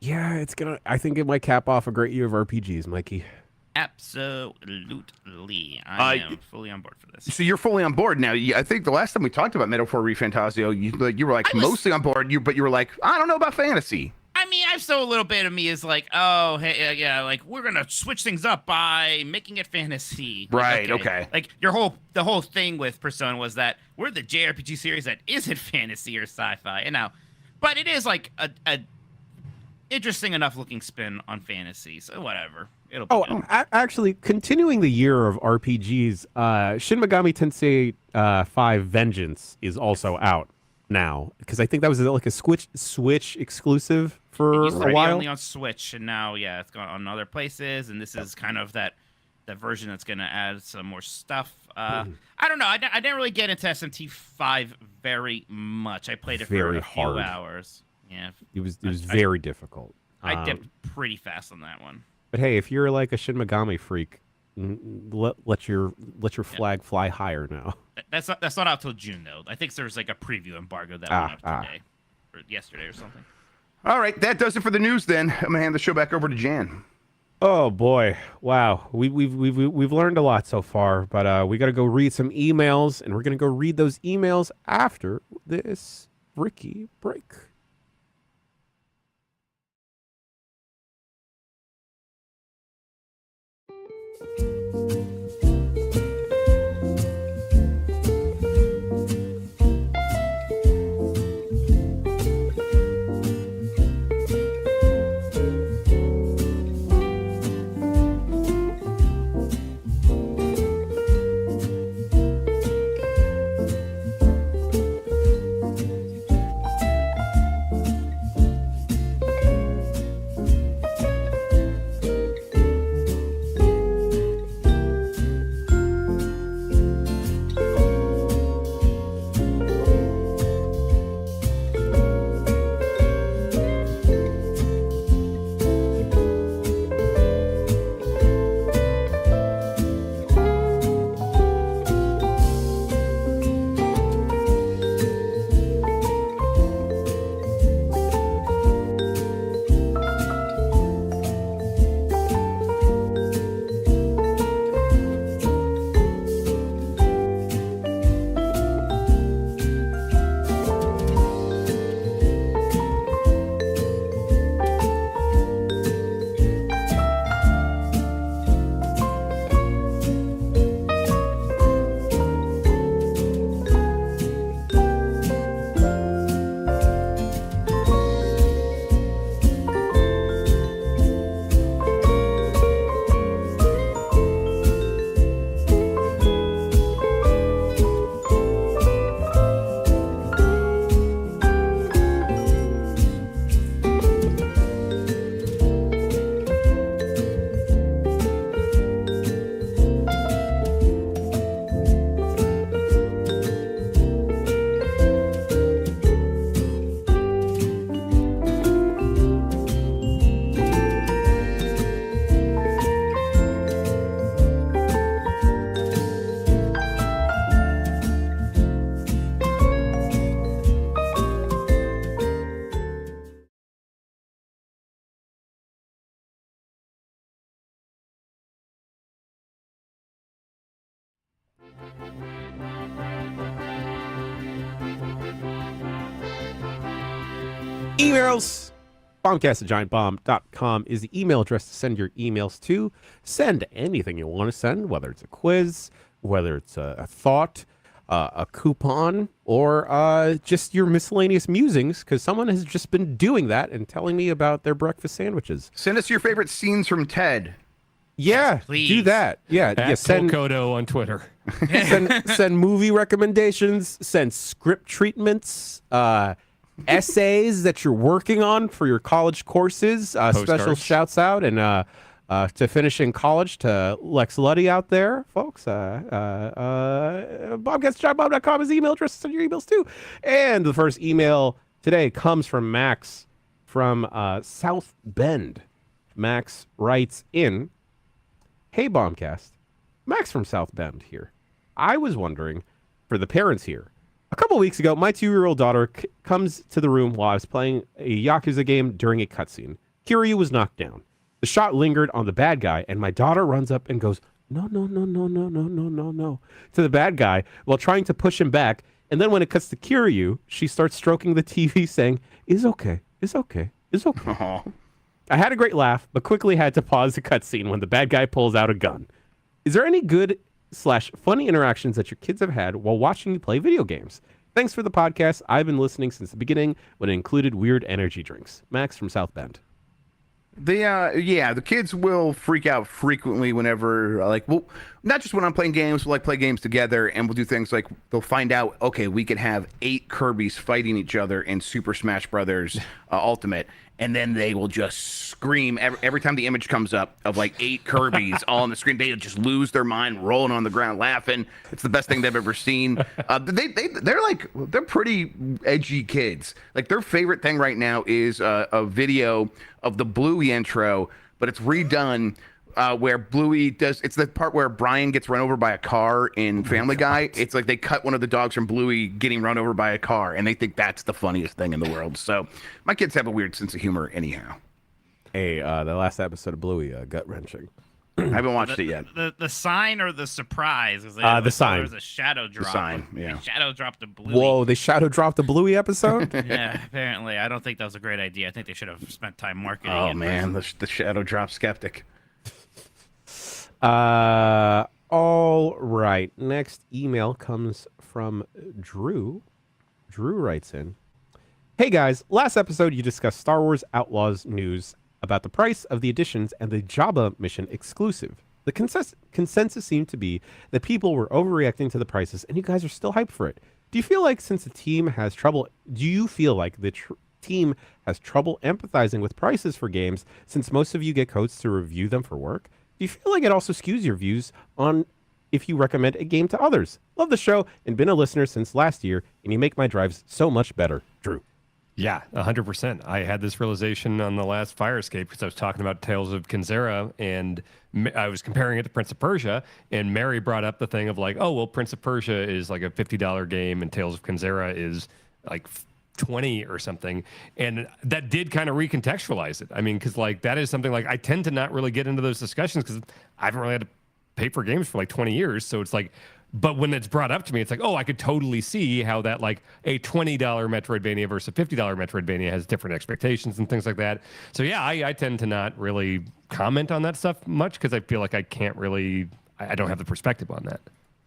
Yeah, I think it might cap off a great year of RPGs, Mikey. Absolutely. I am fully on board for this. So you're fully on board now. I think the last time we talked about Metaphor Refantasio, you were like I was- mostly on board. But you were like, I don't know about fantasy. I mean, I've still a little bit of me is like, oh, hey, yeah, like we're gonna switch things up by making it fantasy. Like, Right, okay. Like the whole thing with Persona was that we're the JRPG series that isn't fantasy or sci-fi, and now, but it is like a interesting enough looking spin on fantasy. So whatever, it'll be good. Actually, continuing the year of RPGs, Shin Megami Tensei 5 Vengeance is also out now, because I think that was like a Switch exclusive It for used to a be while. only on Switch, and now it's gone on other places, and this is kind of the version that's going to add some more stuff. I don't know. I didn't really get into SMT5 very much. I played it for Very a few hard. hours. Yeah, It was very difficult. I dipped pretty fast on that one. But hey, if you're like a Shin Megami freak, let your flag fly higher now. That's not out till June though. I think there's like a preview embargo that went up today or yesterday or something. All right, that does it for the news. Then I'm gonna hand the show back over to Jan. Oh boy, wow, we've learned a lot so far, but we got to go read some emails, and we're gonna go read those emails after this Ricky break. Emails. Bombcast at giantbomb.com is the email address to send your emails to. Send anything you want to send, whether it's a quiz, whether it's a thought, a coupon, or just your miscellaneous musings, because someone has just been doing that and telling me about their breakfast sandwiches. Send us your favorite scenes from Ted. Yeah, please. do that. Yeah, At send Kodo on Twitter. send movie recommendations, send script treatments, essays that you're working on for your college courses. Special Postcards. shouts out and to finishing college to Lex Luddy out there, folks. Bobcast@giantbomb.com is the email address to send your emails to. And the first email today comes from Max from South Bend. Max writes in, "Hey, Bombcast. Max from South Bend here. I was wondering, for the parents here, a couple weeks ago, my 2-year-old daughter comes to the room while I was playing a Yakuza game during a cutscene. Kiryu was knocked down. The shot lingered on the bad guy, and my daughter runs up and goes, 'No, no, no, no, no, no, no, no, no,' to the bad guy while trying to push him back. And then when it cuts to Kiryu, she starts stroking the TV saying, 'It's okay, it's okay, it's okay.' Aww. I had a great laugh, but quickly had to pause the cutscene when the bad guy pulls out a gun. Is there any good/funny interactions that your kids have had while watching you play video games? Thanks for the podcast. I've been listening since the beginning when it included weird energy drinks." Max from South Bend. The kids will freak out frequently whenever, well, not just when I'm playing games, we'll play games together, and we'll do things like they'll find out, okay, we could have 8 Kirby's fighting each other in Super Smash Brothers Ultimate, and then they will just scream every time the image comes up of 8 Kirby's all on the screen. They just lose their mind, rolling on the ground, laughing. It's the best thing they've ever seen. They're pretty edgy kids. Their favorite thing right now is a video of the Bluey intro, but it's redone. Where Bluey it's the part where Brian gets run over by a car in Family Guy. It's like they cut one of the dogs from Bluey getting run over by a car, and they think that's the funniest thing in the world. So my kids have a weird sense of humor anyhow. Hey, the last episode of Bluey, gut-wrenching. I haven't watched it yet. The sign or the surprise? The sign. There was a shadow drop. The sign, yeah. They shadow dropped the Bluey. Whoa, they shadow dropped the Bluey episode? Yeah, apparently. I don't think that was a great idea. I think they should have spent time marketing it. Oh, man, the shadow drop skeptic. All right. Next email comes from Drew. Drew writes in, "Hey guys, last episode you discussed Star Wars Outlaws news about the price of the editions and the Jabba mission exclusive. The consensus seemed to be that people were overreacting to the prices, and you guys are still hyped for it. Do you feel like the team has trouble empathizing with prices for games since most of you get codes to review them for work? Do you feel like it also skews your views on if you recommend a game to others? Love the show and been a listener since last year, and you make my drives so much better." Drew. Yeah, 100%. I had this realization on the last Fire Escape because I was talking about Tales of Kenzera, and I was comparing it to Prince of Persia, and Mary brought up the thing of Prince of Persia is a $50 game, and Tales of Kenzera is 20 or something, and that did kind of recontextualize it. I mean, because that is something I tend to not really get into those discussions because I haven't really had to pay for games for 20 years. So it's but when it's brought up to me, it's I could totally see how that a $20 Metroidvania versus a $50 Metroidvania has different expectations and things like that. So yeah, I tend to not really comment on that stuff much because I feel like I can't really, I don't have the perspective on that.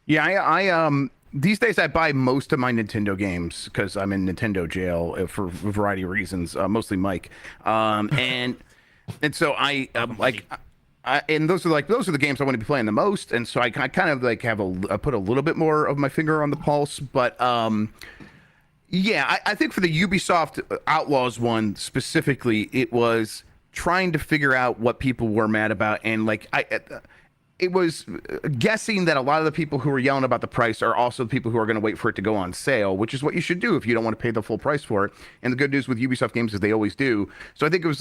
Yeah, I these days I buy most of my Nintendo games because I'm in Nintendo jail for a variety of reasons, mostly Mike, and so I and those are the games I want to be playing the most, and so I kind of I put a little bit more of my finger on the pulse, but yeah, I think for the Ubisoft Outlaws one specifically, it was trying to figure out what people were mad about, and it was guessing that a lot of the people who were yelling about the price are also the people who are going to wait for it to go on sale, which is what you should do if you don't want to pay the full price for it. And the good news with Ubisoft games is they always do. So I think it was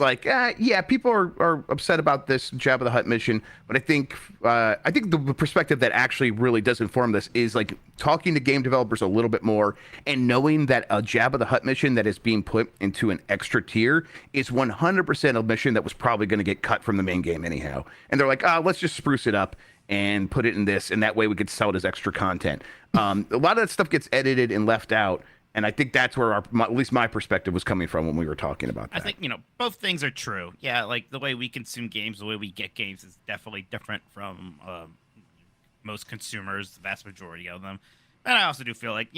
yeah, people are upset about this Jabba the Hutt mission, but I think the perspective that actually really does inform this is talking to game developers a little bit more and knowing that a Jabba the Hutt mission that is being put into an extra tier is 100% a mission that was probably going to get cut from the main game anyhow. And they're let's just spruce it up. and put it in this, and that way we could sell it as extra content. A lot of that stuff gets edited and left out, and I think that's where at least my perspective was coming from when we were talking about that. I think, both things are true. Yeah, like the way we consume games, the way we get games is definitely different from most consumers, the vast majority of them. And I also do feel like,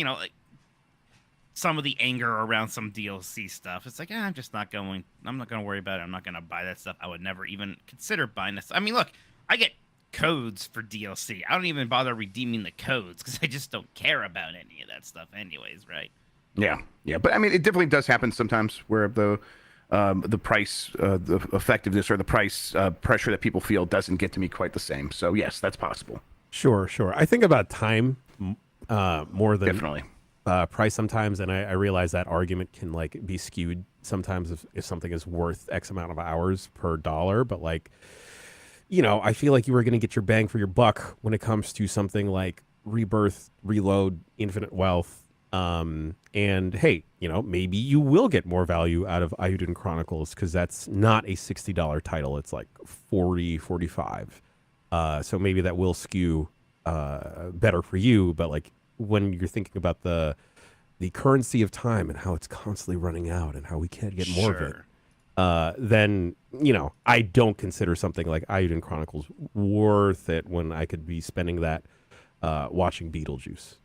some of the anger around some DLC stuff, it's like, I'm not going to worry about it. I'm not going to buy that stuff. I would never even consider buying this. I mean, look, I get codes for DLC. I don't even bother redeeming the codes because I just don't care about any of that stuff anyways, right? Yeah. But I mean, it definitely does happen sometimes where the price, the effectiveness or the price pressure that people feel doesn't get to me quite the same. So yes, that's possible. Sure. I think about time more than Definitely. Price sometimes, and I realize that argument can like be skewed sometimes if something is worth X amount of hours per dollar. But like, I feel like you were going to get your bang for your buck when it comes to something like Rebirth, Reload, Infinite Wealth. And hey, maybe you will get more value out of Ayuden Chronicles because that's not a $60 title. It's like $40, $45. So maybe that will skew better for you. But like when you're thinking about the currency of time and how it's constantly running out and how we can't get more of it, then, I don't consider something like Ayuden Chronicles worth it when I could be spending that watching Beetlejuice.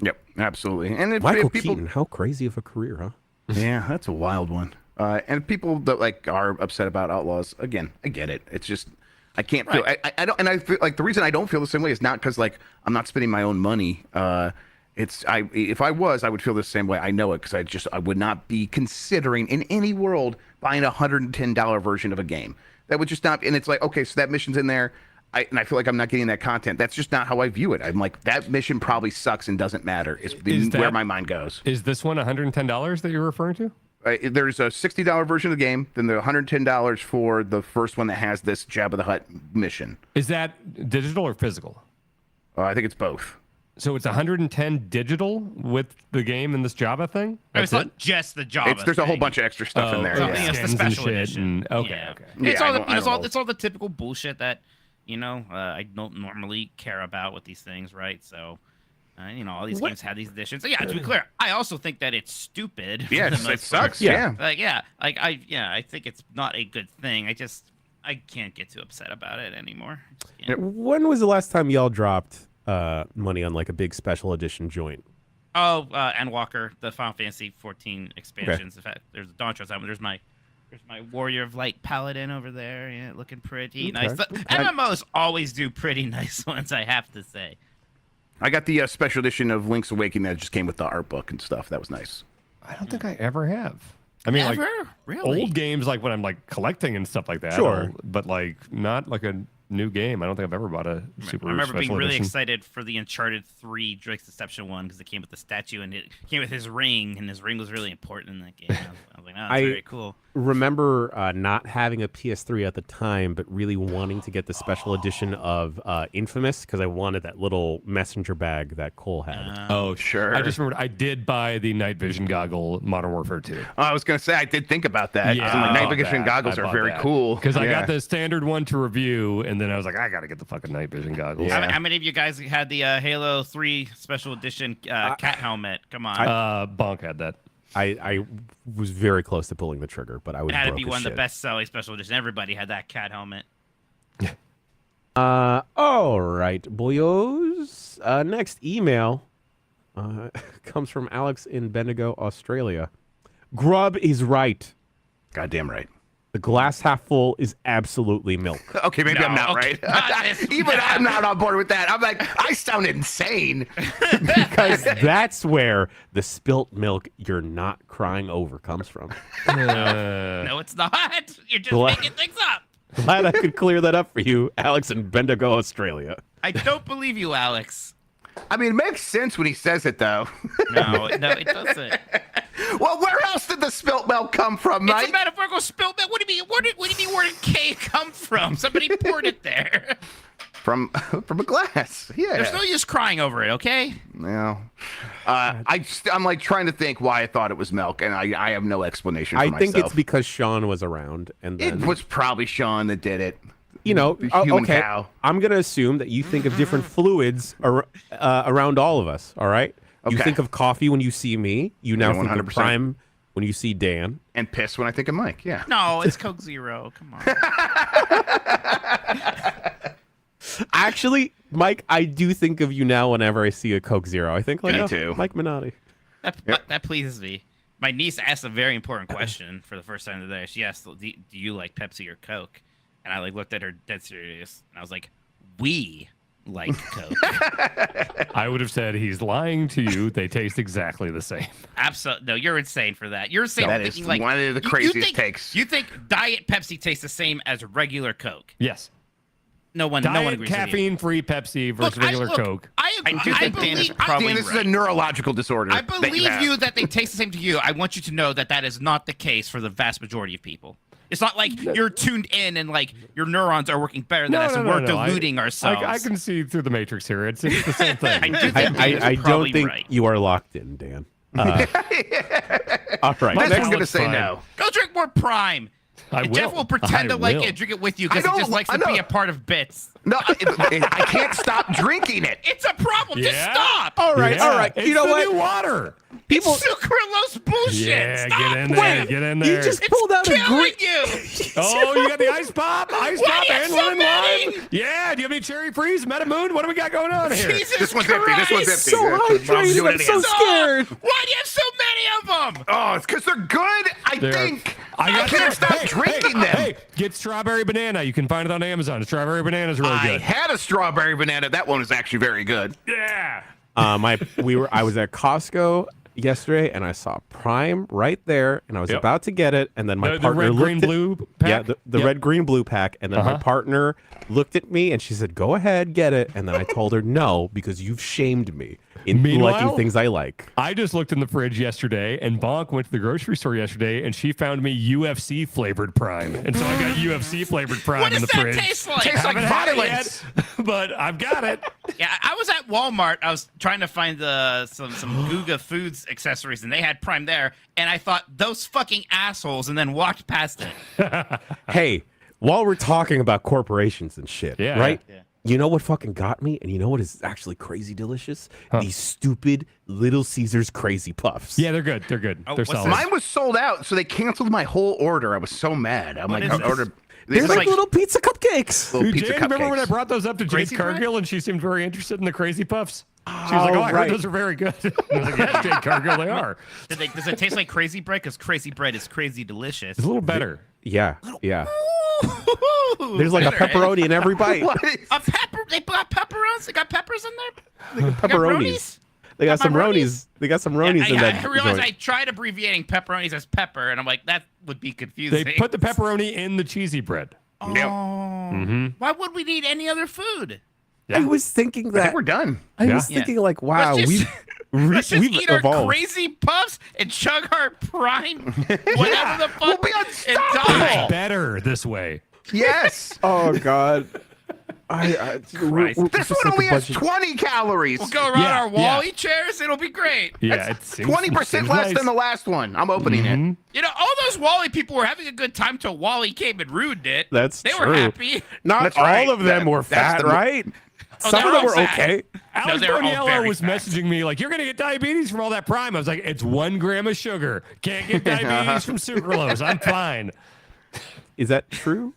Yep, absolutely. And Michael Keaton, how crazy of a career, huh? Yeah, that's a wild one. And people that like are upset about Outlaws, again, I get it. It's just I can't feel I don't, and I feel like the reason I don't feel the same way is not because like I'm not spending my own money. If I was, I would feel the same way. I know it because I would not be considering in any world buying a $110 version of a game. That would just not. And it's like, okay, so that mission's in there. And I feel like I'm not getting that content. That's just not how I view it. I'm like, that mission probably sucks and doesn't matter. Is where my mind goes. Is this one $110 that you're referring to? There's a $60 version of the game, then the $110 for the first one that has this Jabba the Hutt mission. Is that digital or physical? I think it's both. So it's 110 digital with the game and this Jabba thing? It's not just the Jabba. There's a whole bunch of extra stuff in there. Yeah. It's the special edition. Okay. It's all the typical bullshit that I don't normally care about with these things, right? So, all these games have these editions. So, yeah, to be clear, I also think that it's stupid. Yes, it sucks. Yeah. I think it's not a good thing. I can't get too upset about it anymore. When was the last time y'all dropped money on like a big special edition joint? Oh, Endwalker, the Final Fantasy 14 expansions. Okay. In fact, there's a Dawn Trails album. There's my Warrior of Light Paladin over there. Yeah, looking pretty nice. MMOs always do pretty nice ones, I have to say. I got the special edition of Link's Awakening that just came with the art book and stuff. That was nice. I don't think I ever have. I mean, Ever? like Really? old games, like when I'm like collecting and stuff like that. Sure. But like not like a new game. I don't think I've ever bought a super I remember being special really edition. excited for the Uncharted 3 Drake's Deception one because it came with the statue and it came with his ring, and his ring was really important in that game. I was like, oh, that's very cool. Remember not having a PS3 at the time, but really wanting to get the special edition of Infamous because I wanted that little messenger bag that Cole had. Oh, sure. I just remembered I did buy the night vision goggle Modern Warfare 2. I was going to say, I did think about that. Yeah, night vision goggles are very cool. Because I got the standard one to review, and then I was like, I got to get the fucking night vision goggles. Yeah. How many of you guys had the Halo 3 special edition cat helmet? Come on. Bonk had that. I was very close to pulling the trigger, but I was It had to broke be as one of the shit. best-selling special edition. Everybody had that cat helmet. All right, boyos. Next email comes from Alex in Bendigo, Australia. Grub is right. Goddamn right. The glass half full is absolutely milk. Okay, maybe I'm not okay. right. Even I'm not on board with that. I'm like, I sound insane. Because that's where the spilt milk you're not crying over comes from. No, it's not. You're just Gla- making things up. Glad I could clear that up for you, Alex in Bendigo, Australia. I don't believe you, Alex. I mean, it makes sense when he says it, though. No, it doesn't. Well, where else did the spilt milk come from, It's Mike? a metaphorical spilt milk. What do you mean? What do you mean? Where did K come from? Somebody poured it there. From a glass. Yeah. There's no use crying over it, okay? No. I'm like trying to think why I thought it was milk, and I have no explanation for I myself. think it's because Sean was around, and then It was probably Sean that did it. you know, The human okay, cow. I'm going to assume that you think of different fluids around all of us, all right? You Okay. think of coffee when you see me. You now Yeah, think of 100%. Prime when you see Dan. And piss when I think of Mike. Yeah. No, it's Coke Zero. Come on. Actually, Mike, I do think of you now whenever I see a Coke Zero. I think like, Me oh, too. Mike Minotti. That pleases me. My niece asked a very important question for the first time today. She asked, "Do you like Pepsi or Coke?" And I looked at her dead serious, and I was like, "We like Coke." I would have said he's lying to you. They taste exactly the same. Absolutely, no. You're insane for that. You're insane. That for is thinking, like, one of the you craziest think, takes. You think Diet Pepsi tastes the same as regular Coke? Yes. No one agrees with you. caffeine-free Pepsi versus regular Coke. I do think believe, Dan is probably Dan, this is a right. neurological disorder. I that believe have. you that they taste the same to you. I want you to know that that is not the case for the vast majority of people. It's not like you're tuned in and like your neurons are working better than us and we're deluding ourselves. I can see through the matrix here. It's the same thing. I do think Dan is I don't probably think right. you are locked in, Dan. All right. This Next one's gonna one's say fine. no. Go drink more Prime. I And Jeff will pretend to like it and drink it with you because he I just know, likes I to be know. a part of bits. No, I can't stop drinking it. It's a problem. Yeah. Just stop. All right. Yeah, All right. It's You know the what? new water. People. It's sucralose bullshit. Yeah, Stop. get in there. Wait, Get in you there. just It's pulled out a killing great. you. Oh, you got the ice pop, Why do you have and so lemon many? lime. Yeah. Do you have any cherry freeze, Metamoon? What do we got going on here? Jesus This one's Christ. empty. This one's empty. So Mom's hydrated. doing I'm it so again. scared. Why do you have so many of them? Oh, it's because they're good. I They're- think. I got can't stop drinking them. Hey, get strawberry banana. You can find it on Amazon. Strawberry banana is really I good. had a strawberry banana. That one is actually very good. Yeah. I was at Costco yesterday and I saw Prime right there and I was Yep. about to get it and then my The partner red, looked green, at, blue pack? Yeah, the Yep. red, green, blue pack and then my Uh-huh. partner looked at me and she said, "Go ahead, get it." And then I told her no because you've shamed me in Meanwhile- liking things I like. I just looked in the fridge yesterday, and Bonk went to the grocery store yesterday, and she found me UFC flavored Prime, and so I got UFC flavored Prime What in does the that fridge. taste like? Tastes like Haven't had it violence. yet, but I've got it. Yeah, I was at Walmart. I was trying to find some Guga Foods accessories, and they had Prime there. And I thought those fucking assholes, and then walked past it. Hey, while we're talking about corporations and shit, Yeah. right? Yeah. You know what fucking got me? And you know what is actually crazy delicious? These stupid Little Caesars Crazy Puffs. Yeah, they're good. They're good. Oh, They're what's solid. this? Mine was sold out, so they canceled my whole order. I was so mad. I'm like, is I this? ordered. They're It's like little pizza cupcakes. little Dude, pizza Jane, remember when I cupcakes. brought those up to Jane Crazy bread? Cargill, and she seemed very interested in the Crazy Puffs? She was like, "Oh, I right. heard those are very good." I was like, "Yeah, Jane Cargill, they are. Does it taste like crazy bread? Because crazy bread is crazy delicious. It's a little better." Yeah, yeah. Ooh, There's like a better, eh? pepperoni in every bite. What is- A pepper? They got pepperonis? They got peppers in there? They got Pepperonis. They got some Pepperonis? ronies. They got some ronies in that. I realized joint. I tried abbreviating pepperonis as pepper, and I'm like, that would be confusing. They put the pepperoni in the cheesy bread. Oh. Yep. Why would we need any other food? I was thinking I that. think we're done. I was Yeah. thinking like, wow, Let's we've just- Let's just we've eat our evolved. crazy puffs and chug our prime, whatever the fuck, We'll be and unstoppable. die. It's better this way. Yes. Oh God. Christ. This one only has 20 calories. We'll go around Yeah, our Wally chairs. It'll be great. Yeah, it seems 20% seems less nice. than the last one. I'm opening it. You know, all those Wally people were having a good time till Wally came and ruined it. That's they true. were happy. Not That's all right. of them That- were that's fat, the- right? Oh, Some they of were them were all fat. okay. Alex they were all Boniello very was fat. messaging me like, "You're gonna get diabetes from all that Prime." I was like, "It's 1 gram of sugar. Can't get diabetes from sucralose. I'm fine." Is that true?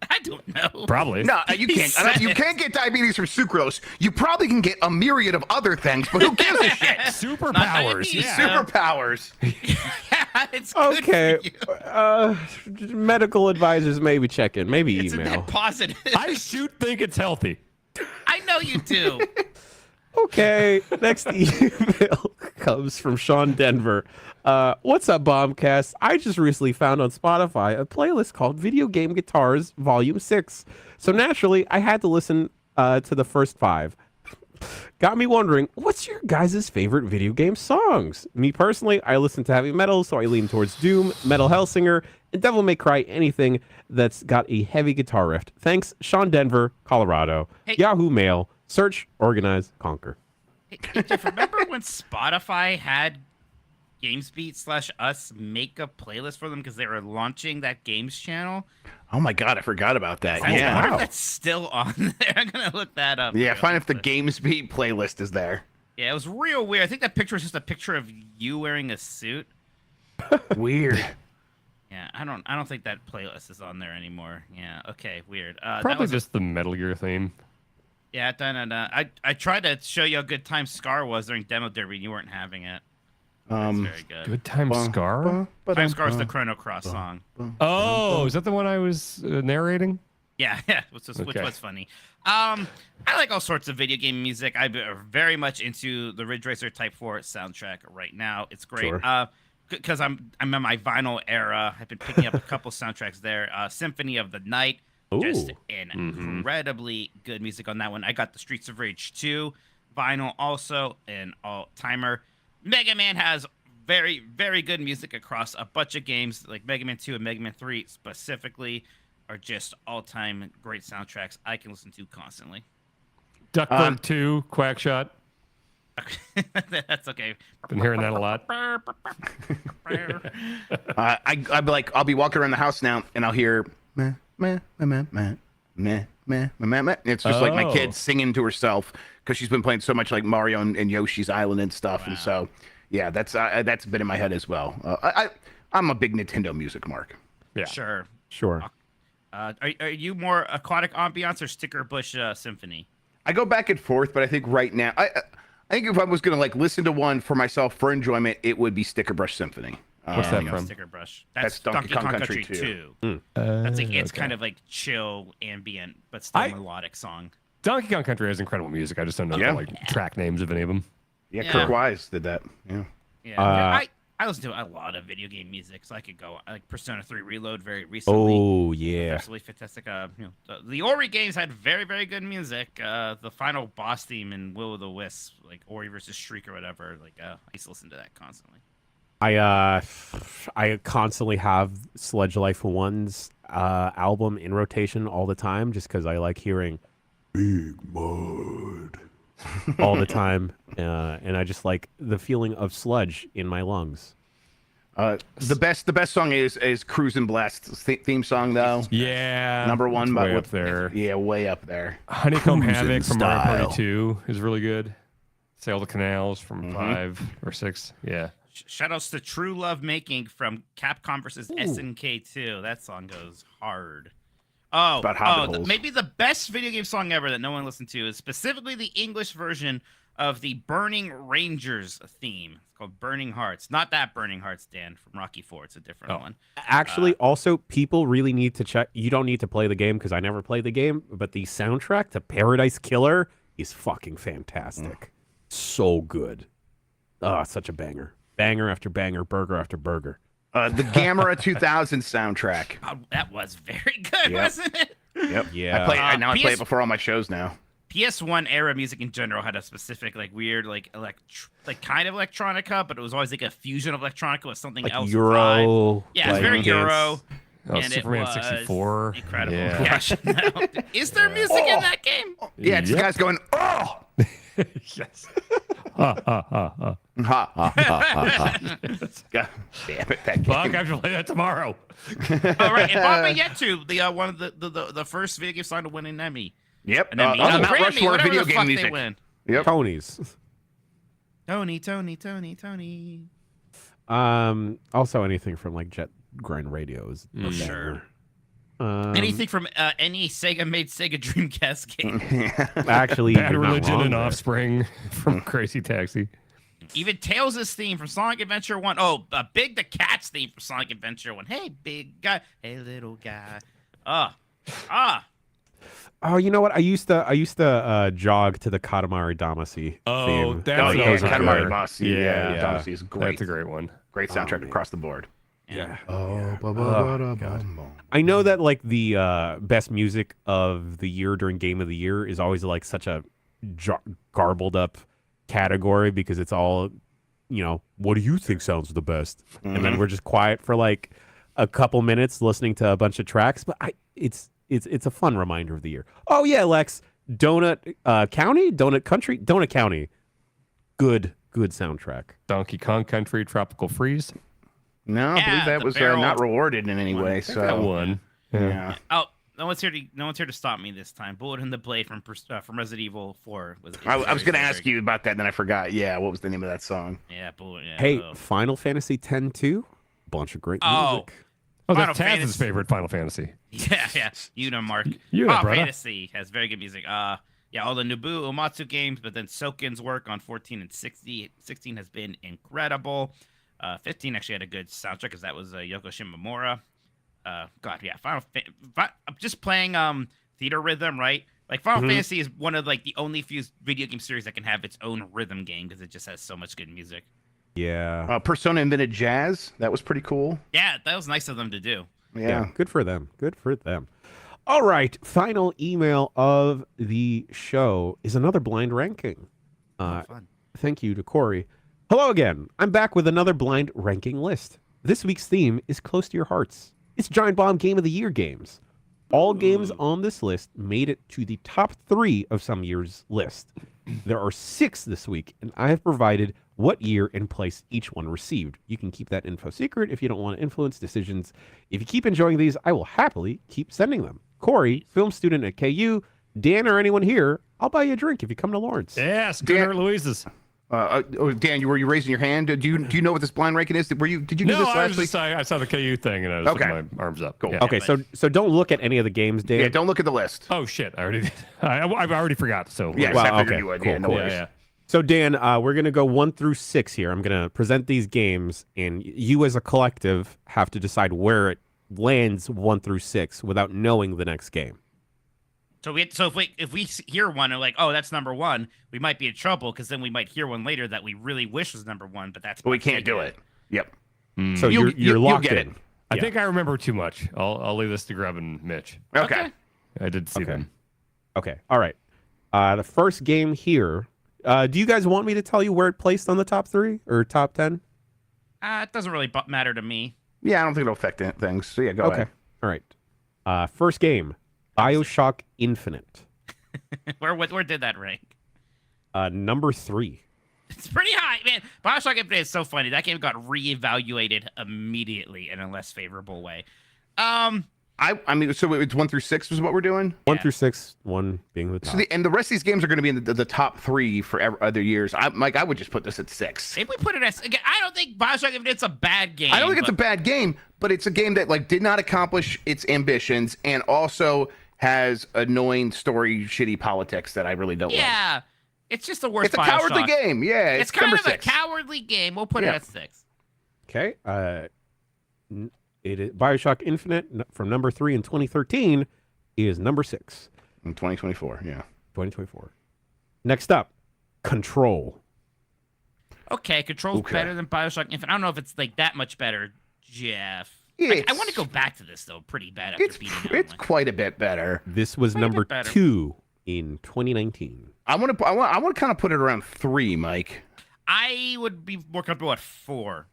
I don't know. Probably. No, you He can't. said You it. can't get diabetes from sucralose. You probably can get a myriad of other things, but who gives a shit? Superpowers. diabetes. Yeah. Superpowers. Yeah, it's good Okay. for you. Medical advisors maybe check in, maybe Isn't email. that positive? I think it's healthy. I know you do. Okay, next email comes from Sean Denver. What's up, Bombcast? I just recently found on Spotify a playlist called Video Game Guitars Volume 6. So naturally, I had to listen to the first 5. Got me wondering, what's your guys' favorite video game songs? Me personally, I listen to heavy metal, so I lean towards Doom, Metal Hellsinger, and Devil May Cry, anything that's got a heavy guitar riff. Thanks, Sean Denver, Colorado. Hey. Yahoo Mail. Search, organize, conquer. Hey, Jeff, remember when Spotify had GamesBeat/us make a playlist for them because they were launching that games channel. Oh my god, I forgot about that. I Yeah. wonder if that's still on there. I'm gonna look that up. Yeah, real find if the quick. GamesBeat playlist is there. Yeah, it was real weird. I think that picture was just a picture of you wearing a suit. Weird. Yeah, I don't think that playlist is on there anymore. Yeah, okay, weird. That Probably was just the Metal Gear theme. yeah. I tried to show you how good Time Scar was during Demo Derby, and you weren't having it. That's very good. Good Time Scar? Time Scar is the Chrono Cross song. Oh, is that the one I was narrating? Yeah, which was Okay. funny. I like all sorts of video game music. I'm very much into the Ridge Racer Type 4 soundtrack right now. It's great. Sure. Because I'm in my vinyl era. I've been picking up a couple soundtracks there. Symphony of the Night, just Ooh. an incredibly good music on that one. I got the Streets of Rage 2 vinyl also, an all-timer. Mega Man has very, very good music across a bunch of games, like Mega Man 2 and Mega Man 3 specifically, are just all-time great soundtracks I can listen to constantly. Duckburg 2, Quackshot. That's okay. Been hearing that a lot. I'll be walking around the house now, and I'll hear meh, meh, meh, meh, meh, meh, meh, meh, meh. It's just like my Oh. kid singing to herself because she's been playing so much like Mario and Yoshi's Island and stuff, and so yeah, that's been in my head as well. I'm a big Nintendo music mark. Yeah. Sure. Sure. Are you more aquatic ambiance or sticker bush symphony? I go back and forth, but I think right now, I think if I was gonna like listen to one for myself for enjoyment, it would be Sticker Brush Symphony. What's that Yeah, from? Sticker brush. That's Donkey Kong Country 2. That's like it's Okay. kind of like chill, ambient, but still I- melodic song. Donkey Kong Country has incredible music. I just don't know Yeah. the like track names of any of them. Yeah, Yeah. Kirk Wise did that. Yeah. Yeah, I listen to a lot of video game music, so I could go like Persona 3 Reload very recently. Oh yeah. Absolutely fantastic. The Ori games had very, very good music. The final boss theme in Will o' the Wisp, like Ori versus Shriek or whatever. Like I used to listen to that constantly. I constantly have Sledge Life 1's album in rotation all the time just because I like hearing Big Mud all the time. And I just like the feeling of sludge in my lungs. The best song is Cruisin' Blast's theme song though. Yeah. Number one, it's but way with- up there. Yeah, way up there. Honeycomb Cruising Havoc from Mario style. Party 2 is really good. Sail the Canals from 5 or 6. Yeah. Shoutouts to True Love Making from Capcom versus SNK 2. That song goes hard. About hobbit holes. Maybe the best video game song ever that no one listened to is specifically the English version of the Burning Rangers theme. It's called Burning Hearts. Not that Burning Hearts, Dan, from Rocky 4. It's a different one. Actually, also, people really need to check. You don't need to play the game because I never played the game, but the soundtrack to Paradise Killer is fucking fantastic. So good. Oh, it's such a banger. Banger after banger, burger after burger. The Gamera 2000 soundtrack. Oh, that was very good, Yep. wasn't it? Yep. Yeah. I play PS it before all my shows now. PS1 era music in general had a specific, like, weird, like kind of electronica, but it was always like a fusion of electronica with something Like else. Euro. vibe. Yeah, it's like, very dance. Euro. Oh, And it Superman was 64. Incredible. Yeah. Yeah. Is there music in that game? Yeah, it's the Yep. guys going, oh! Yes. Ha, ha, ha, ha. Ha, ha, ha, ha, ha. God damn it, that game. Fuck, I have to play that tomorrow. Oh, right. And Bob Yetu, the one of the first video game song to win an Emmy. Yep. And then Mount Grammy, Rushmore whatever video the game fuck music. they win. Yep. Tony's. Tony. Also anything from like Jet Grind Radio is a Sure. banger. Anything from any Sega-made Sega Dreamcast game. Actually, Bad you're not Religion wrong and there. Offspring from Crazy Taxi. Even Tails' theme from Sonic Adventure 1. Oh, Big the Cat's theme from Sonic Adventure 1. Hey, big guy. Hey, little guy. Oh, you know what? I used to jog to the Katamari Damacy theme. that's Oh, yeah, Those are Katamari good. Damacy. Yeah, Damacy is great. That's a great one. Great soundtrack man. across the board. Yeah. God. I know that like the best music of the year during Game of the Year is always like such a garbled up category because it's all, what do you think sounds the best? And then we're just quiet for like a couple minutes listening to a bunch of tracks. But it's a fun reminder of the year. Oh yeah, Lex, Donut County, Donut Country, Donut County. Good Good soundtrack. Donkey Kong Country Tropical Freeze. No, I Yeah, believe that the was barrel not rewarded in any way. I think that So one. yeah. Oh, no one's here to stop me this time. Bullet in the Blade from Resident Evil 4 was. I was very, going to very ask you about that, and then I forgot. Yeah, what was the name of that song? Yeah, Bullet. Yeah, Hey, oh. Final Fantasy X-2, bunch of great Oh. music. Oh, Final that's Taz's Fantasy. favorite Final Fantasy. Yeah. Mark. You know, brother. Fantasy has very good music. Yeah, all the Nobu Uematsu games, but then Soken's work on 14 and 16 has been incredible. 15 actually had a good soundtrack because that was Yoko Shimomura. God, yeah, I'm just playing Theater Rhythm, right? Like Final Fantasy is one of like the only few video game series that can have its own rhythm game because it just has so much good music. Yeah. Persona invented jazz. That was pretty cool. Yeah, that was nice of them to do. Yeah. Good for them. Good for them. All right. Final email of the show is another blind ranking. Fun. Thank you to Corey. Hello again. I'm back with another blind ranking list. This week's theme is close to your hearts. It's Giant Bomb Game of the Year games. All games on this list made it to the top 3 of some year's list. There are 6 this week, and I have provided what year and place each one received. You can keep that info secret if you don't want to influence decisions. If you keep enjoying these, I will happily keep sending them. Corey, film student at KU, Dan, or anyone here, I'll buy you a drink if you come to Lawrence. Yes, Gunnar Louise's. Dan, were you raising your hand? Do you know what this blind ranking is? Did you do No, this I last was week? just, I saw the KU thing and I was Okay. putting my arms up. Cool. Yeah. Okay, so don't look at any of the games, Dan. Yeah, don't look at the list. Oh shit, I already did. I've already forgot. So Yes, Wow, I figured okay, you would. cool, Yeah, no cool. worries. yeah. So Dan, we're gonna go 1 through 6 here. I'm gonna present these games, and you as a collective have to decide where it lands 1 through 6 without knowing the next game. So if we hear one and like, oh, that's number 1, we might be in trouble because then we might hear one later that we really wish was number 1, but that's But we can't do it. Yep. So You'll you're locked get in. it. I Yeah. think I remember too much. I'll leave this to Grub and Mitch. Okay. I did see them. Okay. All right. The first game here. Do you guys want me to tell you where it placed on the top 3 or top 10? It doesn't really matter to me. Yeah, I don't think it'll affect things. So yeah, go Okay. ahead. All right. First game, BioShock Infinite. Where did that rank? Number 3. It's pretty high, man. BioShock Infinite is so funny. That game got reevaluated immediately in a less favorable way. I mean, so it's 1 through 6 is what we're doing. 1 Yeah. through 6, 1 being the top. So the rest of these games are going to be in the top 3 for other years. I would just put this at 6. If we put it as, again, I don't think BioShock Infinite's a bad game. I don't think it's a but- bad game, but it's a game that like did not accomplish its ambitions and also has annoying story, shitty politics that I really don't like. Yeah, it's just the worst. It's a BioShock. cowardly game. Yeah, It's kind number of 6. a cowardly game. We'll put it Yeah. at 6. Okay. It is BioShock Infinite from number 3 in 2013 is number 6, In 2024, yeah. 2024. Next up, Control. Okay, Control's Okay. better than BioShock Infinite. I don't know if it's like that much better, Jeff. Yeah, I it's- want to go back to this though, pretty bad after It's beating it. it's online. quite a bit better. This was Quite a bit number better. 2 in 2019. I want to kind of put it around 3, Mike. I would be more comfortable at 4.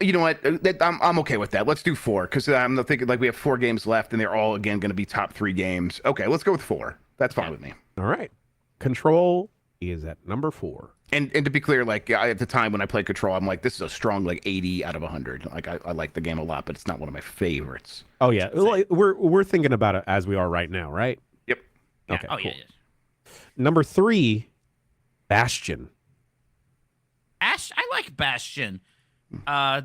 You know what? I'm okay with that. Let's do 4 because I'm thinking like we have 4 games left and they're all again going to be top 3 games. Okay, let's go with 4. That's fine with me. All right. Control is at number 4. And to be clear, like at the time when I played Control, I'm like, this is a strong like 80 out of 100. Like I like the game a lot, but it's not one of my favorites. Oh yeah, well, we're thinking about it as we are right now, right? Yep. Yeah. Okay, Oh cool. yeah. Number 3, Bastion. I like Bastion.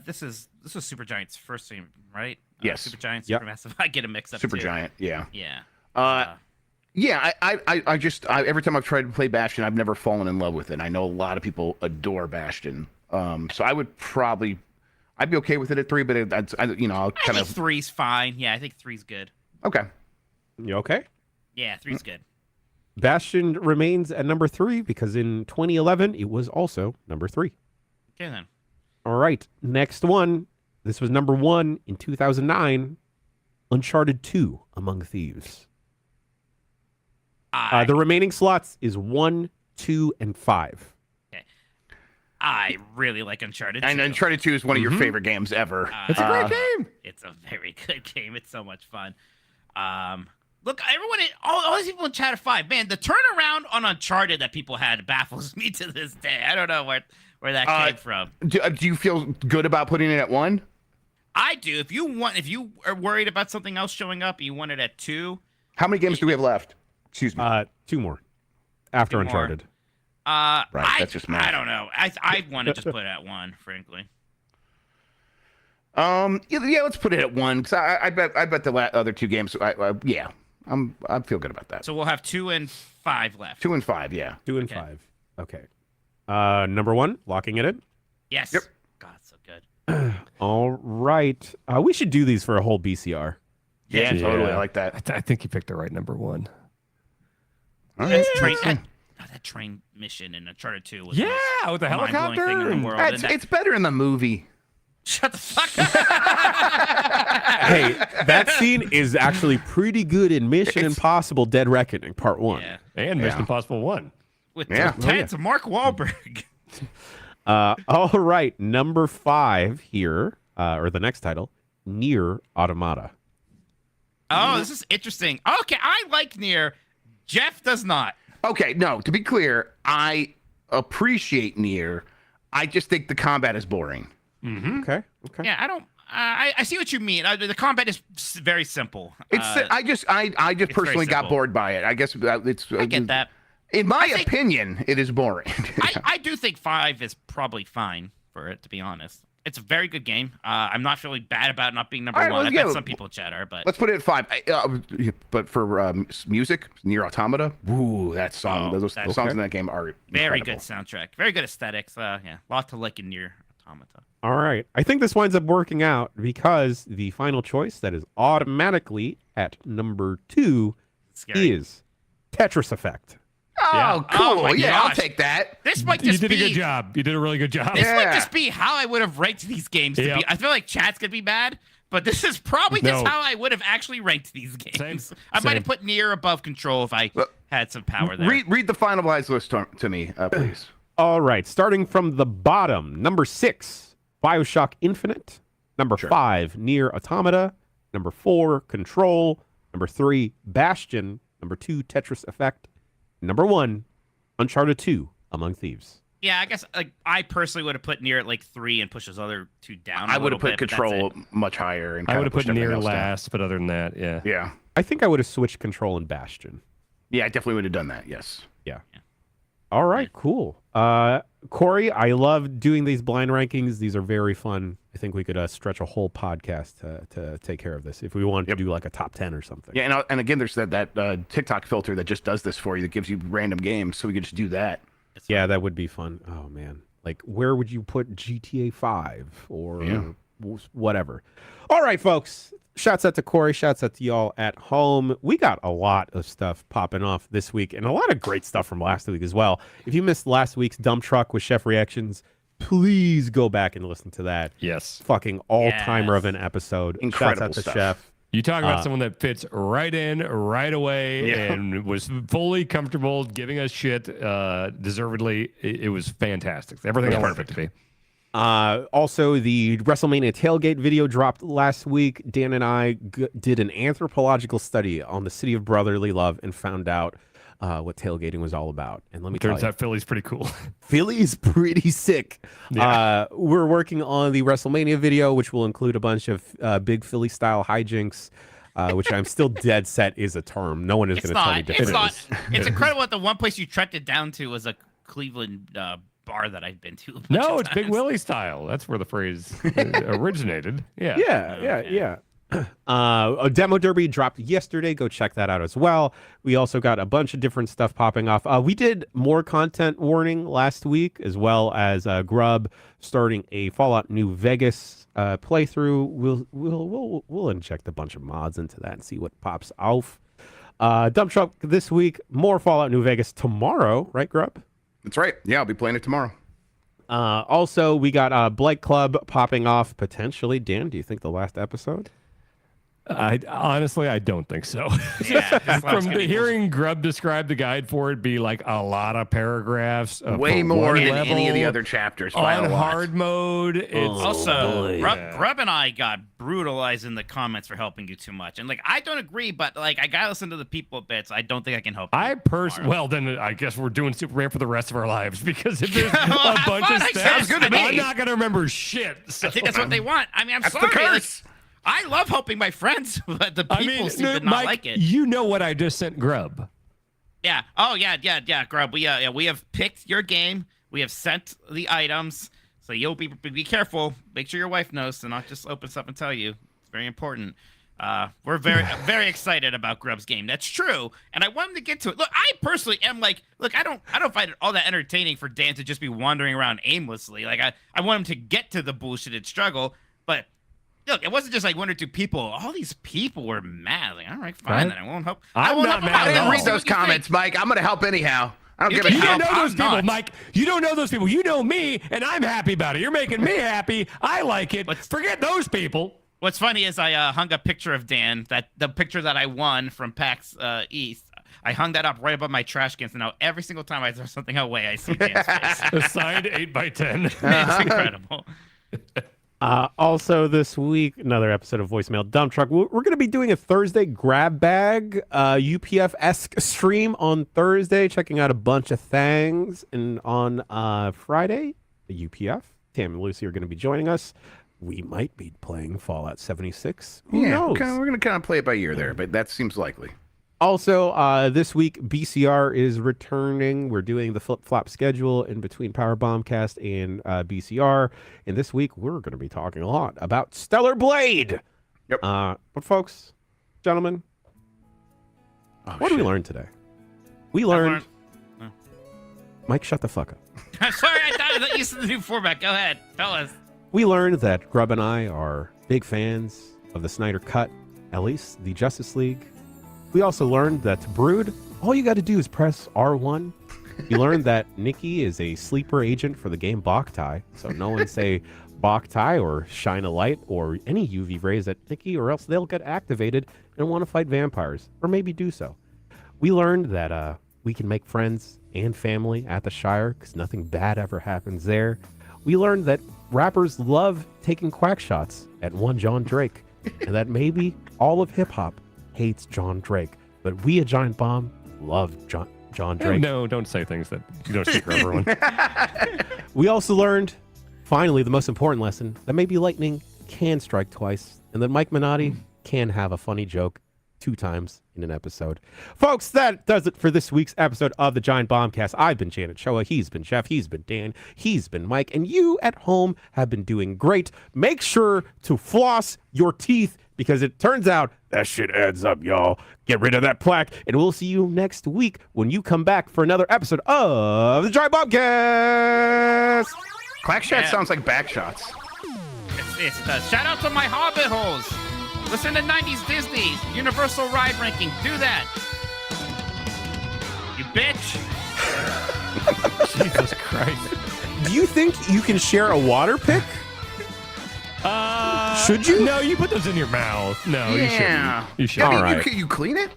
This is Supergiant's first game, right? Yes. Supergiant, Yep. Supermassive. I get a mix up. too. Supergiant. Yeah. Yeah. Yeah. I just every time I've tried to play Bastion, I've never fallen in love with it. I know a lot of people adore Bastion. So I'd be okay with it at 3, but I'll I kind think of 3's fine. Yeah, I think 3's good. okay. You okay? Yeah, 3's good. Bastion remains at number 3 because in 2011 it was also number 3. Okay then. All right, next one. This was number 1 in 2009. Uncharted 2: Among Thieves. The remaining slots is 1, 2, and 5. I really like Uncharted. And 2. Uncharted 2 is one of your favorite games ever. It's a great game. It's a very good game. It's so much fun. Look, everyone, all these people in chat are 5. Man, the turnaround on Uncharted that people had baffles me to this day. I don't know where that came from. Do you feel good about putting it at 1? I do. If you are worried about something else showing up, you want it at 2. How many games do we have left? Excuse me. 2 more after 2 more. Uncharted. Right, that's just math. I don't know. I want to just put it at 1, frankly. Yeah, let's put it at 1 because I bet the other 2 games. I feel good about that. So we'll have 2 and 5 left. 2 and 5, yeah. 2 and 5. Okay. Number 1, locking it in. Yes. Yep. God, so good. All right. We should do these for a whole BCR. Yeah, totally. I like that. I think you picked the right number 1. All right. That train mission in Uncharted 2 was Yeah, the most with the mind-blowing helicopter. thing in the world. And It's better in the movie. Shut the fuck up. Hey, that scene is actually pretty good in Mission Impossible: Dead Reckoning Part 1. Yeah. And Mission Impossible 1. With Yeah. Ted's Mark Wahlberg. All right, number 5 here, or the next title, Nier Automata. Oh, this is interesting. Okay, I like Nier. Jeff does not. Okay, no, to be clear, I appreciate Nier. I just think the combat is boring. Mm-hmm. Okay. Yeah, I don't. I see what you mean. The combat is very simple. I just personally got simple. bored by it. I guess it's. I get that. In my opinion, it is boring. I do think 5 is probably fine for it, to be honest. It's a very good game. I'm not feeling bad about not being number 1. I bet some people chat are, but let's put it at 5. But for music, Nier Automata, ooh, that song, those songs in that game are very incredible. good soundtrack, very good aesthetics. Yeah, lot to like in Nier Automata. All right. I think this winds up working out because the final choice that is automatically at number 2 Scary. is Tetris Effect. Oh, Yeah. cool. Oh my Yeah, I'll gosh. take that. This might You just did be a good job. You did a really good job. This might Yeah. just be how I would have ranked these games. Yep. I feel like chat's gonna be mad, but this is probably just No. how I would have actually ranked these games. Same. I might Same. have put Nier above Control if I had some power there. Read the finalized list to me, please. All right. Starting from the bottom, number 6, Bioshock Infinite. Number 5, Nier Automata. Number 4, Control. Number 3, Bastion. Number 2, Tetris Effect. Number 1, Uncharted 2, Among Thieves. Yeah, I guess I personally would have put Nier at like 3 and pushed those other 2 down. I would have put bit, but that's Control it. much higher. And I kinda would have put pushed everything Nier else down. last, but other than that, yeah. Yeah. I think I would have switched Control and Bastion. Yeah, I definitely would have done that, yes. Yeah. All right, cool. Corey, I love doing these blind rankings. These are very fun. I think we could stretch a whole podcast to take care of this if we wanted to do like a top 10 or something. Yeah, and again, there's that TikTok filter that just does this for you that gives you random games, so we could just do that. Yeah, that would be fun. Oh, man. Like, where would you put GTA 5 or whatever? All right, folks. Shouts out to Corey. Shouts out to y'all at home. We got a lot of stuff popping off this week and a lot of great stuff from last week as well. If you missed last week's Dump Truck with Chef Reactions, please go back and listen to that. Yes. Fucking all-timer of an episode. Incredible Shouts out to stuff. Chef. You talk about someone that fits right in, right away, Yeah. and was fully comfortable giving us shit deservedly. It was fantastic. Everything I wanted it to be. Also, the WrestleMania tailgate video dropped last week. Dan and I did an anthropological study on the city of brotherly love and found out what tailgating was all about. And let me tell Turns you, out Philly's pretty cool. Philly's pretty sick. Yeah. We're working on the WrestleMania video, which will include a bunch of big Philly-style hijinks, which I'm still dead set is a term. No one is going to tell me It's different. not. It's incredible that the one place you tracked it down to was a Cleveland bar that I've been to. a bunch No, of it's Big times. Willie style. That's where the phrase originated. Yeah. Yeah. A demo derby dropped yesterday. Go check that out as well. We also got a bunch of different stuff popping off. We did more content warning last week, as well as Grub starting a Fallout New Vegas playthrough. We'll inject a bunch of mods into that and see what pops off. Dump Truck this week. More Fallout New Vegas tomorrow, right, Grub? That's right. Yeah, I'll be playing it tomorrow. Also, we got Blake Club popping off potentially. Dan, do you think the last episode? Honestly, I don't think so. Yeah, this looks From gonna be hearing Grubb describe the guide for it be like a lot of paragraphs. Way for more one than any of the level, other chapters. By on a lot. hard mode. It's Also, Grub, yeah. Grub and I got brutalized in the comments for helping you too much, and like I don't agree, but like I gotta listen to the people a bit. So I don't think I can help. You tomorrow. Well, then I guess we're doing Superman for the rest of our lives because if there's Well, a have bunch fun, of I steps, guess. Sounds good to I'm me. not gonna remember shit. So. I think that's what they want. I mean, I'm That's the sorry. like, curse. I love helping my friends, but the people seem to not Mike, like it. you know what I just sent Grubb. Yeah. Oh, yeah, Grub. We have picked your game. We have sent the items. So you'll be careful. Make sure your wife knows to not just open stuff and tell you. It's very important. We're very excited about Grubb's game. That's true. And I want him to get to it. Look, I personally am like, I don't find it all that entertaining for Dan to just be wandering around aimlessly. Like I want him to get to the bullshitted struggle. But look, it wasn't just like one or two people. All these people were mad. Like, all right, fine, then I won't help. I I'm won't not help him mad out. I at didn't all. read those comments, Mike. I'm gonna help anyhow. I don't You give a can You shit. don't know I'm those people, not. Mike. You don't know those people. You know me, and I'm happy about it. You're making me happy. I like it. Forget those people. What's funny is I hung a picture of Dan, the picture that I won from PAX East. I hung that up right above my trash cans, and now every single time I throw something away, I see Dan's face. A signed 8x10. It's incredible. Also this week, another episode of Voicemail Dump Truck. We're going to be doing a Thursday grab bag, UPF-esque stream on Thursday, checking out a bunch of things. And on Friday, the UPF, Tam and Lucy are going to be joining us. We might be playing Fallout 76. Who knows? We're gonna kind of play it by ear there, but that seems likely. Also, this week, BCR is returning. We're doing the flip-flop schedule in between Power Bombcast and BCR. And this week, we're going to be talking a lot about Stellar Blade. Yep. But folks, gentlemen, what did we learn today? We learned... Mike, shut the fuck up. I'm sorry, I thought you said the new format. Go ahead, tell us. We learned that Grubb and I are big fans of the Snyder Cut, at least the Justice League. We also learned that to Brood, all you got to do is press R1. You learned that Nikki is a sleeper agent for the game Boktai, so no one say Boktai or shine a light or any UV rays at Nikki, or else they'll get activated and want to fight vampires, or maybe do so. We learned that we can make friends and family at the Shire because nothing bad ever happens there. We learned that rappers love taking quack shots at one John Drake, and that maybe all of hip-hop hates John Drake, but we at Giant Bomb love John Drake. No, don't say things that you don't speak for everyone. We also learned, finally, the most important lesson, that maybe lightning can strike twice, and that Mike Minotti can have a funny joke 2 times in an episode. Folks, that does it for this week's episode of the Giant Bombcast. I've been Janet Shoa, he's been Jeff, he's been Dan, he's been Mike, and you at home have been doing great. Make sure to floss your teeth, because it turns out that shit adds up, y'all. Get rid of that plaque, and we'll see you next week when you come back for another episode of the Giant Bombcast. Clack shot sounds like back shots. It does. Shout out to my Hobbit holes. Listen to 90s Disney, Universal Ride Ranking. Do that. You bitch. Jesus Christ. Do you think you can share a water pick? Should you? No, you put those in your mouth. No, you shouldn't. You should. Yeah, All right. you clean it?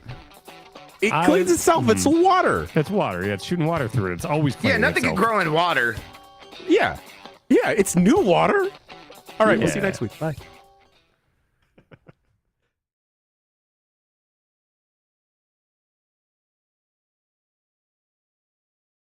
It cleans itself. It's water. It's water. Yeah, it's shooting water through it. It's always Yeah, cleaning nothing can itself. grow in water. Yeah. Yeah, it's new water. All right, we'll see you Yeah. next week. Bye.